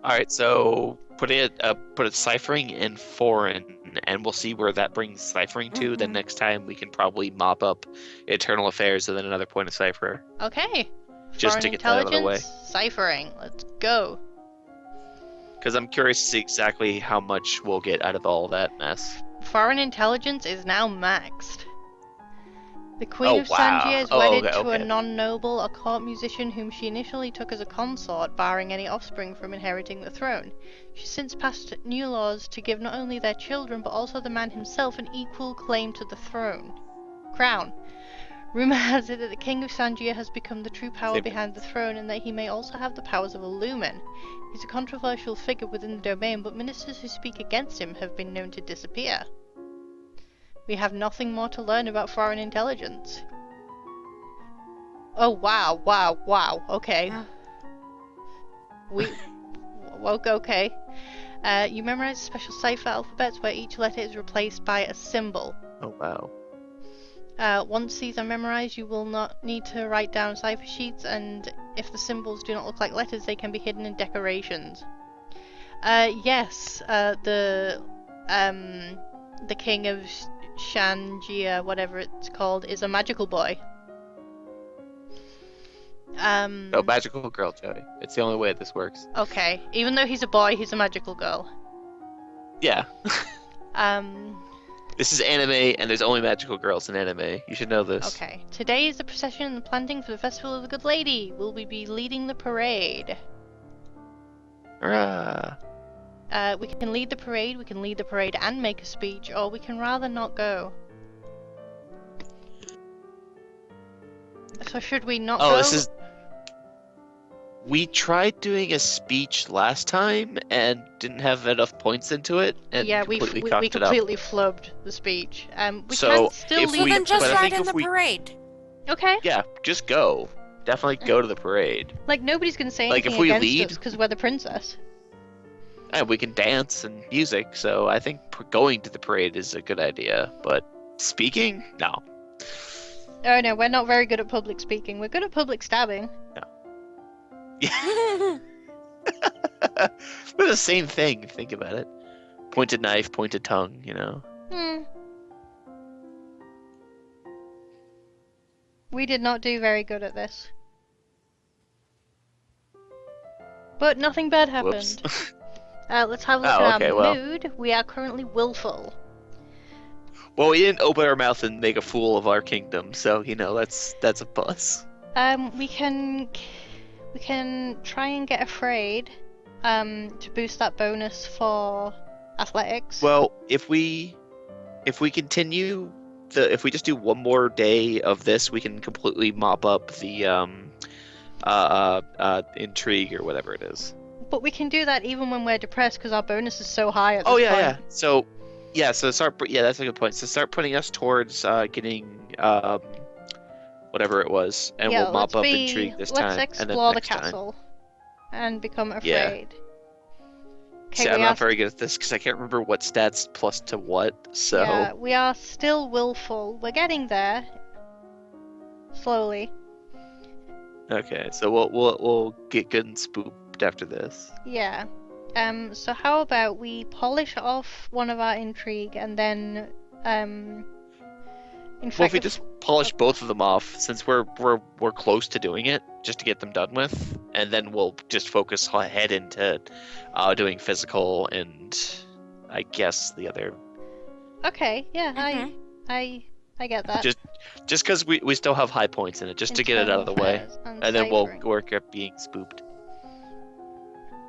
All right, so put a ciphering in foreign, and we'll see where that brings ciphering to. Then next time we can probably mop up internal affairs and then another point of cipher. Okay. Just Foreign to get that out of the way. Ciphering. Let's go. Because I'm curious to see exactly how much we'll get out of all that mess. Foreign intelligence is now maxed. The Queen of wow. Sangia is Oh, wedded okay, to a okay. non-noble, a court musician whom she initially took as a consort, barring any offspring from inheriting the throne. She's since passed new laws to give not only their children, but also the man himself an equal claim to the crown. Rumour has it that the King of Sangia has become the true power behind the throne, and that he may also have the powers of a lumen. He's a controversial figure within the domain, but ministers who speak against him have been known to disappear. We have nothing more to learn about foreign intelligence. Oh, wow. Okay. Okay. You memorize special cipher alphabets where each letter is replaced by a symbol. Oh, wow. Once these are memorized, you will not need to write down cipher sheets, and if the symbols do not look like letters, they can be hidden in decorations. Yes, the King of Shangia, whatever it's called, is a magical boy. No, magical girl, Joey. It's the only way this works. Okay, even though he's a boy, he's a magical girl. Yeah. This is anime, and there's only magical girls in anime. You should know this. Okay. Today is the procession and the planting for the Festival of the Good Lady. Will we be leading the parade? Hurrah! We can lead the parade and make a speech, or we can rather not go. So should we not go? This is... We tried doing a speech last time and didn't have enough points into it and Yeah, completely we cocked it up. completely flubbed the speech. We can So still if So leave we, then it to but just I ride think in if the we, parade. Okay. yeah, just go. Definitely go to the parade. Like nobody's gonna say Like if anything we against us lead, because we're the princess. and we can dance and music. So I think going to the parade is a good idea. But speaking, no. Oh no, we're not very good at public speaking. We're good at public stabbing. Yeah, but the same thing. Think about it. Pointed knife, pointed tongue. You know. Hmm. We did not do very good at this. But nothing bad Whoops. happened. Let's have a look Oh, at our okay. Well, mood. We are currently willful. we didn't open our mouth and make a fool of our kingdom. So that's a plus. We can try and get afraid. To boost that bonus for athletics. Well, if we continue if we just do one more day of this, we can completely mop up the intrigue or whatever it is. But we can do that even when we're depressed because our bonus is so high at Oh this yeah, point. yeah. So that's a good point. So start putting us towards getting whatever it was, and Yeah, we'll mop up intrigue this let's time, and then explore the next time. castle and become Yeah. afraid. Okay, See, I'm we not are very good at this because I can't remember what stats plus to what. So yeah, we are still willful. We're getting there. Slowly. okay, so we'll get good and spooked after this. Yeah. So how about we polish off one of our intrigue and then in Well, if fact we just polish both of them off, since we're close to doing it, just to get them done with, and then we'll just focus ahead into doing physical and I guess the other. Okay, yeah, Mhm. I get that. Just because we still have high points in it, just to get it out of the way, Affairs and and then we'll ciphering. work at being spooked.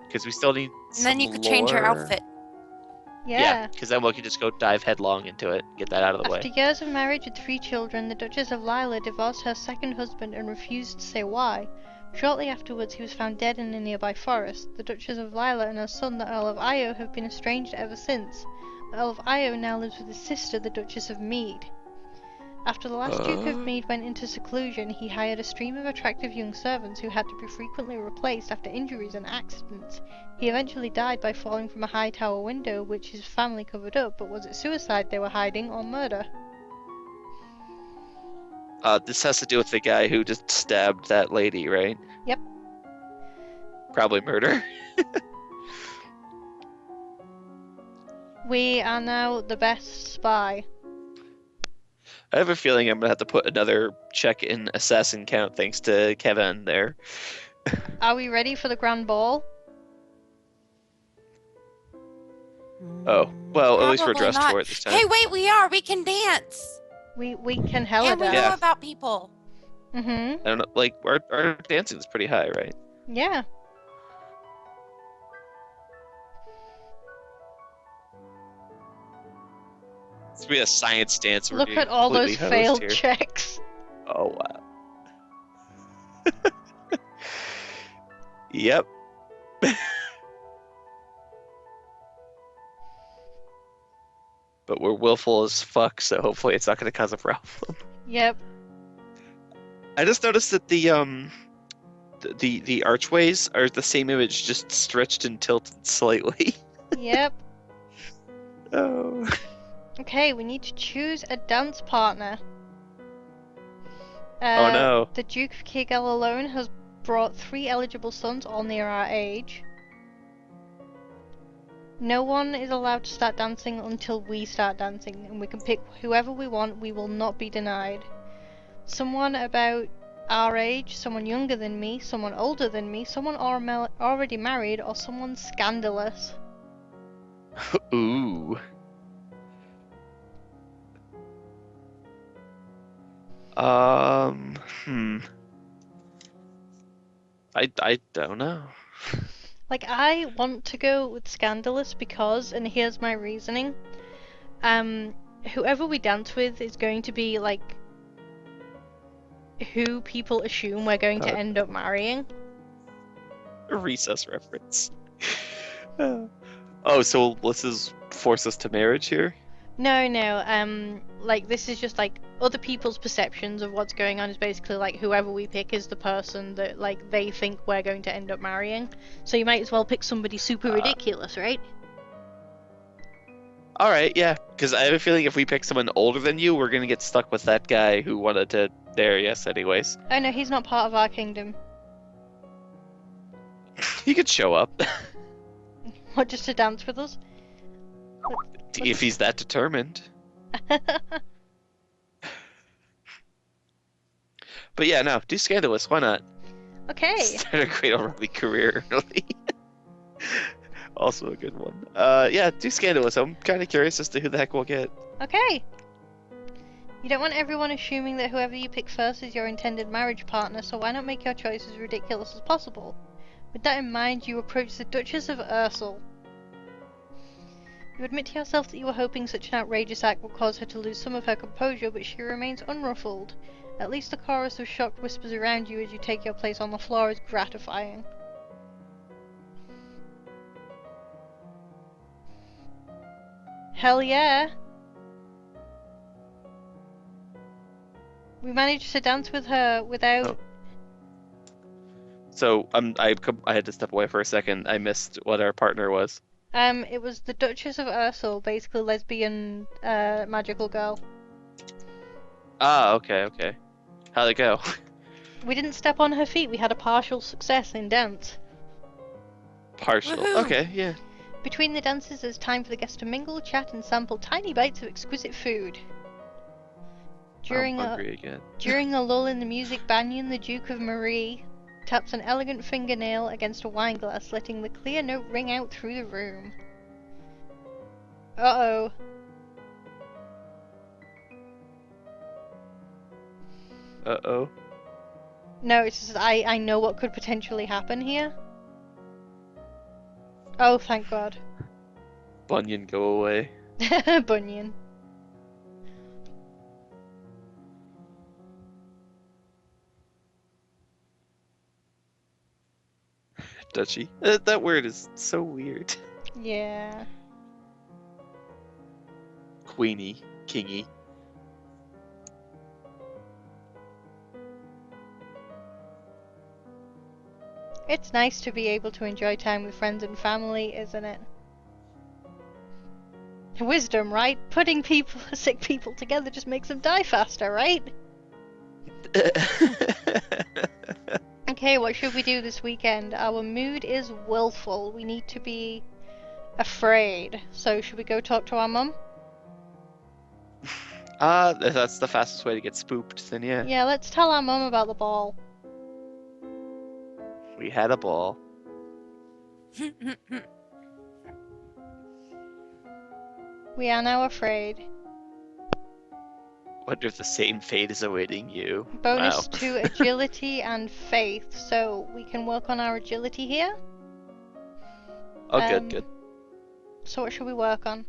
Because we still need And then some you could change your lore. outfit. Yeah. Because then we can just go dive headlong into it, get that out of the After way. years of marriage with 3 children, the Duchess of Lila divorced her second husband and refused to say why. Shortly afterwards, he was found dead in a nearby forest. The Duchess of Lila and her son, the Earl of Io, have been estranged ever since. The Earl of Io now lives with his sister, the Duchess of Mead. After the last Duke of Mead went into seclusion, he hired a stream of attractive young servants who had to be frequently replaced after injuries and accidents. He eventually died by falling from a high tower window, which his family covered up, but was it suicide they were hiding or murder? This has to do with the guy who just stabbed that lady, right? Yep. Probably murder. We are now the best spy. I have a feeling I'm gonna have to put another check in assassin count thanks to Kevin there. Are we ready for the grand ball? Oh, well, at least we're Probably dressed not. for it this time. Hey, wait, we are. We can dance. We can hella And we dance. know Yeah. about people. Mm-hmm. I don't know, like our dancing is pretty high, right? Yeah. It's gonna be a science dance. We're Look being at all those completely hosed failed here. checks. Oh wow. Yep. But we're willful as fuck, so hopefully it's not gonna cause a problem. Yep. I just noticed that the archways are the same image, just stretched and tilted slightly. Yep. Oh. Okay, we need to choose a dance partner. Oh no. The Duke of Kegel alone has brought 3 eligible sons, all near our age. No one is allowed to start dancing until we start dancing, and we can pick whoever we want. We will not be denied. Someone about our age, someone younger than me, someone older than me, someone already married, or someone scandalous. Ooh. Hmm. I don't know. Like, I want to go with scandalous because, and here's my reasoning, whoever we dance with is going to be, like, who people assume we're going to end up marrying. A recess reference. Oh, so this is force us to marriage here? No, no. Like this is just like other people's perceptions of what's going on is basically like whoever we pick is the person that like they think we're going to end up marrying. So you might as well pick somebody super Uh, ridiculous, right? all right, yeah. Because I have a feeling if we pick someone older than you, we're gonna get stuck with that guy who wanted to marry us anyways. Oh no, he's not part of our kingdom. He could show up What, just to dance with us? if he's that determined. But yeah, no, do Scandalous. Why not? Okay, Start a Cradle Robbie career early. Also a good one. Yeah, do Scandalous. I'm kind of curious as to who the heck we'll get. okay. You don't want everyone assuming that whoever you pick first is your intended marriage partner, so why not make your choice as ridiculous as possible? With that in mind, you approach the Duchess of Ursel. You admit to yourself that you were hoping such an outrageous act would cause her to lose some of her composure, but she remains unruffled. At least the chorus of shocked whispers around you as you take your place on the floor is gratifying. Hell yeah! We managed to dance with her without... Oh. So I had to step away for a second. I missed what our partner was. It was the Duchess of Ursel, basically lesbian, magical girl. Ah, okay, okay. How'd it go? We didn't step on her feet, we had a partial success in dance. Partial. Woohoo! Okay, yeah. Between the dances, there's time for the guests to mingle, chat, and sample tiny bites of exquisite food. I'm During hungry again. a lull in the music, Banyan, the Duke of Marie, taps an elegant fingernail against a wineglass, letting the clear note ring out through the room. Uh-oh. Uh-oh. No, it's just I know what could potentially happen here. Oh, thank God. Bunyan, go away. Bunyan. Duchy. That word is so weird. Yeah. Queenie. Kingy. It's nice to be able to enjoy time with friends and family, isn't it? Wisdom, right? Putting sick people together just makes them die faster, right? Okay, what should we do this weekend? Our mood is willful. We need to be afraid. So should we go talk to our mum? If that's the fastest way to get spooked, then yeah. Yeah, let's tell our mum about the ball. We had a ball. We are now afraid. Wonder if the same fate is awaiting you. Bonus Wow. to agility and faith, so we can work on our agility here. Oh, good, good. So what should we work on?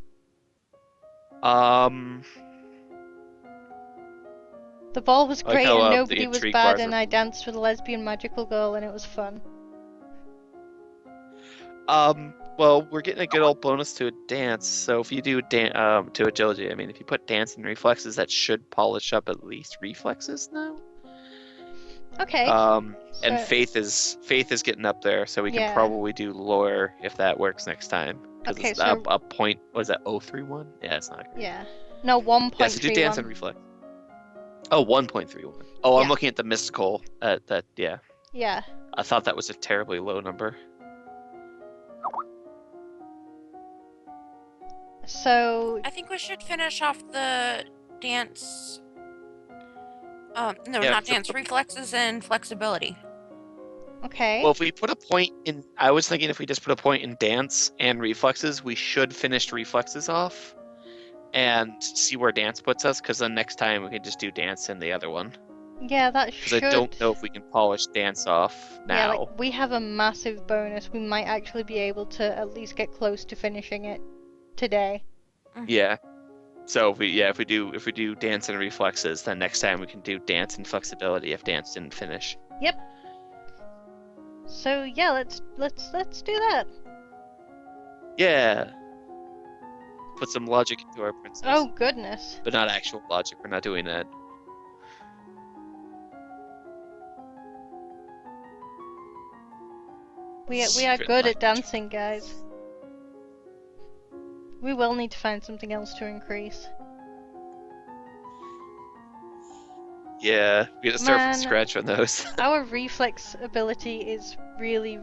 The ball was I like great how, and the nobody was intrigue bad, bars and are- I danced with a lesbian magical girl and it was fun. Well, we're getting a good old bonus to a dance. So if you do to agility, I mean, if you put dance and reflexes, that should polish up at least reflexes now. Okay. And So- faith is getting up there, so we Yeah. can probably do lore if that works next time. Because Okay, it's so- a point. Was that 031? Yeah, it's not great. Yeah. No, 1.31. Yeah, so do dance and reflex. Oh, 1.31. Oh, I'm Yeah. looking at the mystical. Yeah. Yeah. I thought that was a terribly low number. So, I think we should finish off the dance. No, Yeah, not so- dance. Reflexes and flexibility. okay. Well, if we put a point in, I was thinking if we just put a point in dance and reflexes, we should finish reflexes off and see where dance puts us, because then next time we can just do dance in the other one. Yeah, that Because should... I don't know if we can polish dance off now. Yeah, like, we have a massive bonus. We might actually be able to at least get close to finishing it today. Yeah. So if we do dance and reflexes, then next time we can do dance and flexibility if dance didn't finish. Yep. So yeah, let's do that. Yeah, put some logic into our Oh princess, goodness. but not actual logic. We're not doing that. We are Secret good at language. dancing, guys. We will need to find something else to increase. Yeah, we gotta start from Man, scratch on those. our reflex ability is really.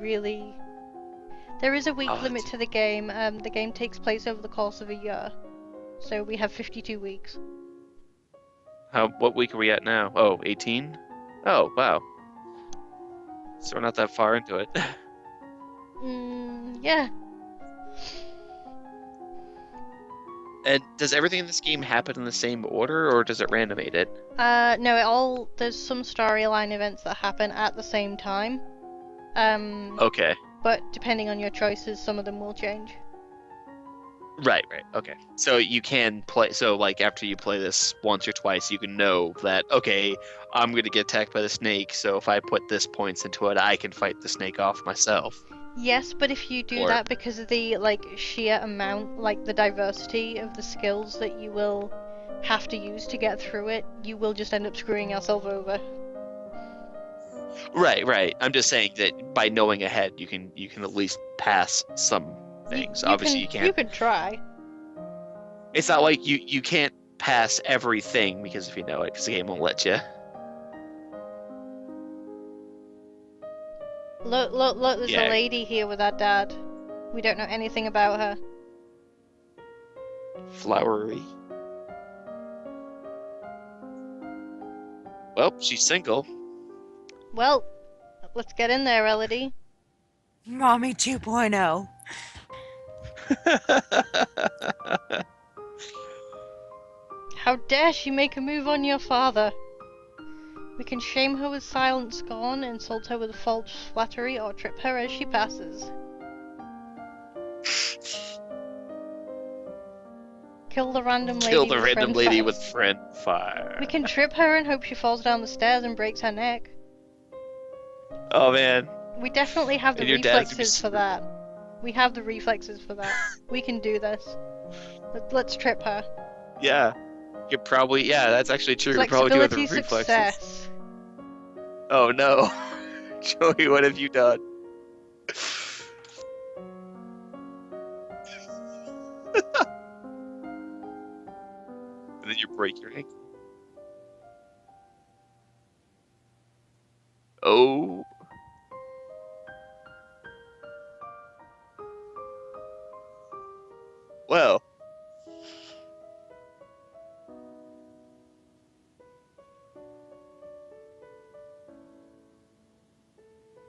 There is a week Oh, limit dude. to the game. The game takes place over the course of a year, so we have 52 weeks. What week are we at now? Oh, 18? Oh, wow. So we're not that far into it. Yeah. And does everything in this game happen in the same order, or does it randomate it? No, there's some storyline events that happen at the same time. Um, Okay. but depending on your choices, some of them will change. Right, right. Okay. So you can play, so like after you play this once or twice, you can know that, okay, I'm gonna get attacked by the snake, so if I put this points into it, I can fight the snake off myself. Yes, but if you do Or, that because of the sheer amount, the diversity of the skills that you will have to use to get through it, you will just end up screwing yourself over. right, right. I'm just saying that by knowing ahead, you can at least pass some You things. you Obviously, can you you can't. can try. It's not like you can't pass everything because if you know it, because the game won't let you. Look, there's a Yeah, lady here with our dad. We don't know anything about her. flowery. Well, she's single. Well, let's get in there, Elodie. Mommy 2.0. How dare she make a move on your father? We can shame her with silent scorn, insult her with false flattery, or trip her as she passes. Kill the random Kill lady the with random friend lady fire. with friend We fire. can trip her and hope she falls down the stairs and breaks her neck. Oh man, We definitely have the and your dad's gonna be reflexes for that. We have the reflexes for that. We can do this. Let's trip her. yeah. You probably yeah, that's actually true. We probably do have the Flexibility reflexes. success. Oh no, Joey, what have you done? And then you break your ankle. Oh, well,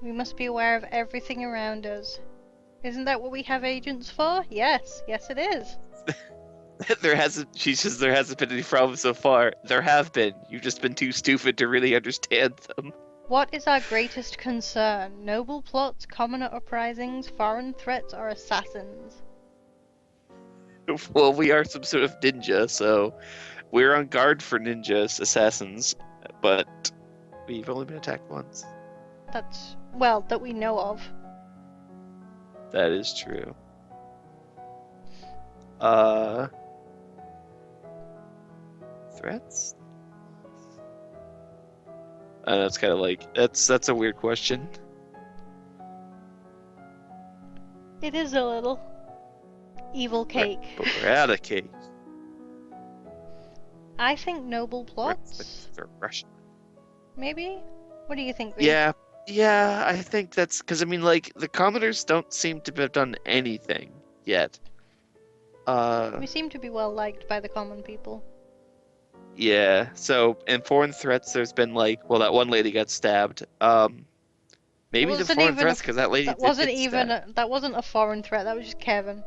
We must be aware of everything around us. Isn't that what we have agents for? Yes, yes it is. she says there hasn't been any problems so far. There have been. You've just been too stupid to really understand them. What is our greatest concern? Noble plots, commoner uprisings, foreign threats, or assassins? Well, we are some sort of ninja, so we're on guard for ninjas, assassins, but we've only been attacked once. That's, well, that we know of. That is true. Uh, threats? That's kind of like that's a weird question. It is a little. Evil Right, cake. but we're out of cake. I think noble Threats plots? are Russian. Maybe? What do you think, V? Yeah, yeah, I think that's because I mean, like the commoners don't seem to have done anything yet. We seem to be well liked by the common people. Yeah. So in foreign threats, there's been like, well, that one lady got stabbed. That Maybe the wasn't foreign even threats because that lady did get stabbed. that wasn't a foreign threat. That was just Kevin.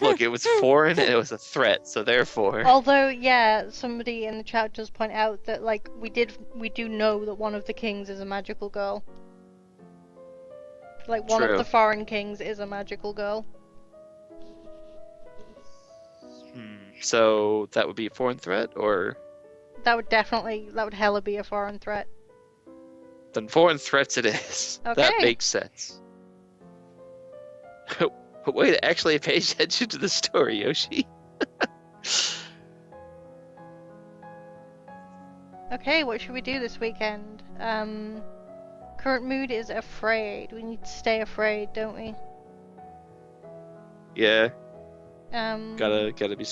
Look, it was foreign and it was a threat, so therefore, Although, yeah, somebody in the chat does point out that we do know that one of the kings is a magical girl. Like one of the true. foreign kings is a magical girl. So that would be a foreign threat, or That would hella be a foreign threat. Then foreign threats it is. Okay. That makes sense. Way to actually pay attention to the story, Yoshi. Okay, what should we do this weekend? Current mood is afraid. We need to stay afraid, don't we? Yeah, Um. gotta be.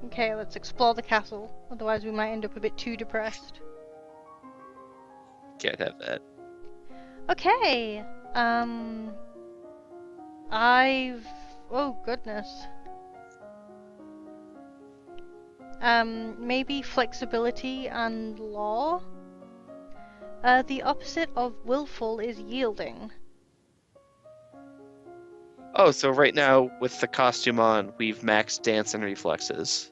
Okay, let's explore the castle. Otherwise, we might end up a bit too depressed. Can't have that. Okay. I've. Oh goodness. Maybe flexibility and law. The opposite of willful is yielding. Oh, so right now with the costume on, we've maxed dance and reflexes.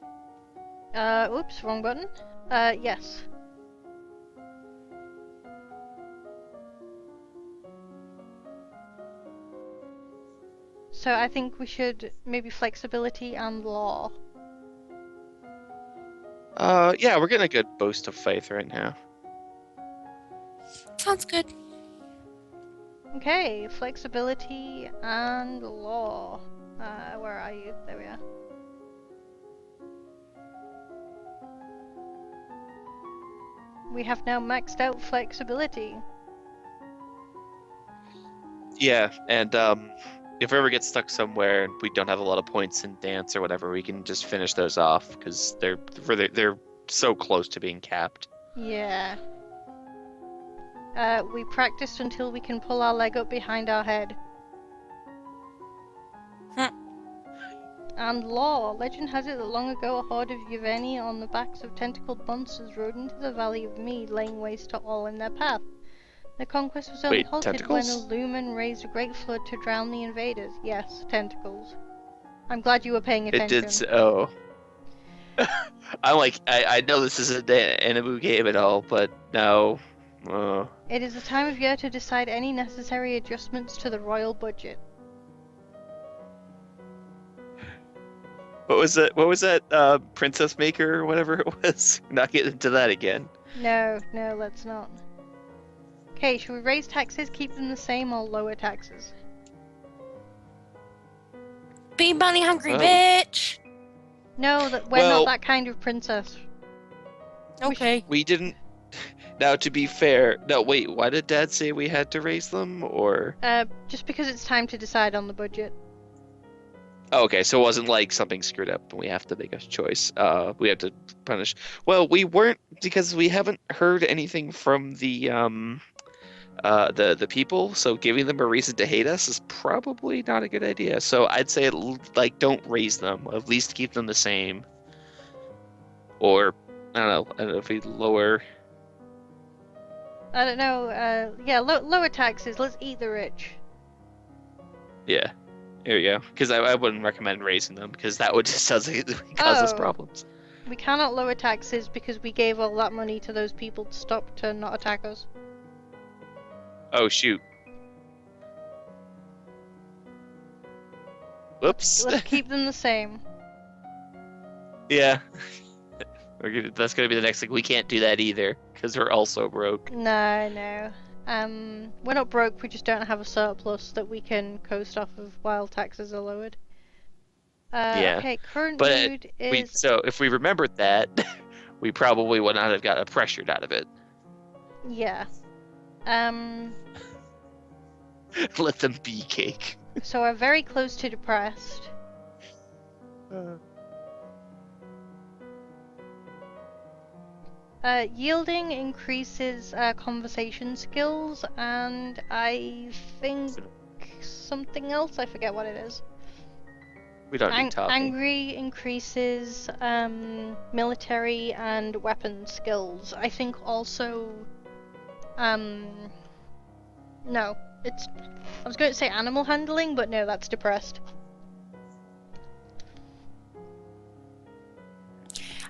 Oops, wrong button. Yes. So I think we should maybe flexibility and law. Yeah, we're getting a good boost of faith right now. Sounds good. Okay, flexibility and law. Where are you? There we are. We have now maxed out flexibility. Yeah, and if we ever get stuck somewhere and we don't have a lot of points in dance or whatever, we can just finish those off because they're so close to being capped. Yeah. We practiced until we can pull our leg up behind our head. And law. Legend has it that long ago a horde of Yeveni on the backs of tentacled monsters rode into the Valley of Mead, laying waste to all in their path. The conquest was only Wait, halted when a tentacles? lumen raised a great flood to drown the invaders. Yes, tentacles. I'm glad you were paying It attention. did so. I'm like, I know this is an anime game and all, but no. It is the time of year to decide any necessary adjustments to the royal budget. What was that? What was that? Princess Maker or whatever it was. Not get into that again. No, let's not. Okay, should we raise taxes, keep them the same, or lower taxes? Be money hungry, Oh. bitch. No, we're not that kind of princess. Okay. We didn't. Now, to be fair, no, wait. Why did Dad say we had to raise them? Or Just because it's time to decide on the budget. oh, okay, so it wasn't like something screwed up and we have to make a choice. We have to punish. Well, we weren't because we haven't heard anything from the people, so giving them a reason to hate us is probably not a good idea. So I'd say like don't raise them. At least keep them the same. Or I don't know if we lower. I don't know, yeah, lower taxes, let's eat the rich. Yeah, there you go. Because I wouldn't recommend raising them because that would just cause us Oh. problems. We cannot lower taxes because we gave all that money to those people to not attack us. Oh shoot. Whoops. Let's keep them the same. Yeah. That's gonna be the next thing. We can't do that either because we're also broke. No. We're not broke, we just don't have a surplus that we can coast off of while taxes are lowered. Yeah. Okay, current But mood is... so if we remembered that, we probably would not have got pressured out of it. Yeah. Let them be cake. So we're very close to depressed. Yielding increases conversation skills, and I think something else, I forget what it is. We don't need talking. Angry increases military and weapon skills. I think also, no, it's, I was going to say animal handling, but no, that's depressed.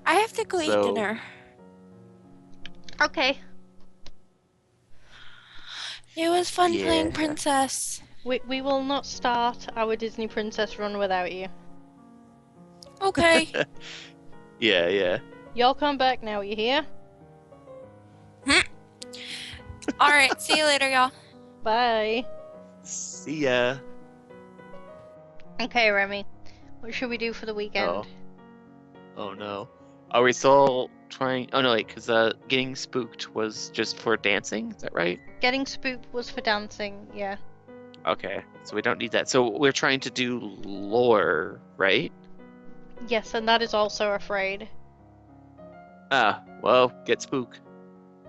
I have to go eat dinner. Okay. It was fun playing princess. We will not start our Disney princess run without you. Okay. Yeah. Y'all come back now, you hear? All right, see you later, y'all. Bye. See ya. Okay, Remy. What should we do for the weekend? Oh, oh no. Are we still trying? Oh no, wait, because getting spooked was just for dancing. Is that right? Getting spooked was for dancing, yeah. Okay, so we don't need that. So we're trying to do lore, right? Yes, and that is also afraid. Ah, well, get spooked.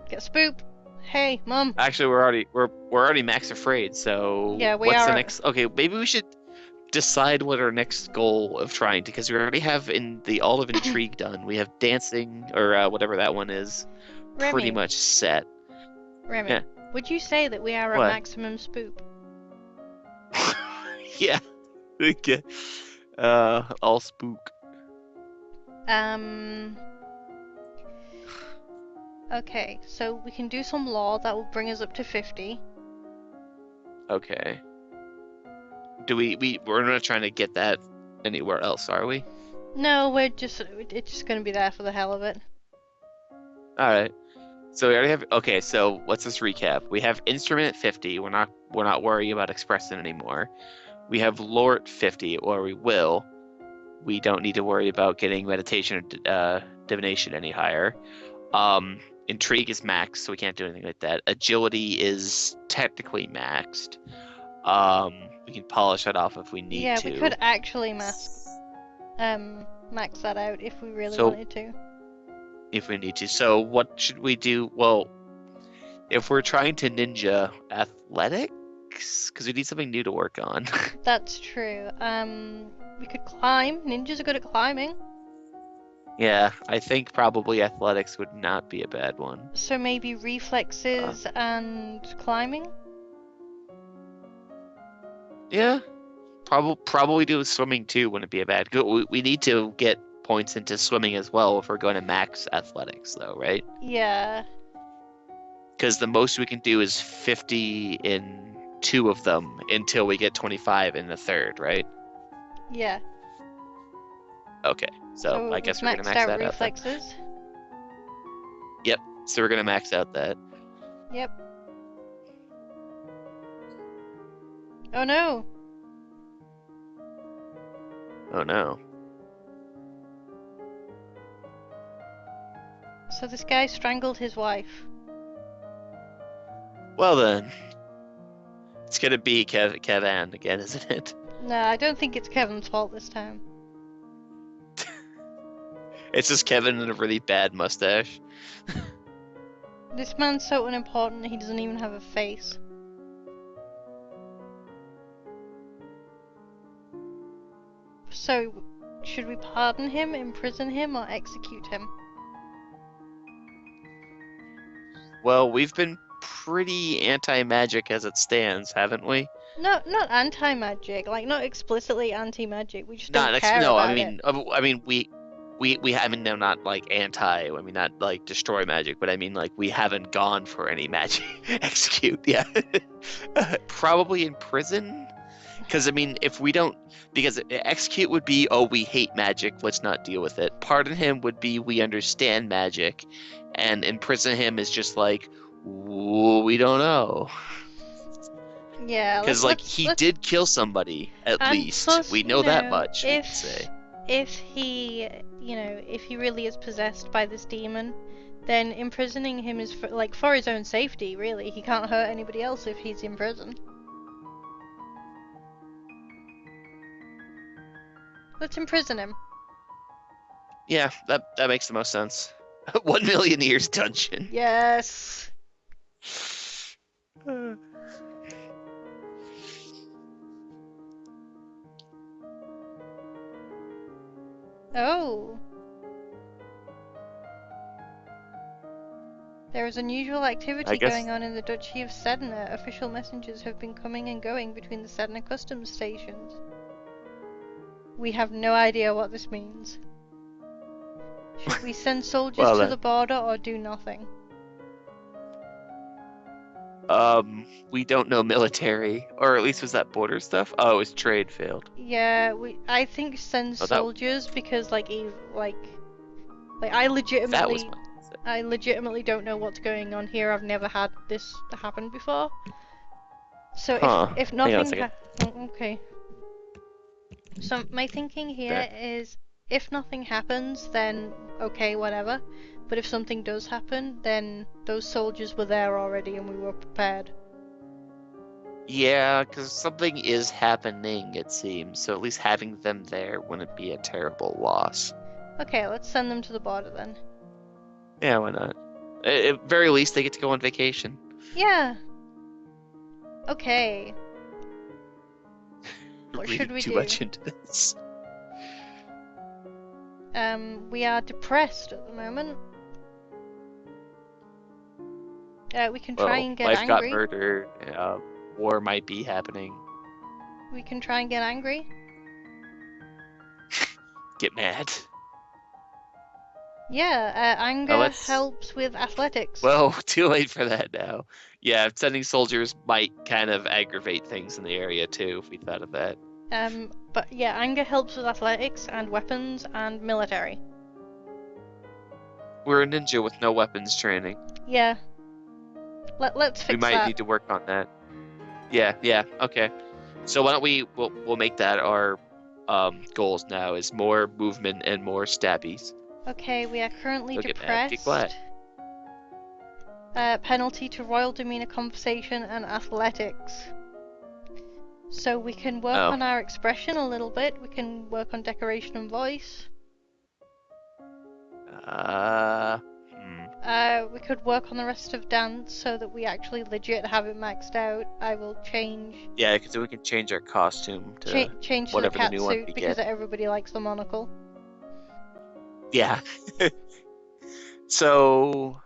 Get spooked. Hey, mum. Actually, we're already max afraid. So Yeah, we what's the are. next? Okay, maybe we should decide what our next goal of trying to, because we already have in the all of intrigue done. We have dancing or whatever that one is, pretty Remy. much set. Remy. Yeah. Would you say that we are at What? maximum spook? Yeah. Okay. All spook. Um. Okay, so we can do some law that will bring us up to 50. Okay. We're not trying to get that anywhere else, are we? No, it's just gonna be there for the hell of it. All right. So we already have. Okay, so let's just recap. We have instrument at 50. We're not worrying about expressing anymore. We have lore at 50, or we will. We don't need to worry about getting meditation or divination any higher. Um, Intrigue is maxed, so we can't do anything like that. Agility is technically maxed. We can polish that off if we need Yeah, we to. could actually max that out if we really So wanted to. if we need to. So what should we do? Well, if we're trying to ninja athletics, because we need something new to work on. That's true. We could climb. Ninjas are good at climbing. Yeah, I think probably athletics would not be a bad one. So maybe Uh, reflexes and climbing? yeah, probably do swimming too wouldn't be a bad. We need to get points into swimming as well if we're going to max athletics, though, right? Yeah. Because the most we can do is 50 in two of them until we get 25 in the third, right? Yeah. Okay, so So I we've guess we're gonna maxed max out that out then. reflexes. Yep, so we're gonna max out that. Yep. Oh no. Oh no. So this guy strangled his wife. Well then, it's gonna be Kevin again, isn't it? No, I don't think it's Kevin's fault this time. It's just Kevin in a really bad mustache. This man's so unimportant he doesn't even have a face. So, should we pardon him, imprison him, or execute him? Well, we've been pretty anti-magic as it stands, haven't we? No, not anti-magic, like not explicitly anti-magic, we just don't Not ex care no, about it. I mean we I mean no, not like anti, I mean not like destroy magic, but I mean like we haven't gone for any magic execute. Yeah. Probably in prison. Because I mean, if we don't, because execute would be, oh, we hate magic, let's not deal with it. Pardon him would be, we understand magic, and imprison him is just like, we don't know. Yeah, Because like he let's did kill somebody at and least, plus, we you know that know, much. We can say. if he, if he really is possessed by this demon, then imprisoning him is for his own safety, really. He can't hurt anybody else if he's in prison. Let's imprison him. Yeah, that makes the most sense. 1,000,000 years dungeon. Yes. Oh. There is unusual I activity guess. going on in the Duchy of Sedna. Official messengers have been coming and going between the Sedna customs stations. We have no idea what this means. Should we send soldiers Well to then, the border or do nothing? we don't know military, or at least was that border stuff? Oh, his trade failed. Yeah, I think send Oh, soldiers because like I that was legitimately my mindset. I legitimately don't know what's going on here. I've never had this happen before. So Huh. if Hang on a nothing second. okay. So my thinking here Okay. is if nothing happens, then okay, whatever. But if something does happen, then those soldiers were there already and we were prepared. Yeah, because something is happening, it seems. So at least having them there wouldn't be a terrible loss. Okay, let's send them to the border then. Yeah, why not? At very least, they get to go on vacation. Yeah. Okay. What should Reading we too do? much into this. We are depressed at the moment. We can try Well, and get wife got angry. murdered. War might be happening. We can try and get angry. Get mad. Yeah, anger Let's. helps with athletics. Well, too late for that now. Yeah, sending soldiers might kind of aggravate things in the area too, if we thought of that. But yeah, anger helps with athletics and weapons and military. We're a ninja with no weapons training. Yeah, let's We fix might that. need to work on that. Yeah, okay. So why don't we'll make that our goals now is more movement and more stabbies. Okay, we are currently You'll get mad, get glad. depressed. Penalty to royal demeanor conversation and athletics. So we can work Oh. on our expression a little bit. We can work on decoration and voice. Uh hmm. We could work on the rest of dance so that we actually legit have it maxed out. I will change Yeah, because we can change our costume to change to the whatever the cat new one suit we because get. everybody likes the monocle. Yeah. So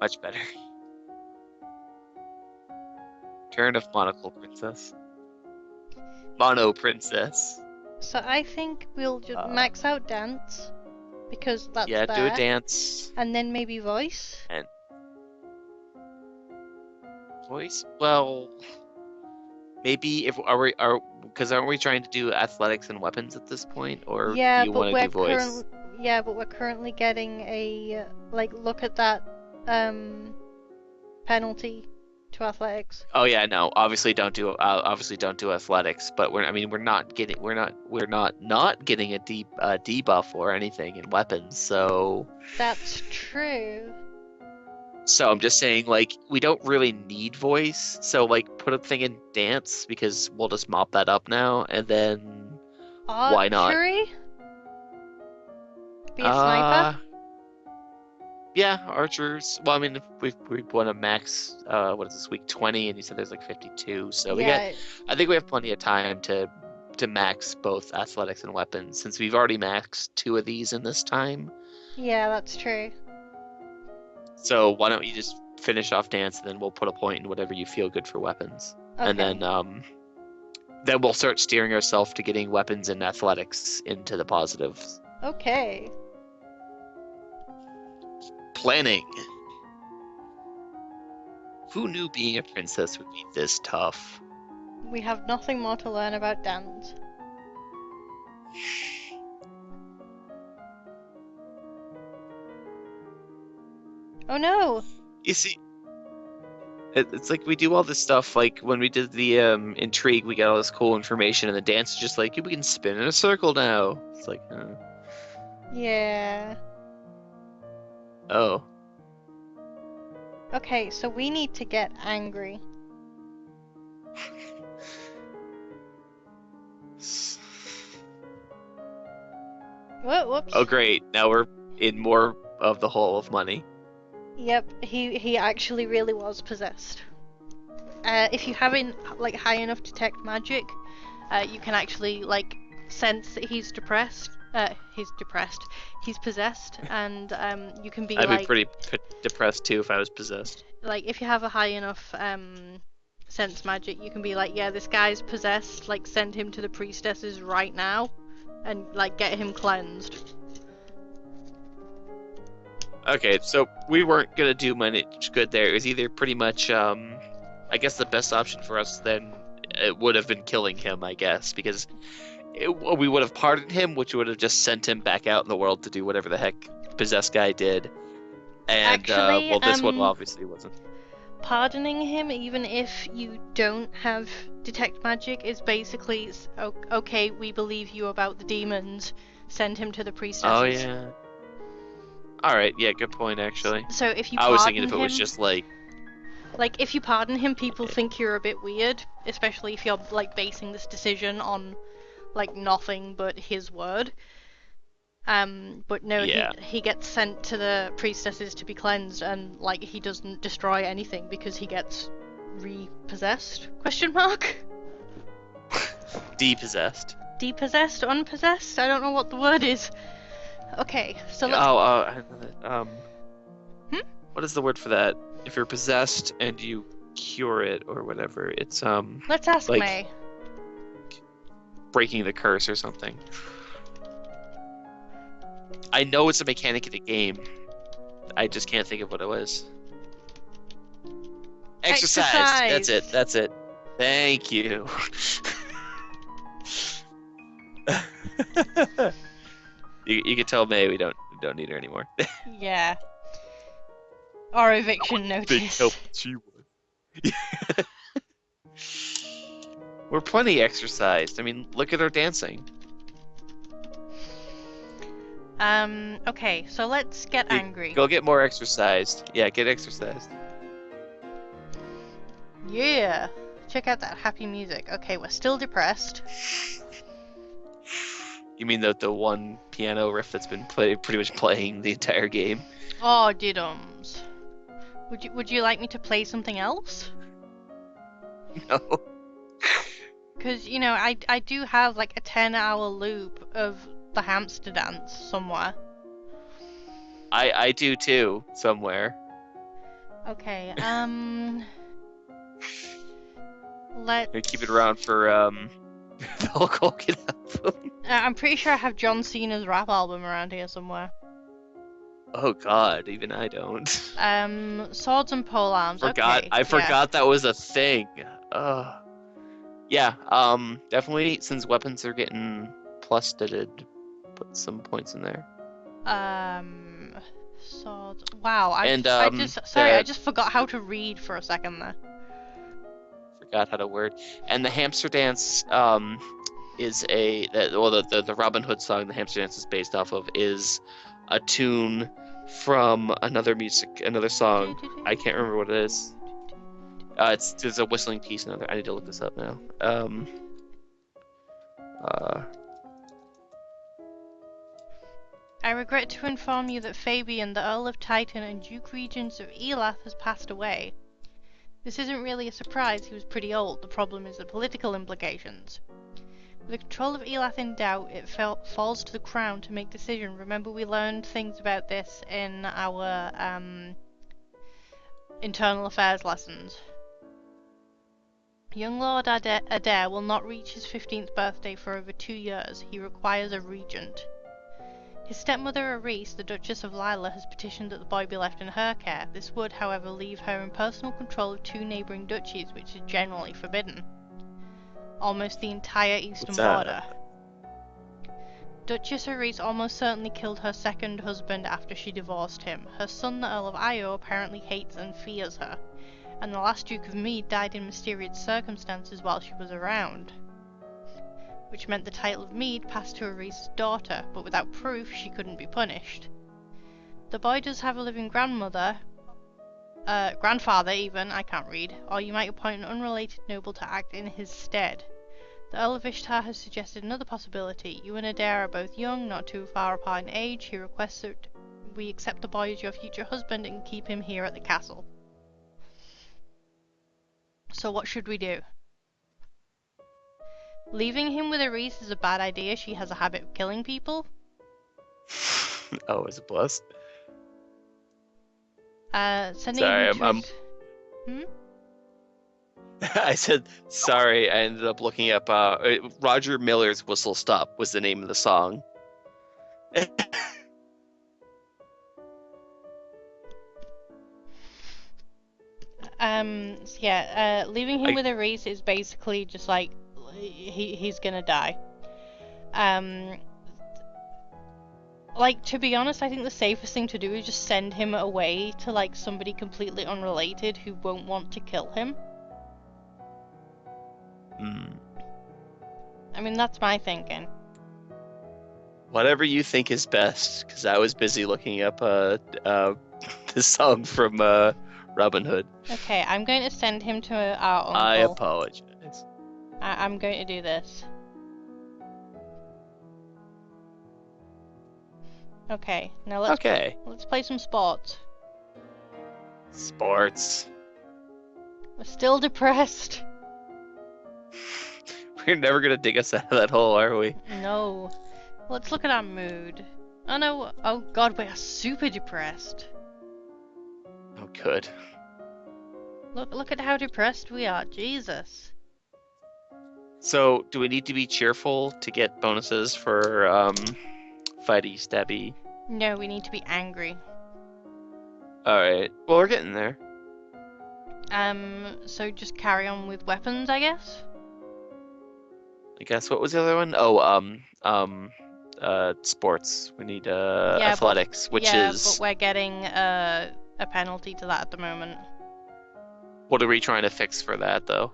much better. Turn of Monocle Princess. Mono Princess. So I think we'll just max out dance because that's Yeah, do a there, dance and then maybe voice. and voice. Well, maybe if are because aren't we trying to do athletics and weapons at this point, or do Yeah, you want to do voice? but we're currently getting a like look at that penalty to athletics. Oh yeah, no. Obviously don't do athletics, but we're not getting a debuff or anything in weapons. That's true. So I'm just saying like we don't really need voice. So like put a thing in dance because we'll just mop that up now, and then why not? Archery? Be a sniper? Uh yeah, archers. Well, I mean, if we want to max, what is this week 20, and you said there's like 52, so Yeah, I think we have plenty of time to max both athletics and weapons since we've already maxed two of these in this time. yeah, that's true. So why don't you just finish off dance, and then we'll put a point in whatever you feel good for weapons, and Okay. then we'll start steering ourselves to getting weapons and athletics into the positives. Okay. Planning. Who knew being a princess would be this tough? We have nothing more to learn about dance. Oh no! You see, it's like we do all this stuff. Like when we did the intrigue, we got all this cool information, and the dance is just like we can spin in a circle now. It's like, Yeah. oh, Okay, so we need to get angry. Whoops. oh, great! Now we're in more of the hole of money. Yep, he actually really was possessed. If you haven't like high enough detect magic, you can actually like sense that he's depressed. He's depressed. He's possessed, and you can be I'd be like, pretty depressed too if I was possessed. like if you have a high enough sense magic, you can be like, yeah, this guy's possessed. Like send him to the priestesses right now, and like get him cleansed. Okay, so we weren't gonna do much good there. It was either pretty much, I guess the best option for us then it would have been killing him, I guess, because we would have pardoned him, which would have just sent him back out in the world to do whatever the heck possessed guy did. And Actually, well, this one obviously wasn't. pardoning him, even if you don't have detect magic, is basically okay. We believe you about the demons. Send him to the priestesses. Oh yeah. All right. Yeah. Good point. Actually, So if you I was pardon thinking if it him, was just like. if you pardon him, people think you're a bit weird, especially if you're like basing this decision on like nothing but his word. But no, Yeah. he gets sent to the priestesses to be cleansed, and like he doesn't destroy anything because he gets repossessed? Question mark. Depossessed. Depossessed, unpossessed? I don't know what the word is. Okay, so let's. Hmm? What is the word for that? If you're possessed and you cure it or whatever, it's Let's ask like May. breaking the curse or something. I know it's a mechanic of the game. I just can't think of what it was. Exercise. That's it. That's it. Thank you. You can tell May we don't need her anymore. Yeah. Our eviction notice. She would. We're plenty exercised. I mean, look at her dancing. Okay, so let's get angry. Go get more exercised. Yeah, get exercised. Yeah. Check out that happy music. Okay, we're still depressed. You mean the one piano riff that's been pretty much playing the entire game? Oh, diddums. Would you like me to play something else? No. Because, you know, I do have like a 10-hour loop of the hamster dance somewhere. I do too, somewhere. Okay, let's keep it around for the Hulk Hogan album. I'm pretty sure I have John Cena's rap album around here somewhere. Oh god, even I don't. Swords and polearms. Okay, I forgot that was a thing. Yeah, definitely since weapons are getting plus, did put some points in there. Swords. Wow, I just forgot how to read for a second there. Forgot how to word. And the hamster dance is the Robin Hood song the hamster dance is based off of is a tune from another song. I can't remember what it is. There's a whistling piece. I need to look this up now. I regret to inform you that Fabian, the Earl of Titan and Duke Regent of Elath, has passed away. This isn't really a surprise, he was pretty old. The problem is the political implications. With the control of Elath in doubt, it falls to the crown to make decision. Remember, we learned things about this in our internal affairs lessons. Young Lord Adair will not reach his 15th birthday for over 2 years. He requires a regent. His stepmother Arise, the Duchess of Lila, has petitioned that the boy be left in her care. This would, however, leave her in personal control of 2 neighbouring duchies, which is generally forbidden. Almost the entire eastern border. Duchess Arise almost certainly killed her second husband after she divorced him. Her son, the Earl of Io, apparently hates and fears her. And the last Duke of Mead died in mysterious circumstances while she was around, which meant the title of Mead passed to Arise's daughter, but without proof she couldn't be punished. The boy does have a living grandfather even, I can't read, or you might appoint an unrelated noble to act in his stead. The Earl of Ishtar has suggested another possibility. You and Adair are both young, not too far apart in age. He requests that we accept the boy as your future husband and keep him here at the castle. So what should we do? Leaving him with Arise is a bad idea. She has a habit of killing people. Oh, it's a plus. Sending Sorry, him to I said sorry. I ended up looking up Roger Miller's "Whistle Stop" was the name of the song. Leaving him with Arise is basically just like he's gonna die. Um, like, to be honest, I think the safest thing to do is just send him away to, like, somebody completely unrelated who won't want to kill him. Hmm. I mean, that's my thinking. Whatever you think is best, because I was busy looking up the song from Robin Hood. Okay, I'm going to send him to our I uncle. apologize. I'm going to do this. Okay, now let's play some sports. Sports. We're still depressed. We're never gonna dig us out of that hole, are we? No. Let's look at our mood. Oh no, oh god, we are super depressed. Oh, good. Look at how depressed we are, Jesus. So, do we need to be cheerful to get bonuses for fighty, stabby? No, we need to be angry. All right. Well, we're getting there. So just carry on with weapons, I guess? I guess. What was the other one? Oh, sports. We need Yeah, athletics, which but is we're getting a penalty to that at the moment. what are we trying to fix for that though?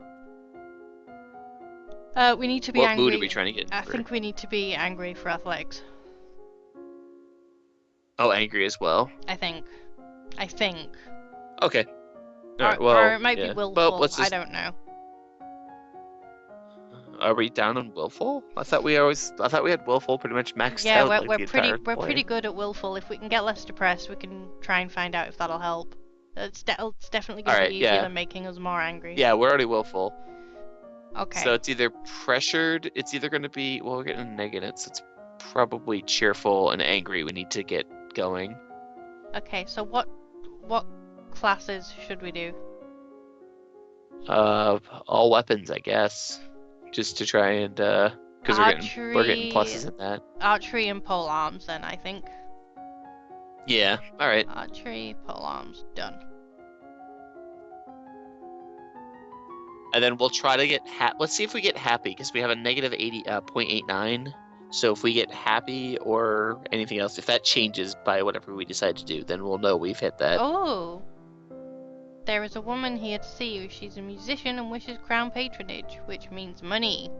We need to be What angry. mood are we trying to get I for? think we need to be angry for athletics. Oh, angry as well. I think. Okay. All right. Or Well, it might be yeah. willful. Well, let's I just. don't know. Are we down on willful? I thought we had willful pretty much maxed Yeah, out we're like the entire we're play. pretty good at willful. If we can get less depressed, we can try and find out if that'll help. It's definitely All going to right. be easier Yeah. than making us more angry. Yeah. We're already willful. Okay. So it's either pressured. It's either going to be. Well, we're getting negatives. So it's probably cheerful and angry. We need to get going. Okay. So what classes should we do? All weapons, I guess, just to try and because we're getting pluses in that. Archery and pole arms, then I think. Yeah. All right. Archery, pole arms, done. And then we'll try to get let's see if we get happy because we have a negative 0.89. So if we get happy or anything else, if that changes by whatever we decide to do, then we'll know we've hit that. Oh. There is a woman here to see you. She's a musician and wishes crown patronage, which means money.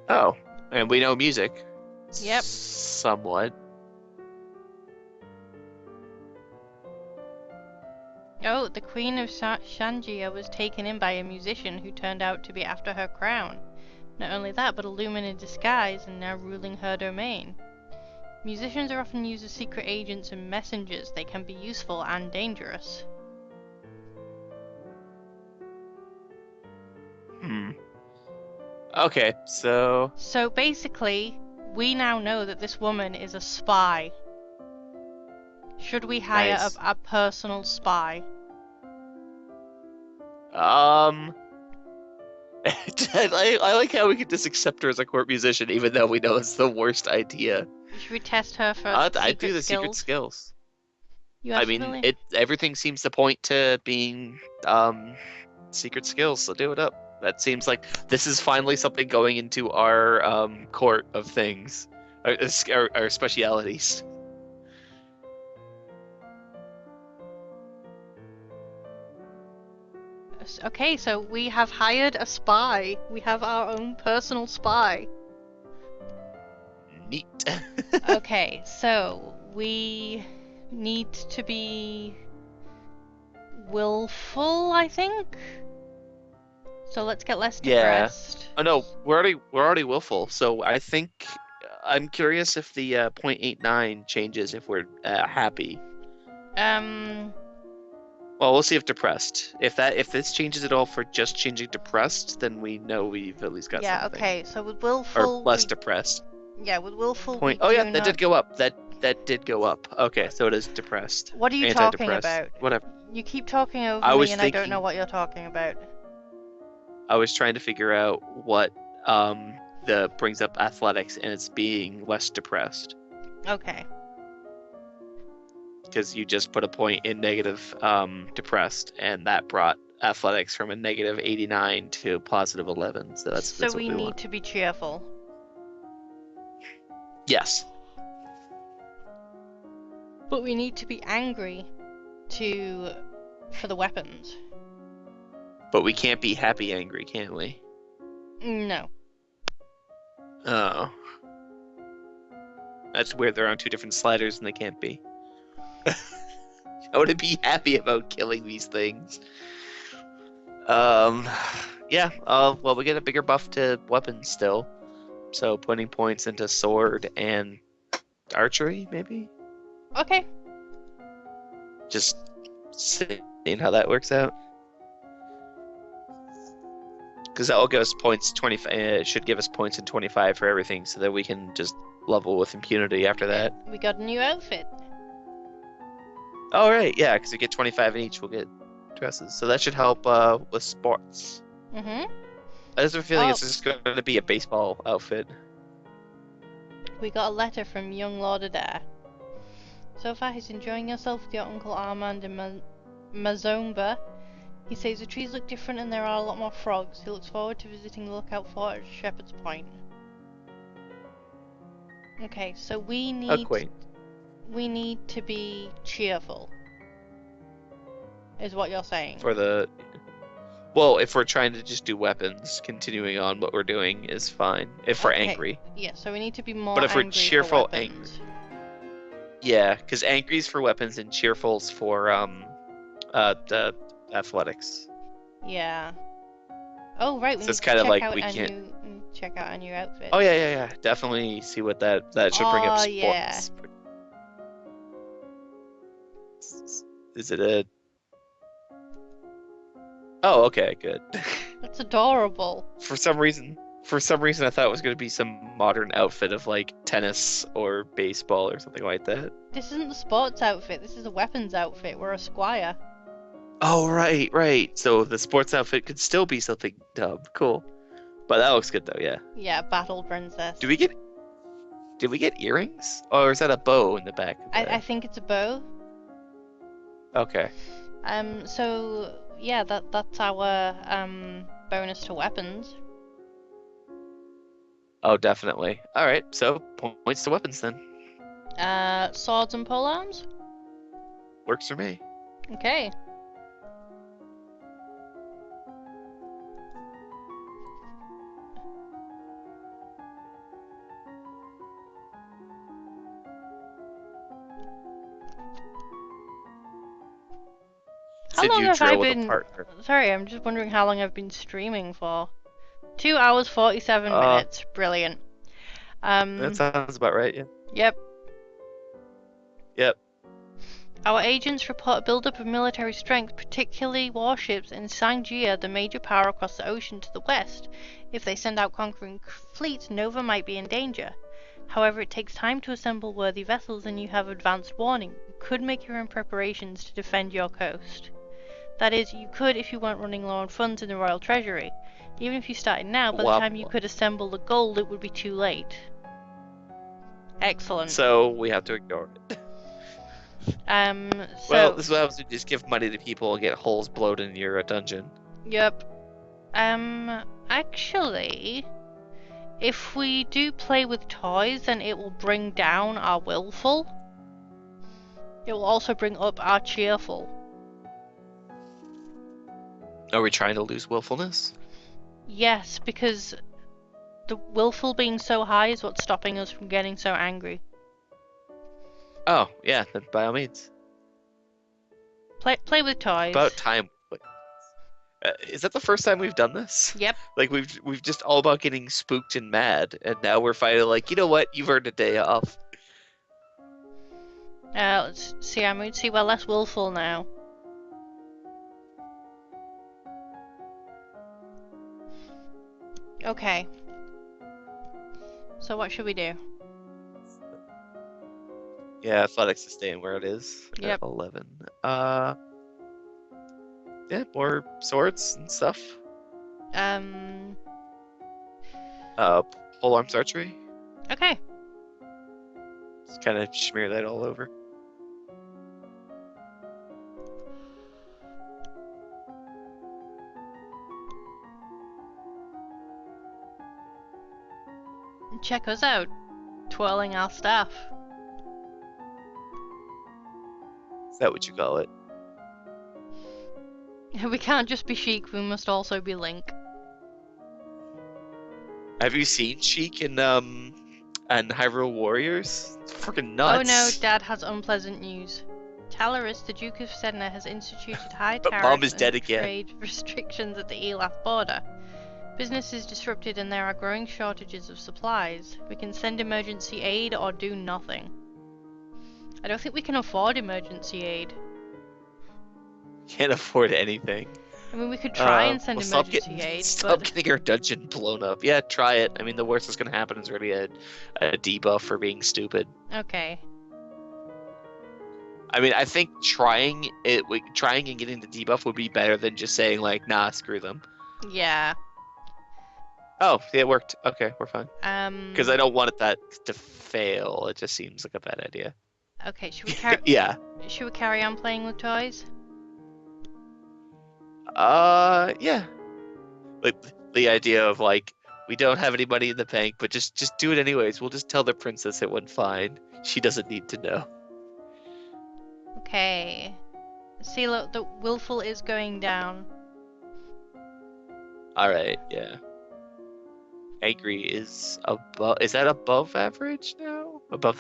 Oh, and we know music. Yep. Somewhat. Oh, the Queen of Shangia was taken in by a musician who turned out to be after her crown. Not only that, but a lumen in disguise and now ruling her domain. Musicians are often used as secret agents and messengers. They can be useful and dangerous. Okay, so. So basically, we now know that this woman is a spy. Should we hire Nice. a personal spy? I like how we could just accept her as a court musician, even though we know it's the worst idea. Should we test her for I'd do the secret skills. I mean, everything seems to point to being secret skills, so do it up. That seems like this is finally something going into our court of things, our specialities. Okay, so we have hired a spy. We have our own personal spy. Neat. Okay, so we need to be willful, I think. So let's get less depressed. Yeah. Oh no, we're already willful. So I think I'm curious if the 0.89 changes if we're happy. Well, we'll see if depressed. If this changes at all for just changing depressed, then we know we've at least got something. Yeah. Okay. So with willful. Or less depressed. Yeah, with willful. Oh yeah, that did go up. That did go up. Okay, so it is depressed. What are you talking about? Whatever. You keep talking over me, and I don't know what you're talking about. I was trying to figure out what the brings up athletics, and it's being less depressed. Okay. Because you just put a point in negative depressed, and that brought athletics from a negative 89 to positive 11. So that's So what we we need want. to be cheerful. Yes, But we need to be angry for the weapons. but we can't be happy angry, can we? No. Oh, that's weird. They're on two different sliders and they can't be. I want to be happy about killing these things. Um, yeah. Well, we get a bigger buff to weapons still, so putting points into sword and archery, maybe. Okay. Just seeing how that works out. Because that will give us points 25. It should give us points in 25 for everything, so that we can just level with impunity after that. We got a new outfit. Oh, right, yeah, because we get 25 in each, we'll get dresses. So that should help with sports. Mm-hmm. I just have a feeling Oh, it's just going to be a baseball outfit. we got a letter from young Lord Adair. So far, he's enjoying yourself with your Uncle Armand in Mazomba. He says the trees look different and there are a lot more frogs. He looks forward to visiting the lookout fort at Shepherd's Point. Okay, so we need Quaint. to be cheerful, is what you're saying. For the. Well, if we're trying to just do weapons, continuing on what we're doing is fine. If we're Okay. angry. Yeah, so we need to be more But if we're angry cheerful, for weapons. Yeah, because angry's for weapons and cheerful's for the athletics. Yeah. Oh right, we So need it's to kind of like we can't. check out our new outfit. Oh yeah. Definitely see what that should bring up Oh yeah. sports. Is it a? Oh, okay, good. That's adorable. For some reason, I thought it was going to be some modern outfit of like tennis or baseball or something like that. This isn't the sports outfit, this is a weapons outfit. We're a squire. Oh, right. So the sports outfit could still be something dumb. Cool. But that looks good though, yeah. Yeah, battle princess. Do we get Did we get earrings? Or is that a bow in the back of I think it's a bow. Okay. So yeah, that's our bonus to weapons. Oh, definitely. All right. So points to weapons then. Swords and polearms? Works for me. Okay. How Said long you have I drill with a been... partner. Sorry, I'm just wondering how long I've been streaming for. 2 hours 47 minutes. Brilliant. That sounds about right, yeah. Yep. Yep. Our agents report a buildup of military strength, particularly warships in Sangia, the major power across the ocean to the west. If they send out conquering fleets, Nova might be in danger. However, it takes time to assemble worthy vessels and you have advanced warning. You could make your own preparations to defend your coast. That is, you could if you weren't running low on funds in the Royal Treasury. Even if you started now, by the time you could assemble the gold, it would be too late. Excellent. So we have to ignore it. Well, this is what happens when you just give money to people and get holes blown in your dungeon. Yep. Actually, if we do play with toys, then it will bring down our willful. It will also bring up our cheerful. Are we trying to lose willfulness? Yes, because the willful being so high is what's stopping us from getting so angry. Oh, yeah, then by all means. Play with toys. About time. Is that the first time we've done this? Yep. Like we've just all about getting spooked and mad, and now we're finally like, you know what? You've earned a day off. Let's see our mood. See, we're less willful now. Okay. So what should we do? Yeah, athletics is staying where it is Yep. at 11. Yeah, more swords and stuff. Pole arms archery. Okay. Just kind of smear that all over. Check us out. twirling our staff. Is that what you call it? We can't just be Sheik, we must also be Link. Have you seen Sheik and Hyrule Warriors? It's freaking Oh no, nuts. Dad has unpleasant news. Talaris, the Duke of Sedna, has instituted high But Mom tariffs is dead and again. trade restrictions at the Elaf border. Business is disrupted and there are growing shortages of supplies. We can send emergency aid or do nothing. I don't think we can afford emergency aid. Can't afford anything. I mean, we could try and Well, send stop emergency getting aid, stop but getting our dungeon blown up. Yeah, try it. I mean, the worst that's gonna happen is gonna be a debuff for being stupid. okay. I mean, I think trying and getting the debuff would be better than just saying like, nah, screw them. Yeah. Oh, yeah, it worked. Okay, we're fine. Because I Um. don't want that to fail. It just seems like a bad idea. Okay. Should Yeah. we carry on playing with toys? Yeah. Like the idea of like we don't have any money in the bank, but just do it anyways. We'll just tell the princess it went fine. She doesn't need to know. Okay. See, look, the willful is going down. All right, yeah. Angry is above. Is that above average now? Above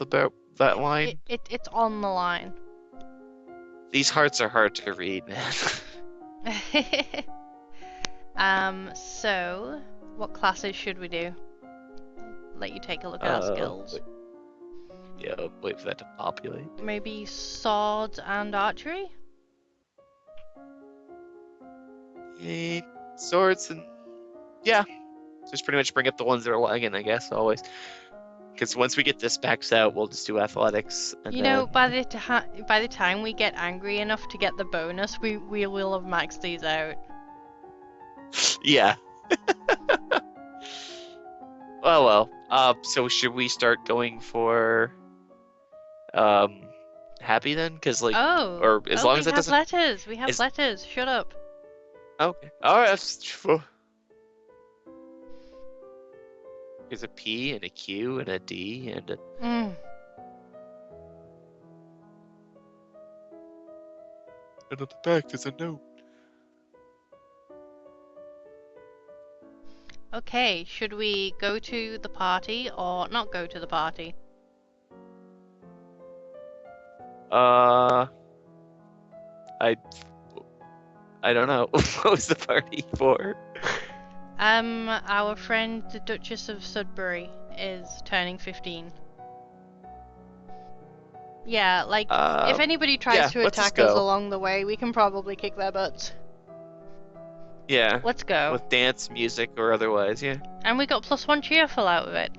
that line? It's on the line. These hearts are hard to read, man. So what classes should we do? Let you take a look at our skills. Wait for that to populate. Maybe swords and archery? Swords and yeah, just pretty much bring up the ones that are lagging, I guess, always. Because once we get this maxed out, we'll just do athletics. And You know, by the time we get angry enough to get the bonus, we will have maxed these out. Yeah. Well. So should we start going for happy then? Because like, or as long as it doesn't. Letters. We have letters. Shut up. Okay. All right. There's a P and a Q and a D and a. And at the back there's a note. Okay, should we go to the party or not go to the party? I don't know. What was the party for? Our friend the Duchess of Sudbury is turning 15. Yeah, like, if anybody tries to attack us along the way, we can probably kick their butts. Yeah. Let's go. With dance, music, or otherwise, yeah. And we got +1 cheerful out of it.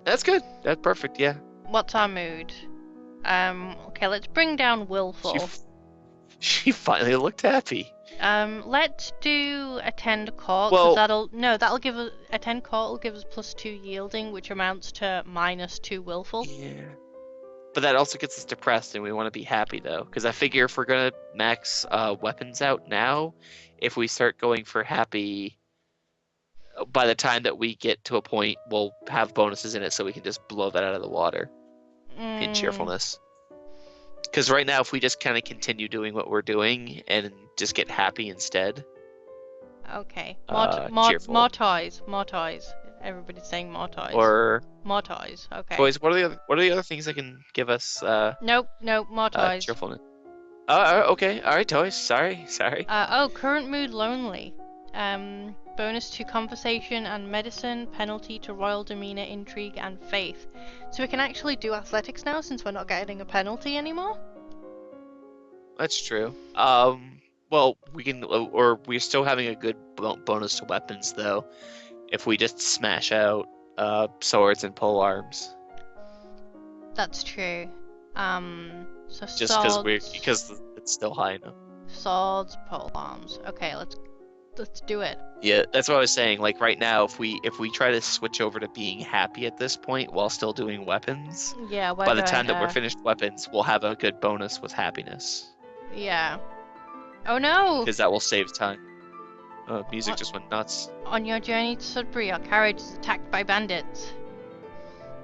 That's good. That's perfect, yeah. What's our mood? Okay, let's bring down willful. She finally looked happy. Let's do attend court, because that'll give us, attend court will give us +2 yielding, which amounts to -2 willful. Yeah. But that also gets us depressed, and we want to be happy, though. Because I figure if we're going to max weapons out now, if we start going for happy, by the time that we get to a point, we'll have bonuses in it, so we can just blow that out of the water in cheerfulness. Because right now, if we just kind of continue doing what we're doing and just get happy instead. Okay. More toys. More toys. Everybody's saying more toys. Or more toys. Okay. Toys. What are the other things that can give us? Nope. More toys. Cheerfulness. Oh, okay. All right, toys. Sorry. Current mood lonely. Bonus to conversation and medicine. Penalty to royal demeanor, intrigue, and faith. So we can actually do athletics now since we're not getting a penalty anymore. That's true. Well, we can, or we're still having a good bonus to weapons though. If we just smash out swords and pole arms. That's true. So just because it's still high enough. Swords, pole arms. Okay, let's do it. Yeah, that's what I was saying. Like right now, if we try to switch over to being happy at this point while still doing weapons, yeah. By the time that we're finished weapons, we'll have a good bonus with happiness. Yeah. Oh no! Because that will save time. Music just went nuts. On your journey to Sudbury, our carriage is attacked by bandits.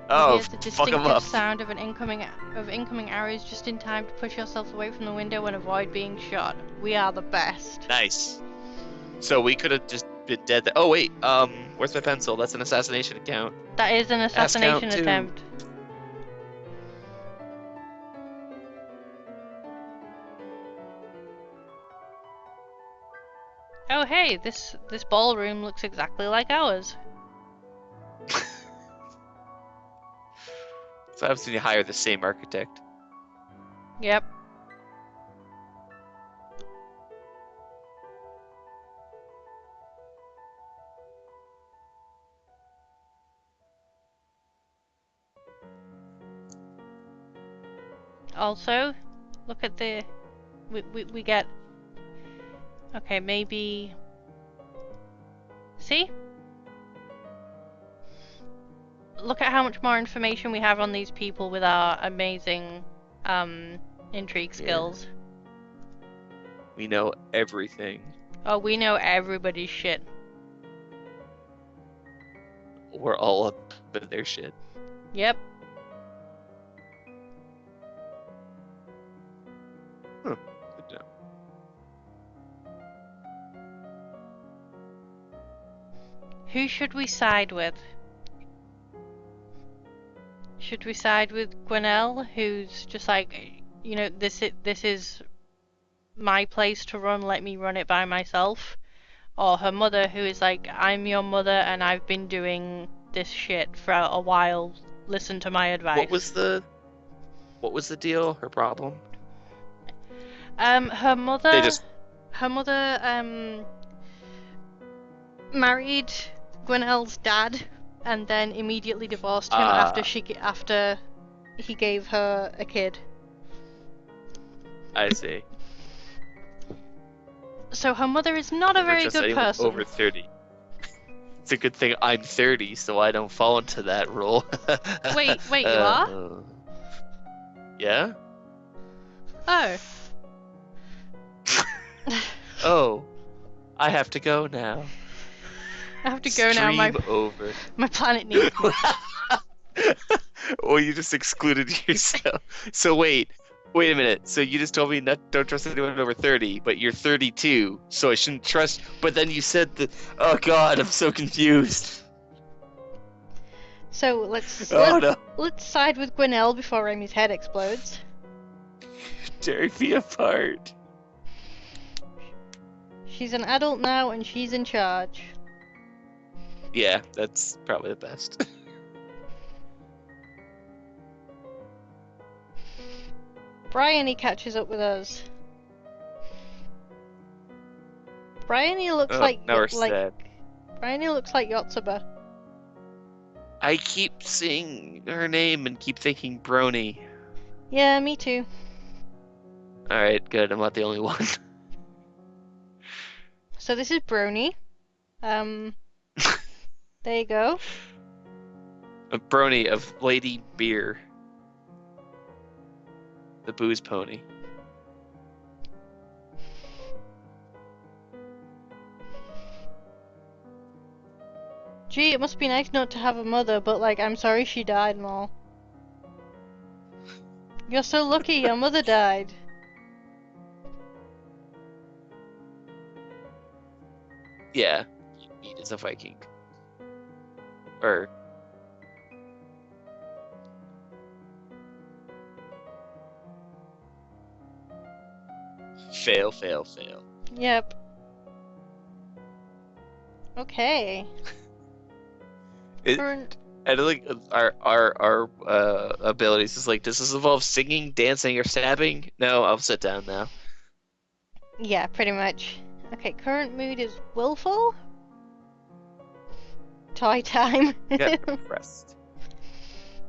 You hear Oh, the fuck him distinctive up. sound of incoming arrows just in time to push yourself away from the window and avoid being shot. We are the best. Nice. So we could have just been dead. Oh wait, where's my pencil? That's an assassination account. That is an Ass count assassination 2. attempt. Oh hey, this ballroom looks exactly like ours. So obviously you hire the same architect. Yep. Also, look at the we get. Okay, maybe. See? Look at how much more information we have on these people with our amazing intrigue skills. We know everything. Oh, we know everybody's shit. We're all up in their shit. Yep. Huh. Good job. Who should we side with? Should we side with Gwenelle, who's just like, you know, this is my place to run, let me run it by myself? Or her mother, who is like, I'm your mother and I've been doing this shit for a while, listen to my advice. What was the deal? Her problem? Her mother They just married Gwenelle's dad and then immediately divorced him after he gave her a kid. I see. So her mother is not a Never very trust good anyone person. over 30. It's a good thing I'm 30, so I don't fall into that rule. Wait, you are? Yeah? Oh. Oh, I have to go now. I have to go now. Stream over. My planet needs me. Well, you just excluded yourself. So wait a minute. So you just told me don't trust anyone over 30, but you're 32, so I shouldn't trust. But then you said that. Oh God, I'm so confused. So let's side with Gwenelle before Remy's head explodes. Tear me apart. She's an adult now and she's in charge. Yeah, that's probably the best. Bryony catches up with us. Bryony looks Bryony looks like Yotsuba. I keep seeing her name and keep thinking Brony. Yeah, me too. Alright, good. I'm not the only one. So this is Brony. There you go. A Brony of Lady Beer. The booze pony. Gee, it must be nice not to have a mother, but like, I'm sorry she died and all. You're so lucky your mother died. Yeah, he is a Viking. Or fail. Yep. Okay. I don't think our abilities is like, does this involve singing, dancing, or stabbing? No, I'll sit down now. Yeah, pretty much. Okay, current mood is willful. Toy time. Get depressed.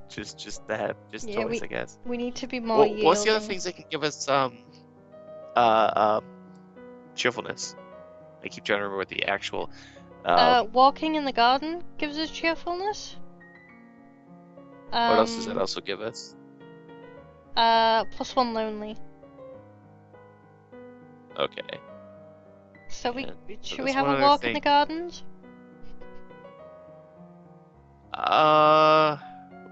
Just Yeah, toys, I guess. We need to be more yielding. What's the other things that can give us cheerfulness? I keep trying to remember what the actual walking in the garden gives us cheerfulness. What else does that also give us? +1 lonely. Okay. So should we there's have one a other walk in thing. the gardens?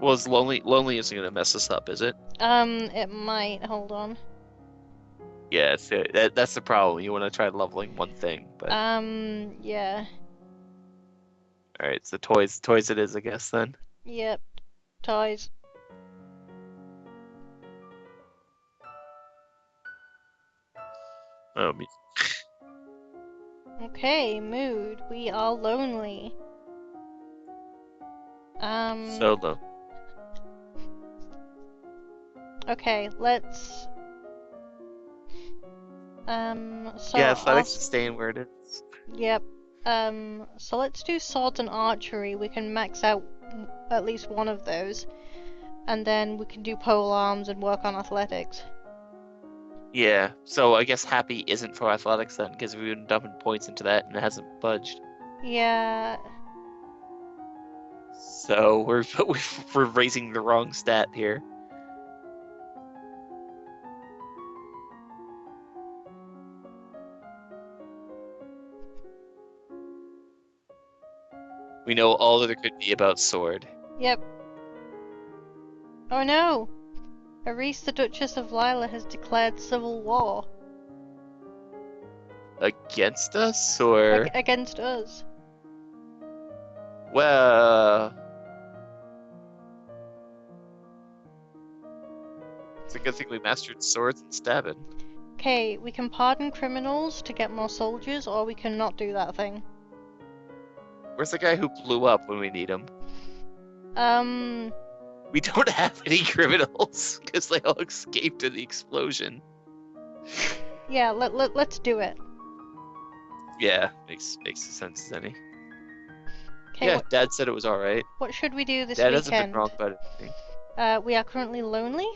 Well, it's lonely isn't gonna mess us up, is it? It might. Hold on. Yeah, that's the problem. You want to try leveling one thing, but Yeah. all right, so toys it is, I guess then. Yep. Toys. Oh, Okay, mood. We are lonely. solo. Okay, let's so Yeah, our athletics is staying where it is. yep. So let's do swords and archery. We can max out at least one of those, and then we can do pole arms and work on athletics. Yeah, so I guess happy isn't for athletics then, because we've been dumping points into that and it hasn't budged. Yeah, So we're raising the wrong stat here. We know all that there could be about sword. yep. Oh no! Aris, the Duchess of Lila, has declared civil war Against us, or against us. well, it's a good thing we mastered swords and stabbing. Okay, we can pardon criminals to get more soldiers, or we can not do that thing. Where's the guy who blew up when we need him? Um, We don't have any criminals because they all escaped in the explosion. yeah, let's do it. Yeah, makes sense as any. Okay, Yeah, Dad said it was all right. what should we do this Dad hasn't been weekend? wrong about anything. We are currently lonely.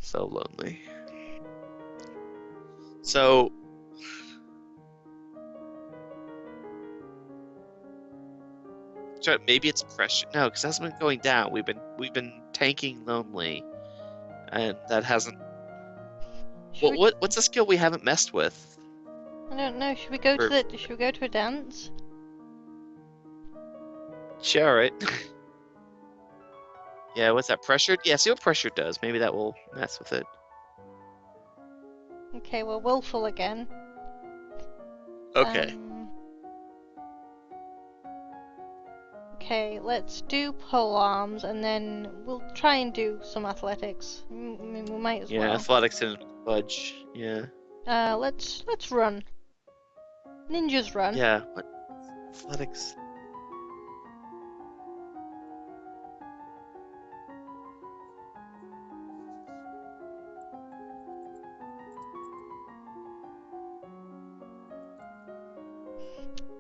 So lonely. So maybe it's pressure. No, because that's been going down. We've been tanking lonely, and that hasn't. Should we, What's a skill we haven't messed with? I don't know. Should we go to Or, the? Should we go to a dance? yeah, all right. Yeah, what's that? Pressured? Yeah, see what pressure does. Maybe that will mess with it. Okay, we're willful again. Okay. Okay, let's do pole arms, and then we'll try and do some athletics. I mean, we might as Yeah, well. athletics and fudge. Yeah. Let's run. Ninjas run. Yeah. What? Athletics.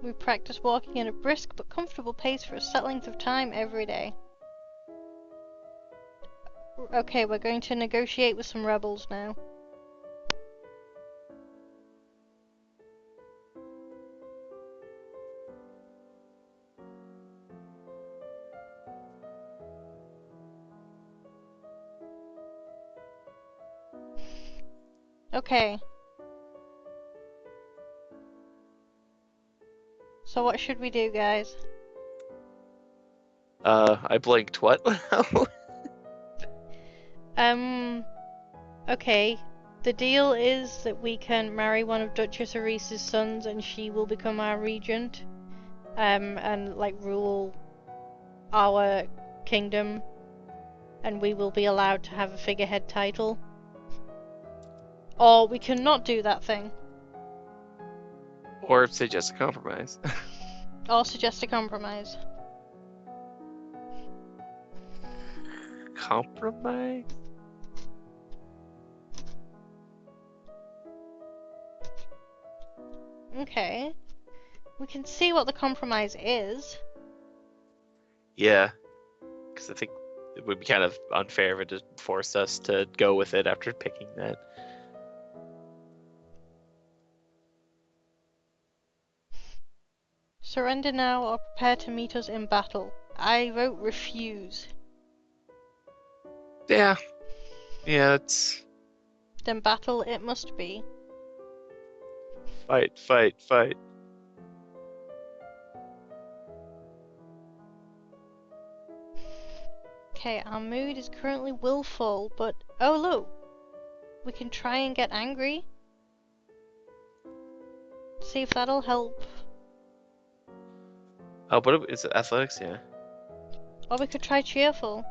We practice walking at a brisk but comfortable pace for a set length of time every day. Okay, we're going to negotiate with some rebels now. Okay. So what should we do, guys? I blinked. What? Okay. The deal is that we can marry one of Duchess Aris's sons and she will become our regent. And like rule our kingdom, and we will be allowed to have a figurehead title. Or we cannot do that thing. Or suggest a compromise. Or suggest a compromise. Compromise? Okay. We can see what the compromise is. Yeah, because I think it would be kind of unfair if it just forced us to go with it after picking that. Surrender now or prepare to meet us in battle. I vote refuse. Yeah. Yeah, it's Then battle it must be. fight, fight, fight. Okay, our mood is currently willful, but oh look, we can try and get angry. See if that'll help. Oh, but is it athletics? Yeah. Or we could try cheerful.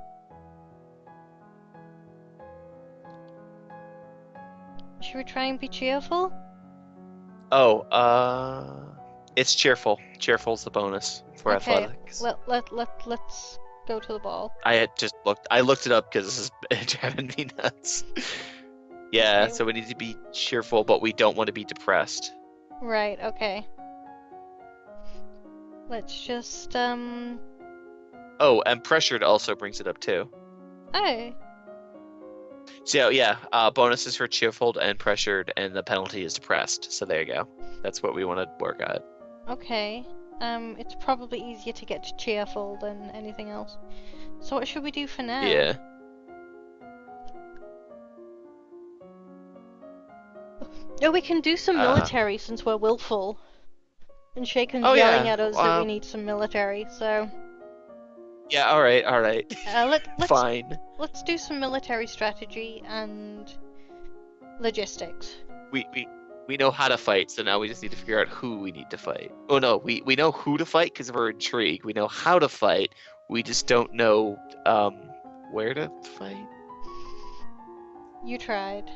Should we try and be cheerful? Oh, it's cheerful. Cheerful's the bonus for Okay, athletics. let's go to the ball. I had just looked. I looked it up because this is driving me nuts. Yeah, Okay. so we need to be cheerful, but we don't want to be depressed. Right, okay. Let's just, Oh, and pressured also brings it up too. oh, So yeah, bonuses for cheerful and pressured, and the penalty is depressed. So there you go. That's what we want to work at. okay. It's probably easier to get to cheerful than anything else. So what should we do for now? Yeah. Oh, we can do some Uh, military since we're willful. And Shaken's oh yelling yeah. at us that we need some military, so Yeah. All right. All right. let's Fine. let's do some military strategy and logistics. We know how to fight, so now we just need to figure out who we need to fight. Oh no, we know who to fight because we're intrigued. We know how to fight. We just don't know where to fight. You tried.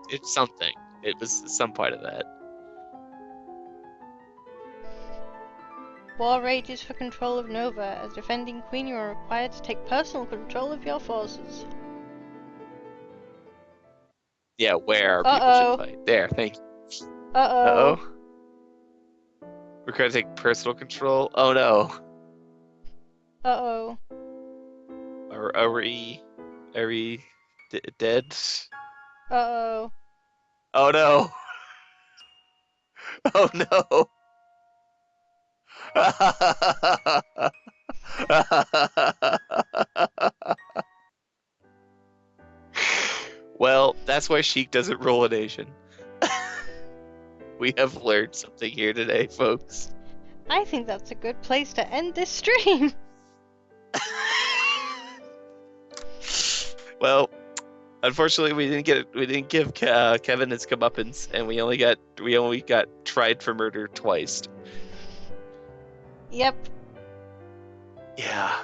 It's something. It was some part of that. War rages for control of Nova. As defending queen, you are required to take personal control of your forces. Yeah, where people Uh-oh. should fight. There, thank you. Uh-oh. Uh-oh. We're gonna take personal control. Oh no. Uh-oh. Are we dead? Uh-oh. Oh no. Oh no. Well, that's why Sheik doesn't roll a nation. We have learned something here today, folks. I think that's a good place to end this stream. Well, unfortunately, we didn't give Kevin his comeuppance, and we only got tried for murder twice. Yep. Yeah.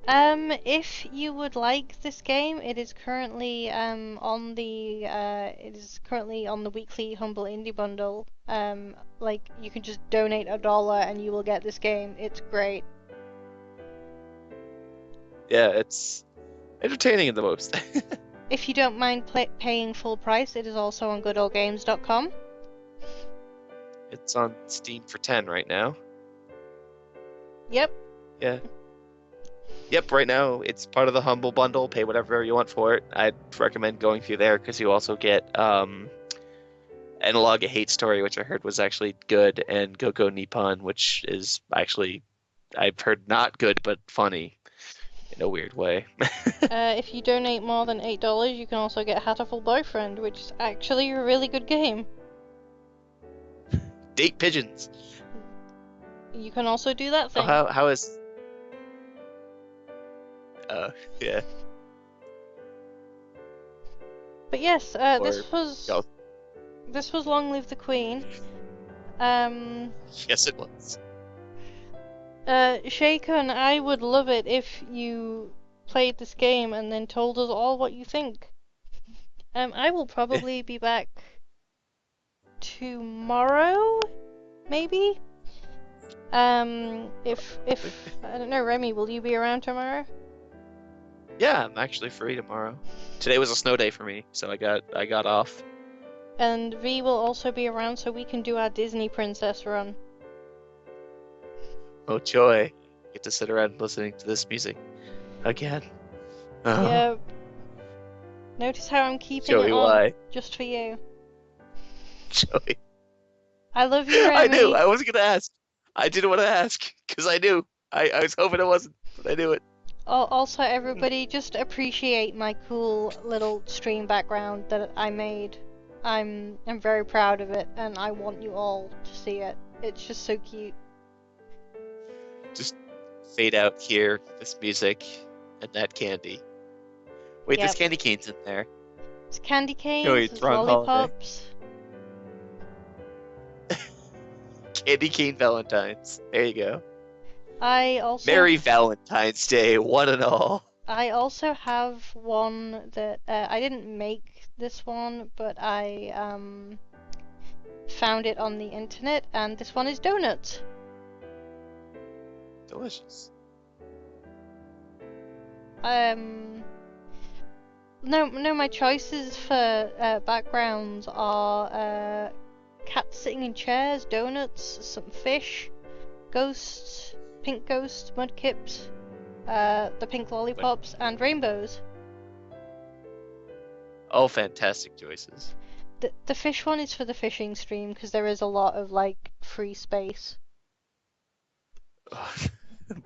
If you would like this game, it is currently on the weekly Humble Indie Bundle. Like you can just donate $1 and you will get this game. It's great. Yeah, it's entertaining in the most. If you don't mind paying full price, it is also on goodoldgames.com. It's on Steam for 10 right now. Yep. Yeah. Yep, right now it's part of the Humble Bundle. Pay whatever you want for it. I'd recommend going through there because you also get Analog A Hate Story, which I heard was actually good, and Go Nippon, which is actually, I've heard not good but funny in a weird way. If you donate more than $8, you can also get Hatterful Boyfriend, which is actually a really good game. Date pigeons. You can also do that thing. Oh, how is? Yeah. But yes, Go. this was Long Live the Queen. Yes, it was. Shaken, I would love it if you played this game and then told us all what you think. I will probably be back tomorrow, maybe. If I don't know, Remy, will you be around tomorrow? Yeah, I'm actually free tomorrow. Today was a snow day for me, so I got off. And V will also be around, so we can do our Disney Princess run. Oh joy! Get to sit around listening to this music again. Oh. Yeah. Notice how I'm keeping Joey, it on why? just for you. Joey. I love you, Remy. I knew. I wasn't gonna ask. I didn't want to ask because I knew. I was hoping it wasn't, but I knew it. Also, everybody, just appreciate my cool little stream background that I made. I'm very proud of it, and I want you all to see it. It's just so cute. Just fade out here, this music, and that candy. Wait, there's Yep. candy canes in there. There's candy Oh, canes, wait, there's wrong holiday. lollipops. Candy cane Valentines. There you go. I also Merry Valentine's Day, one and all. I also have one that I didn't make this one, but I found it on the internet, and this one is donuts. Delicious. No, my choices for backgrounds are cats sitting in chairs, donuts, some fish, ghosts, pink ghosts, mudkips, the pink lollipops, and rainbows. Oh, fantastic choices. The fish one is for the fishing stream because there is a lot of like free space.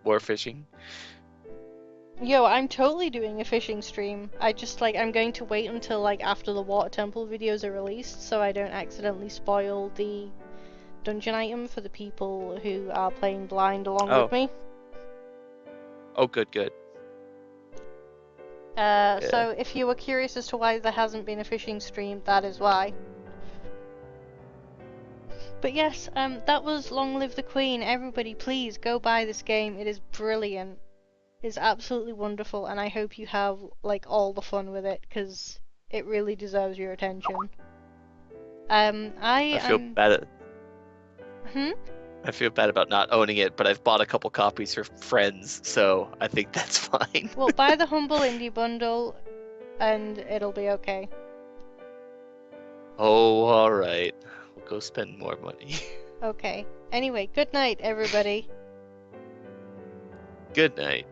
More fishing. Yo, I'm totally doing a fishing stream. I just like I'm going to wait until like after the water temple videos are released so I don't accidentally spoil the dungeon item for the people who are playing blind along with me. Oh, good, good. So if you were curious as to why there hasn't been a fishing stream, that is why. But yes, that was Long Live the Queen. Everybody, please go buy this game. It is brilliant. It's absolutely wonderful, and I hope you have like all the fun with it because it really deserves your attention. I feel bad. I feel bad about not owning it, but I've bought a couple copies for friends, so I think that's fine. Well, buy the Humble Indie Bundle, and it'll be okay. Oh, all right. We'll go spend more money. Okay. Anyway, good night, everybody. Good night.